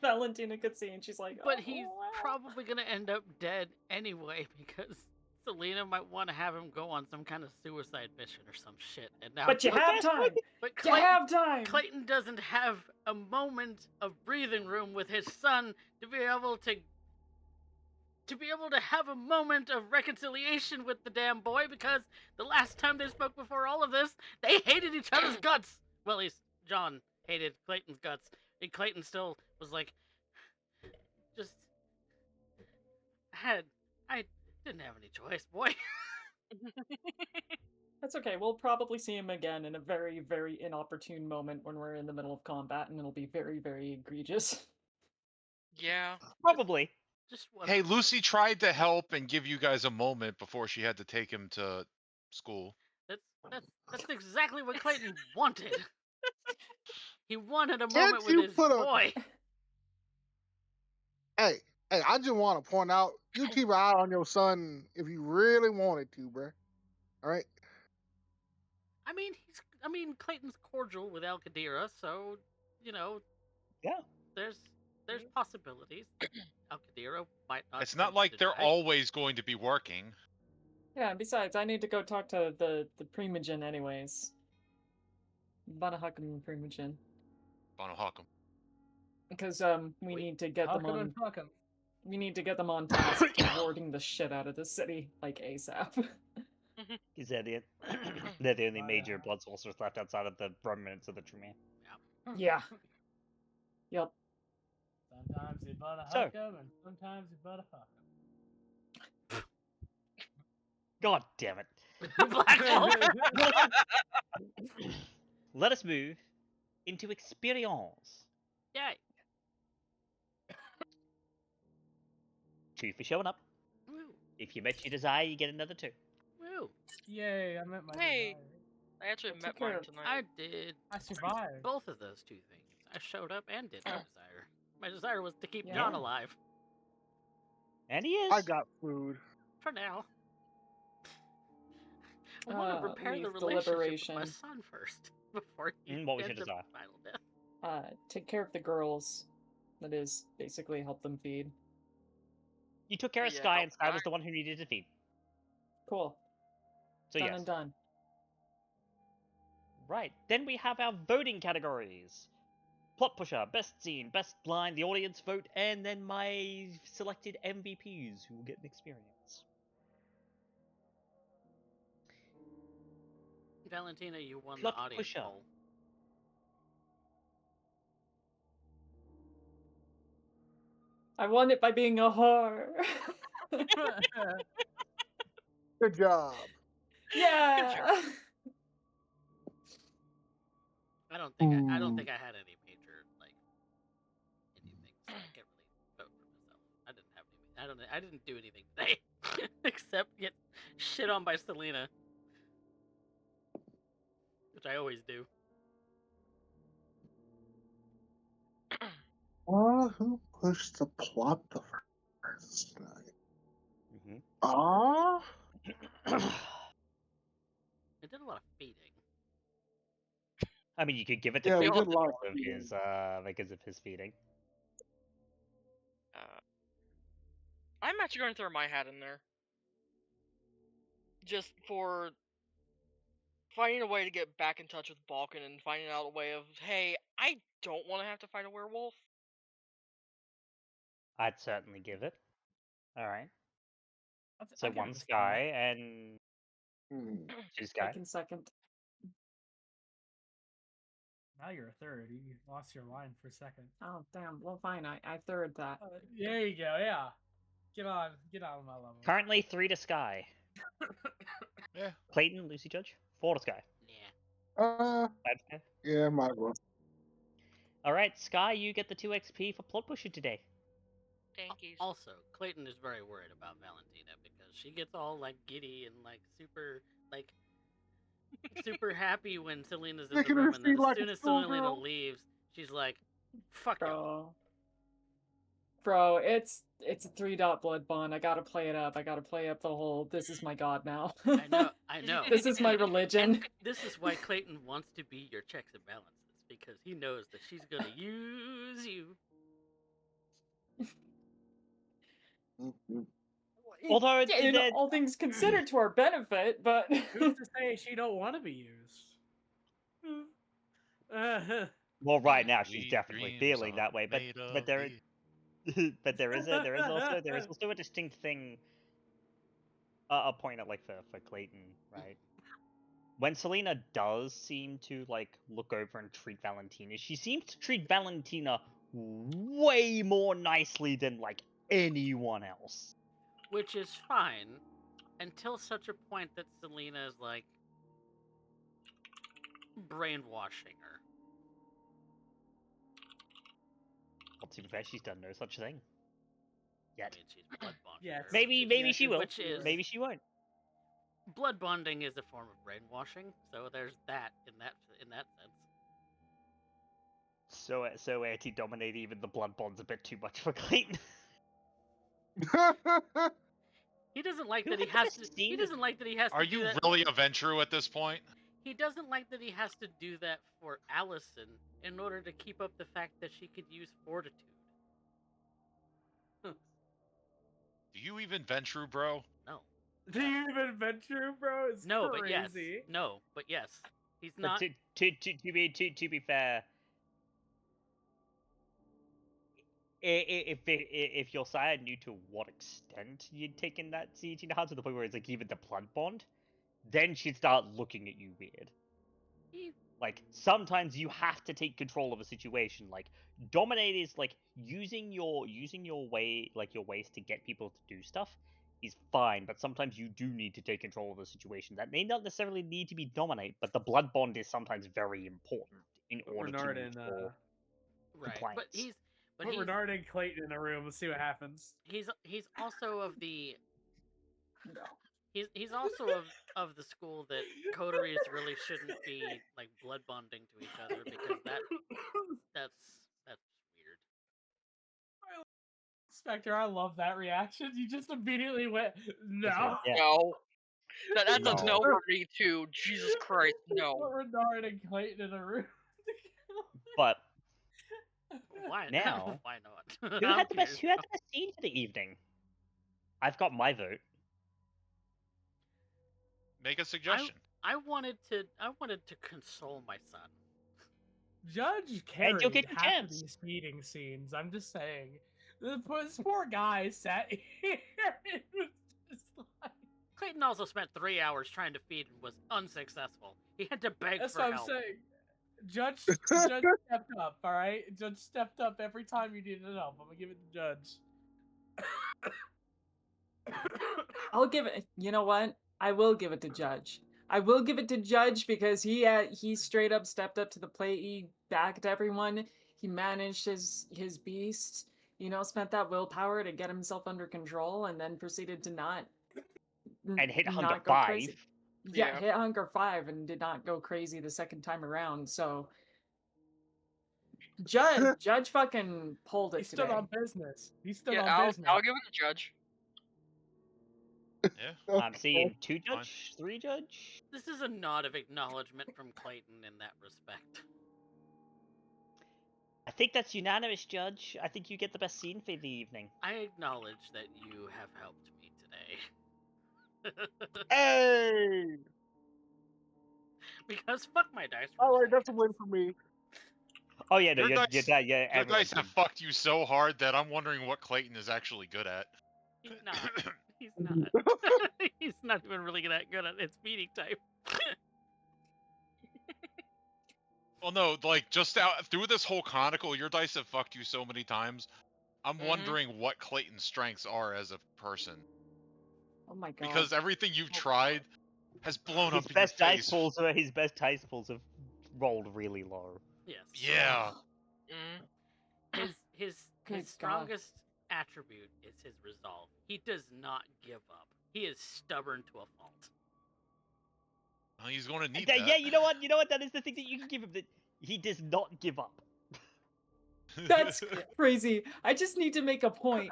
Valentina could see, and she's like, but "Oh, he's well." probably gonna end up dead anyway because Selena might want to have him go on some kind of suicide mission or some shit. And now, But you have time. but You have time. Clayton doesn't have a moment of breathing room with his son to be able to have a moment of reconciliation with the damn boy, because the last time they spoke before all of this, they hated each other's guts. Well, at least John hated Clayton's guts, and Clayton still was like, just I didn't have any choice, boy. That's okay. We'll probably see him again in a very, very inopportune moment when we're in the middle of combat, and it'll be very, very egregious. Yeah. Probably. Just one. Hey, Lucy tried to help and give you guys a moment before she had to take him to school. That's exactly what Clayton wanted. He wanted a Can't moment with you his put a- boy. Hey, I just want to point out, you keep an eye on your son if you really wanted to, bruh. All right? I mean, Clayton's cordial with Al Qadira, so Yeah. there's possibilities. Al Qadira might not. It's not simply like they're deny. always going to be working. Yeah, and besides, I need to go talk to the Primogen anyways. Banahakam Primogen. Bonohawkum. Because we Wait, need to get them Huck 'em on and fuck 'em. we need to get them on task to warding the shit out of the city, like ASAP. Is that it? They're the only Oh, major yeah. blood sources left outside of the remnants of the True Man. Yeah. Yep. Sometimes you butter So- huck 'em and sometimes you butter fuck 'em. God damn it. Black Wolf. Let us move into experience. Yay. 2 for showing up. Woo. If you met your desire, you get another 2. Woo. Yay, I met my Hey. desire. I actually Well, met take care mine of- tonight. I did I survived. both of those two things. I showed up and did my desire. My desire was to keep Yeah. John alive. And he is. I got food. For now. I want to repair the leave relationship with my deliberation. son first before he What was your ends up desire? final death. Take care of the girls. That is, basically help them feed. You took care of Yeah, Skye, help and Skye was Skye. the one who needed to feed. Cool. So Done yes. and done. Right. Then we have our voting categories. Plot pusher, best scene, best line, the audience vote, and then my selected MVPs who will get an experience. Valentina, you won Plot the audience pusher. poll. I won it by being a whore. Good job. Yeah. I don't think I had any major anything, so I can't really vote for myself. I didn't have any. I didn't do anything today except get shit on by Selena, which I always do. Who pushed the plot the first night? Mm-hmm. I did a lot of feeding. I mean, you could give it to Yeah, we Clayton did a lot of because of his feeding. I'm actually going to throw my hat in there. Just for finding a way to get back in touch with Balkan and finding out a way of, hey, I don't want to have to fight a werewolf. I'd certainly give it. All right. So I'll give one it to Skye and Hmm. 2 Skye. Second, second. Now you're a third. You lost your line for a second. Oh, damn. Well, fine. I third that. There you go. Yeah. Get on my level. Currently 3 to Skye. Yeah. Clayton, Lucy Judge, 4 to Skye. Yeah. 5 to Skye. Yeah, might as well. All right, Skye, you get the 2 XP for plot pusher today. Thank you. Also, Clayton is very worried about Valentina because she gets all giddy and super super happy when Selena's in the Making her room, and then feel as like soon a as Selena schoolgirl. leaves, she's like, "Fuck y'all." Bro, it's a 3-dot blood bond. I gotta play it up. I gotta play up the whole. This is my god now. I know. This is my And religion. this is why Clayton wants to be your checks and balances, because he knows that she's gonna use you. Although In the- all things considered, to our benefit, but Who's to say she don't want to be used? well, right now she's Sweet definitely dreams feeling are that way, made but of there these. but there is also a distinct thing. I'll point out like for Clayton, right? When Selena does seem to like look over and treat Valentina, she seems to treat Valentina way more nicely than like anyone else. Which is fine, until such a point that Selena is like brainwashing her. Well, to be fair, she's done no such thing I yet. mean, she's blood bonding Yes. her. Maybe she will. Which is Maybe she won't. blood bonding is a form of brainwashing, so there's that in that sense. So anti-dominate even the blood bond's a bit too much for Clayton. He doesn't like Who that he had the has best to. He scene? doesn't like that he has to Are do you that. really a Ventru at this point? He doesn't like that he has to do that for Allison in order to keep up the fact that she could use fortitude. Do you even Ventru, bro? No. Do you even venture, bro? It's No, crazy. but yes. No, but yes. He's But not. to be fair, if your side knew to what extent you'd taken that siege hard to the point where it's like even the blood bond, then she'd start looking at you weird. Like sometimes you have to take control of a situation. Like dominate is like using your way your ways to get people to do stuff is fine, but sometimes you do need to take control of a situation. That may not necessarily need to be dominate, but the blood bond is sometimes very important in order Renard to and ensure Right. compliance. put Renard and Clayton in a room. Let's see what happens. He's also of the no. he's also of the school that coteries really shouldn't be like blood bonding to each other, because that's weird. Spectre, I love that reaction. You just immediately went, no. Yeah. No. That's No. a no for me too. Jesus Christ, no. Put Renard and Clayton in a room. But Why Now, Why not? who I'm had the best curious. scene for the evening? I've got my vote. Make a suggestion. I wanted to console my son. Judge you'll carried get your half of chance. these feeding scenes. I'm just saying. This poor guy sat here and was just like... Clayton also spent 3 hours trying to feed and was unsuccessful. He had to beg That's for what I'm help. saying. Judge stepped up, alright? Judge stepped up every time you needed help. I'm gonna give it to Judge. I'll give it. You know what? I will give it to Judge. I will give it to Judge because he straight up stepped up to the plate. He backed everyone. He managed his beast. You know, spent that willpower to get himself under control, and then proceeded to not And hit not Hunger go 5. crazy. Yeah, hit Hunger 5 and did not go crazy the second time around. So Judge fucking pulled it He stood today. on business. He stood Yeah, on business. I'll give it to Judge. Yeah. I'm seeing 2 judge, 3 judge. This is a nod of acknowledgement from Clayton in that respect. I think that's unanimous, Judge. I think you get the best scene for the evening. I acknowledge that you have helped me today. Hey! Because fuck my dice. All right, rolls, I that's a guess. win for me. Oh yeah, no, Your your dice- dad, Your everyone dice have can- fucked you so hard that I'm wondering what Clayton is actually good at. He's not. He's not. He's not even really good at its meeting type. Well, no, like just out through this whole chronicle, your dice have fucked you so many times. I'm Mhm. wondering what Clayton's strengths are as a person, Oh my god. because everything you've tried has blown his up in best your dice face. pulls have rolled really low. Yes. Yeah. Mm. His Good God. strongest attribute is his resolve. He does not give up. He is stubborn to a fault. He's going to need Yeah, that. yeah, you know what? You know what? That is the thing that you can give him. That he does not give up. That's crazy. I just need to make a point.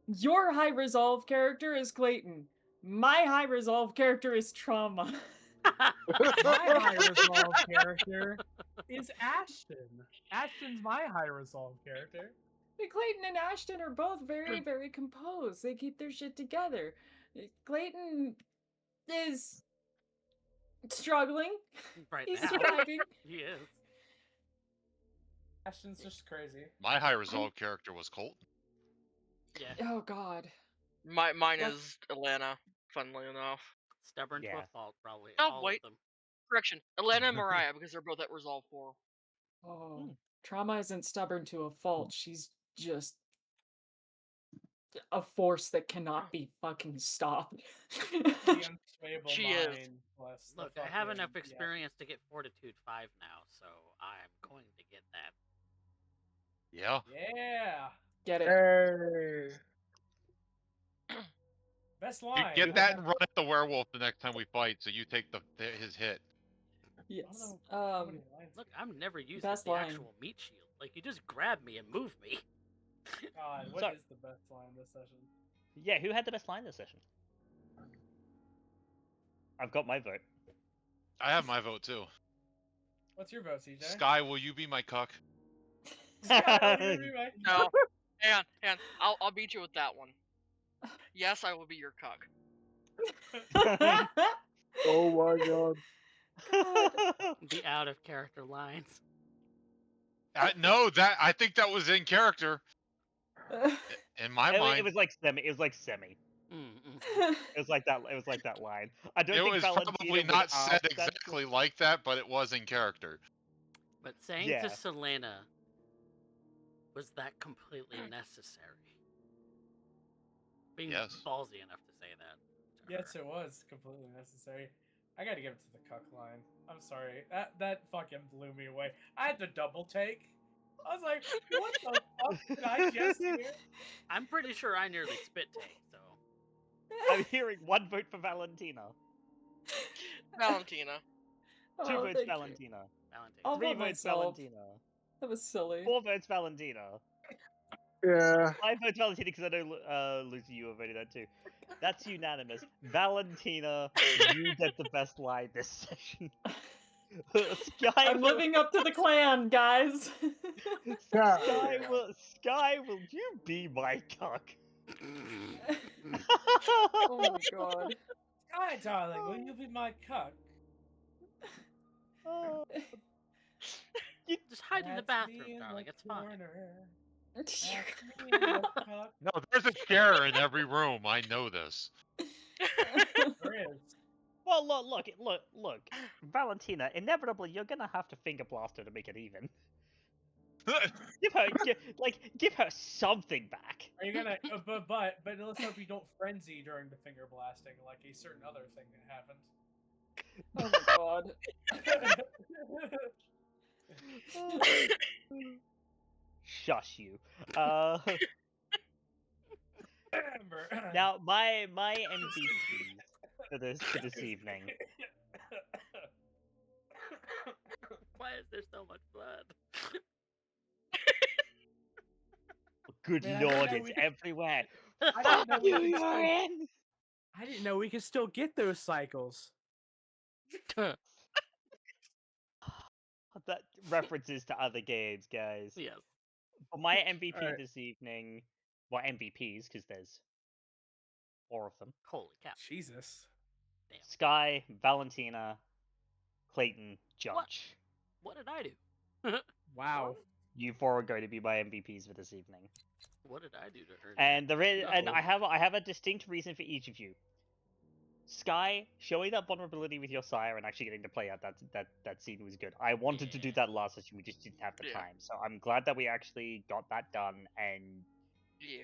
Your high resolve character is Clayton. My high resolve character is Trauma. My high resolve character is Ashton. Ashton's my high resolve character. Clayton and Ashton are both very, very composed. They keep their shit together. Clayton is struggling. Right He's now. surviving. He is. Ashton's just crazy. My high resolve character was Colt. Yeah. Oh God. Mine What? is Atlanta, funnily enough. Stubborn to Yeah. a fault, probably. Oh, all wait. of them. Correction, Atlanta and Mariah, because they're both at Resolve 4. Oh, Trauma isn't stubborn to a fault. She's just a force that cannot be fucking stopped. The unstable She is. mind plus the Look, I have fucking- enough yeah. experience to get Fortitude 5 now, so I'm going to get that. Yeah. Yeah. Get it? Hey. Best You line. get that and run at the werewolf the next time we fight, so you take his hit. Yes. I don't know how many lines Look, we I've never used Best the line. actual meat shield. Like, you just grab me and move me. God, what Sorry. is the best line this session? Yeah, who had the best line this session? I've got my vote. I have my vote too. What's your vote, CJ? Skye, will you be my cuck? Skye, will you be my- No, hang on. I'll beat you with that one. Yes, I will be your cuck. Oh my God. The out of character lines. No, I think that was in character. In my mind, It was like semi. It was like semi. It was like that. It was like that line. I don't it think was Valentina probably would not said ask that. exactly like that, but it was in character. But saying Yeah. to Selena, was that completely necessary? Being Yes. ballsy enough to say that. to Yes, her. it was completely necessary. I gotta give it to the cuck line. I'm sorry. That fucking blew me away. I had to double take. I was like, what the fuck did I just hear? I'm pretty sure I nearly spit take, so. I'm hearing one vote for Valentina, Valentina. two Oh, votes thank you. Valentina, Valentine. I'll 3 vote votes myself. Valentina, That was silly. 4 votes Valentina, Yeah. 5 votes Valentina because I know Lucy, you were voting that too. That's unanimous. Valentina, you get the best line this session. Skye I'm will, living up to the clan, guys. Yeah. Skye, will you be my cuck? Oh my God. Skye, darling, will you be my cuck? Just hide in the That's me bathroom, in darling. the It's fine. corner. That's me in the cuck. No, there's a chair in every room. I know this. There is. Well, look, Valentina. Inevitably, you're gonna have to finger blast her to make it even. Give her something back. Are you gonna? But let's hope you don't frenzy during the finger blasting, like a certain other thing that happened. Oh my God. Shush you. Remember. Now my MVP for this evening. Why is there so much blood? Good Man, I didn't lord, know it's we could- everywhere. I Fuck didn't know we you, could you're still- in. I didn't know we could still get those cycles. That references to other games, guys. Yes. For my MVP Alright. this evening, well, MVPs because there's 4 of them. Holy cow. Jesus. Skye, Valentina, Clayton, Judge. What did I do? Wow. You 4 are going to be my MVPs for this evening. What did I do to earn And that? and No. I have a distinct reason for each of you. Skye, showing that vulnerability with your sire and actually getting to play out that scene was good. I wanted to do Yeah. that last session, we just didn't have the Yeah. time. So I'm glad that we actually got that done, and Yeah.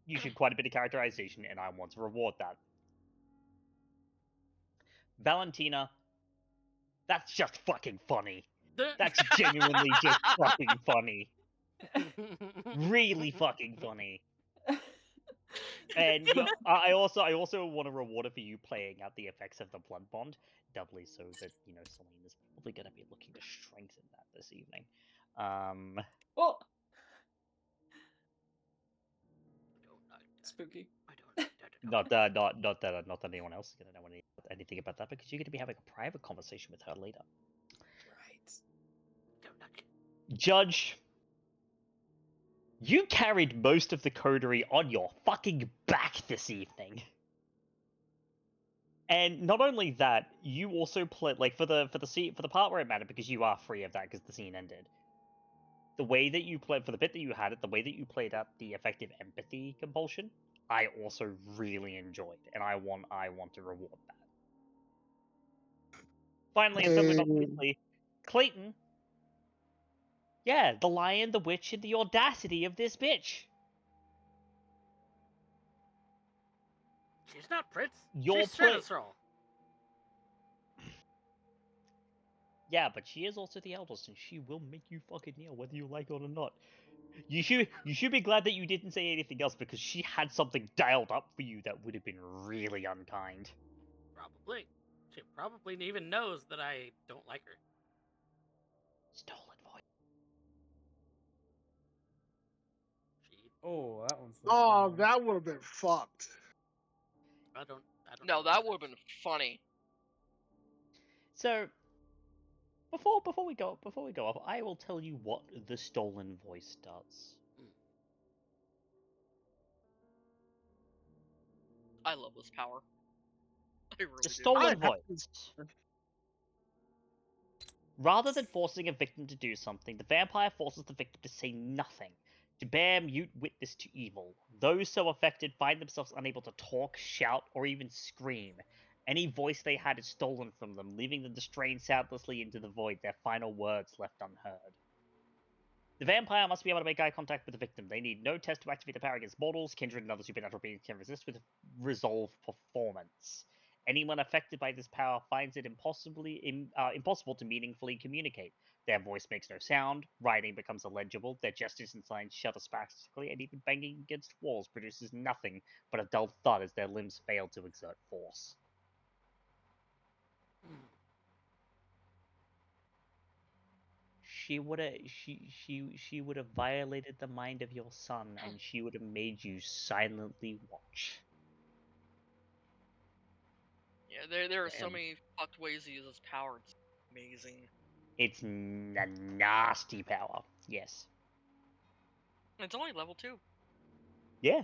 you showed quite a bit of characterization, and I want to reward that. Valentina, that's just fucking funny. That's genuinely just fucking funny. Really fucking funny. And I also want to reward it for you playing out the effects of the blood bond, doubly so that Celine is probably going to be looking to strengthen that this evening. Well, spooky. Not that anyone else is going to know anything about that, because you're going to be having a private conversation with her later. Right. Judge, you carried most of the coterie on your fucking back this evening. And not only that, you also played for the part where it mattered, because you are free of that because the scene ended. The way that you played for the bit that you had it, the way that you played out the effective empathy compulsion, I also really enjoyed, and I want to reward that. Finally, and certainly not leastly, Clayton. Yeah, the lion, the witch, and the audacity of this bitch. She's not Prince. Your She's Stratusrol. Yeah, but she is also the eldest, and she will make you fucking kneel whether you like it or not. You should be glad that you didn't say anything else, because she had something dialed up for you that would have been really unkind. Probably. She probably even knows that I don't like her. Stolen voice. Oh, that one's. Oh, that would have been fucked. I don't. No, that would have been funny. So, before we go off, I will tell you what the stolen voice does. I love this power. I really The do. stolen voice. Rather than forcing a victim to do something, the vampire forces the victim to say nothing, to bear mute witness to evil. Those so affected find themselves unable to talk, shout, or even scream. Any voice they had is stolen from them, leaving them to strain soundlessly into the void, their final words left unheard. The vampire must be able to make eye contact with the victim. They need no test to activate the power against mortals. Kindred and other supernatural beings can resist with resolve performance. Anyone affected by this power finds it impossible to meaningfully communicate. Their voice makes no sound, writing becomes illegible, their gestures and signs shudder spastically, and even banging against walls produces nothing but a dull thud as their limbs fail to exert force. She would have violated the mind of your son, and she would have made you silently watch. Yeah, there are so many fucked ways to use this power. It's amazing. It's a nasty power, yes. It's only level 2. Yeah.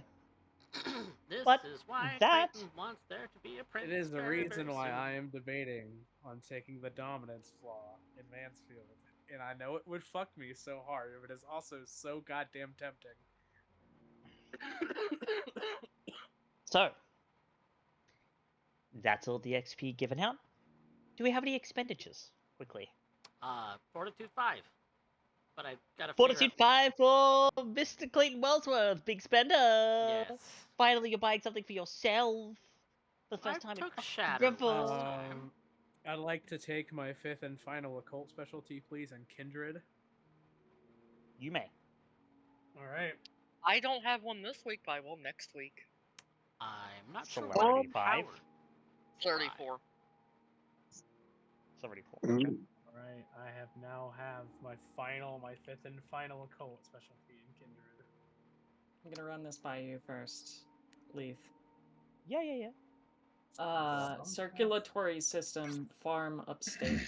This But is why that- Clayton wants there to be a prince. It is the very, reason very why soon. I am debating on taking the dominance flaw in Mansfield. And I know it would fuck me so hard, but it's also so goddamn tempting. So, that's all the XP given out. Do we have any expenditures? Quickly. Fortitude 5. But I gotta Fortitude 5 for Mr. Clayton Wellsworth, big spender. Yes. Finally, you're buying something for yourself. For the first time in took Shadow last time. I'd like to take my 5th and final occult specialty, please, and Kindred. You may. Alright. I don't have one this week, but I will next week. I'm not sure. Celerity 5. 34. 74. Alright, I have my 5th and final occult specialty in Kindred. I'm gonna run this by you first, Leith. Yeah. Circulatory system, farm upstate.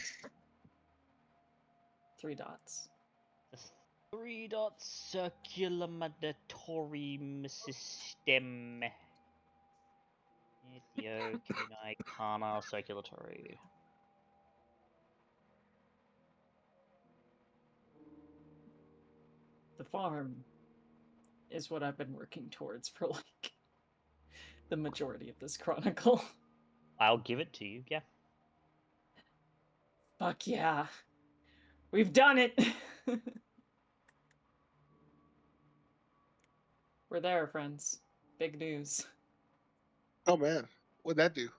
3 dots. 3 dots, circulatory system. Theo, Kenai, Kana, circulatory. The farm is what I've been working towards for like the majority of this chronicle. I'll give it to you, yeah. Fuck yeah. We've done it! We're there, friends. Big news. Oh man, what'd that do?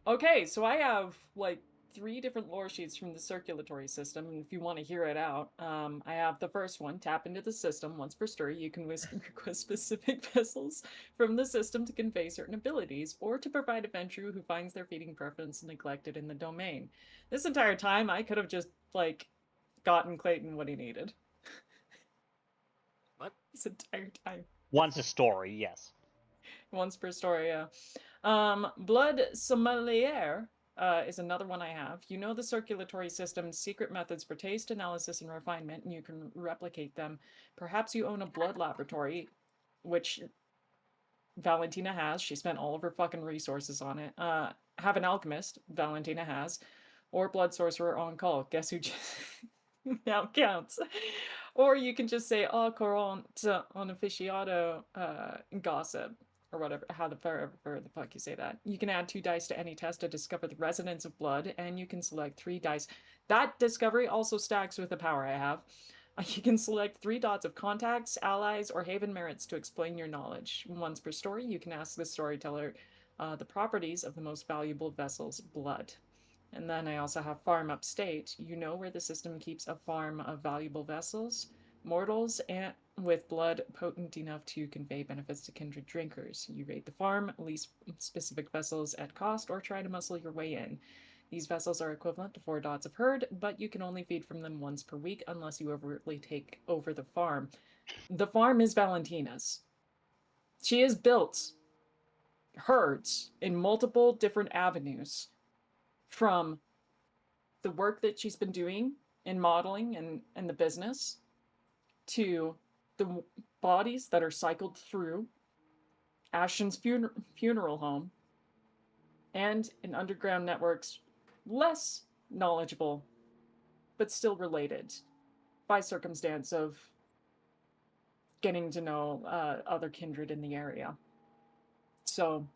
Okay, so I have like 3 different lore sheets from the circulatory system, and if you want to hear it out, I have the first one. Tap into the system. Once per story, you can request specific vessels from the system to convey certain abilities, or to provide a venture who finds their feeding preference neglected in the domain. This entire time, I could have just, like, gotten Clayton what he needed. What? This entire time. Once a story, yes. Once per story, yeah. Blood Sommelier is another one I have. You know the circulatory system's secret methods for taste analysis and refinement, and you can replicate them. Perhaps you own a blood laboratory, which Valentina has. She spent all of her fucking resources on it. Have an alchemist, Valentina has, or blood sorcerer on call. Guess who just now counts. Or you can just say au courant on aficionado gossip, or whatever, how the fuck you say that. You can add 2 dice to any test to discover the resonance of blood, and you can select 3 dice. That discovery also stacks with the power I have. You can select 3 dots of contacts, allies, or haven merits to explain your knowledge. Once per story, you can ask the storyteller the properties of the most valuable vessel's blood. And then I also have farm upstate. You know where the system keeps a farm of valuable vessels, mortals, and with blood potent enough to convey benefits to kindred drinkers. You raid the farm, lease specific vessels at cost, or try to muscle your way in. These vessels are equivalent to 4 dots of herd, but you can only feed from them once per week unless you overtly take over the farm. The farm is Valentina's. She has built herds in multiple different avenues, from the work that she's been doing in modeling and the business, to the bodies that are cycled through Ashton's funeral home, and in underground networks less knowledgeable, but still related by circumstance of getting to know other kindred in the area. So,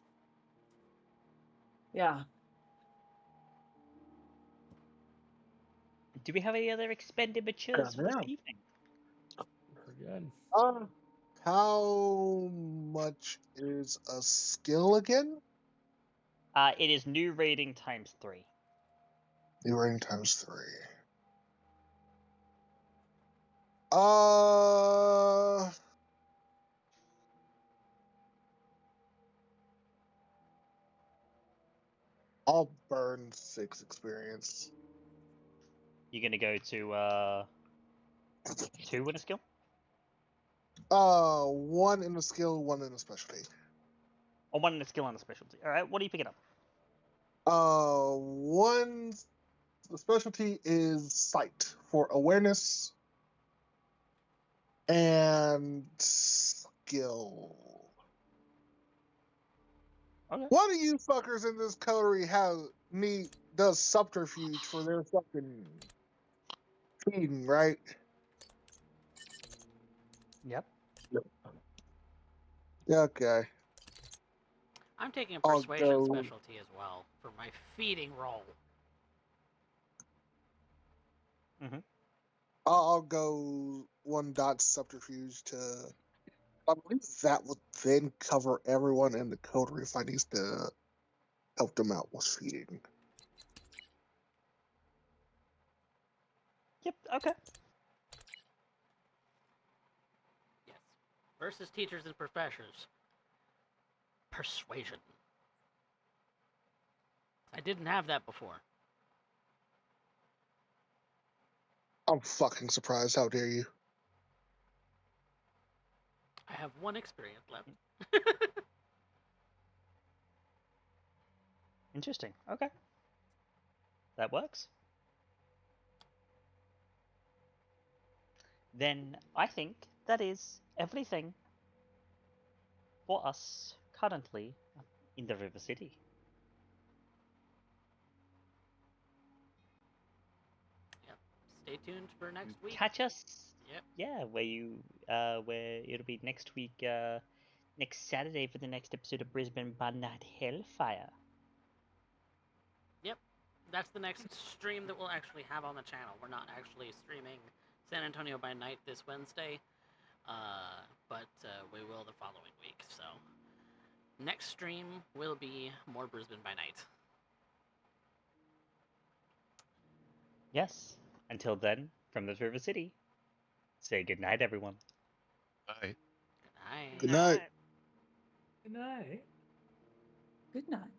yeah. Do we have any other expenditures for this Yeah. evening? We're good. How much is a skill again? It is new rating times 3. New rating times 3. I'll burn 6 experience. You're gonna go to 2 in a skill? 1 in a skill, 1 in a specialty. Or 1 in a skill and a specialty. Alright, what are you picking up? 1, the specialty is sight for awareness and skill. Okay. One of you fuckers in this coterie does subterfuge for their fucking feeding, right? Yep. Yeah, okay. I'm taking a I'll persuasion go- specialty as well for my feeding roll. I'll go 1 dot subterfuge to. I believe that would then cover everyone in the coterie if I need to help them out with feeding. Yep, okay. Yes. Versus teachers and professors. Persuasion. I didn't have that before. I'm fucking surprised. How dare you? I have 1 experience left. Interesting. Okay. That works. Then I think that is everything for us currently in the River City. Yep. Stay tuned for next week. Catch us. Yep. Yeah, where it'll be next week, next Saturday for the next episode of Brisbane by Night Hellfire. Yep. That's the next stream that we'll actually have on the channel. We're not actually streaming San Antonio by Night this Wednesday, but we will the following week. So next stream will be more Brisbane by Night. Yes. Until then, from the River City, say goodnight, everyone. Bye. Nice. Good night. Good night. Good night.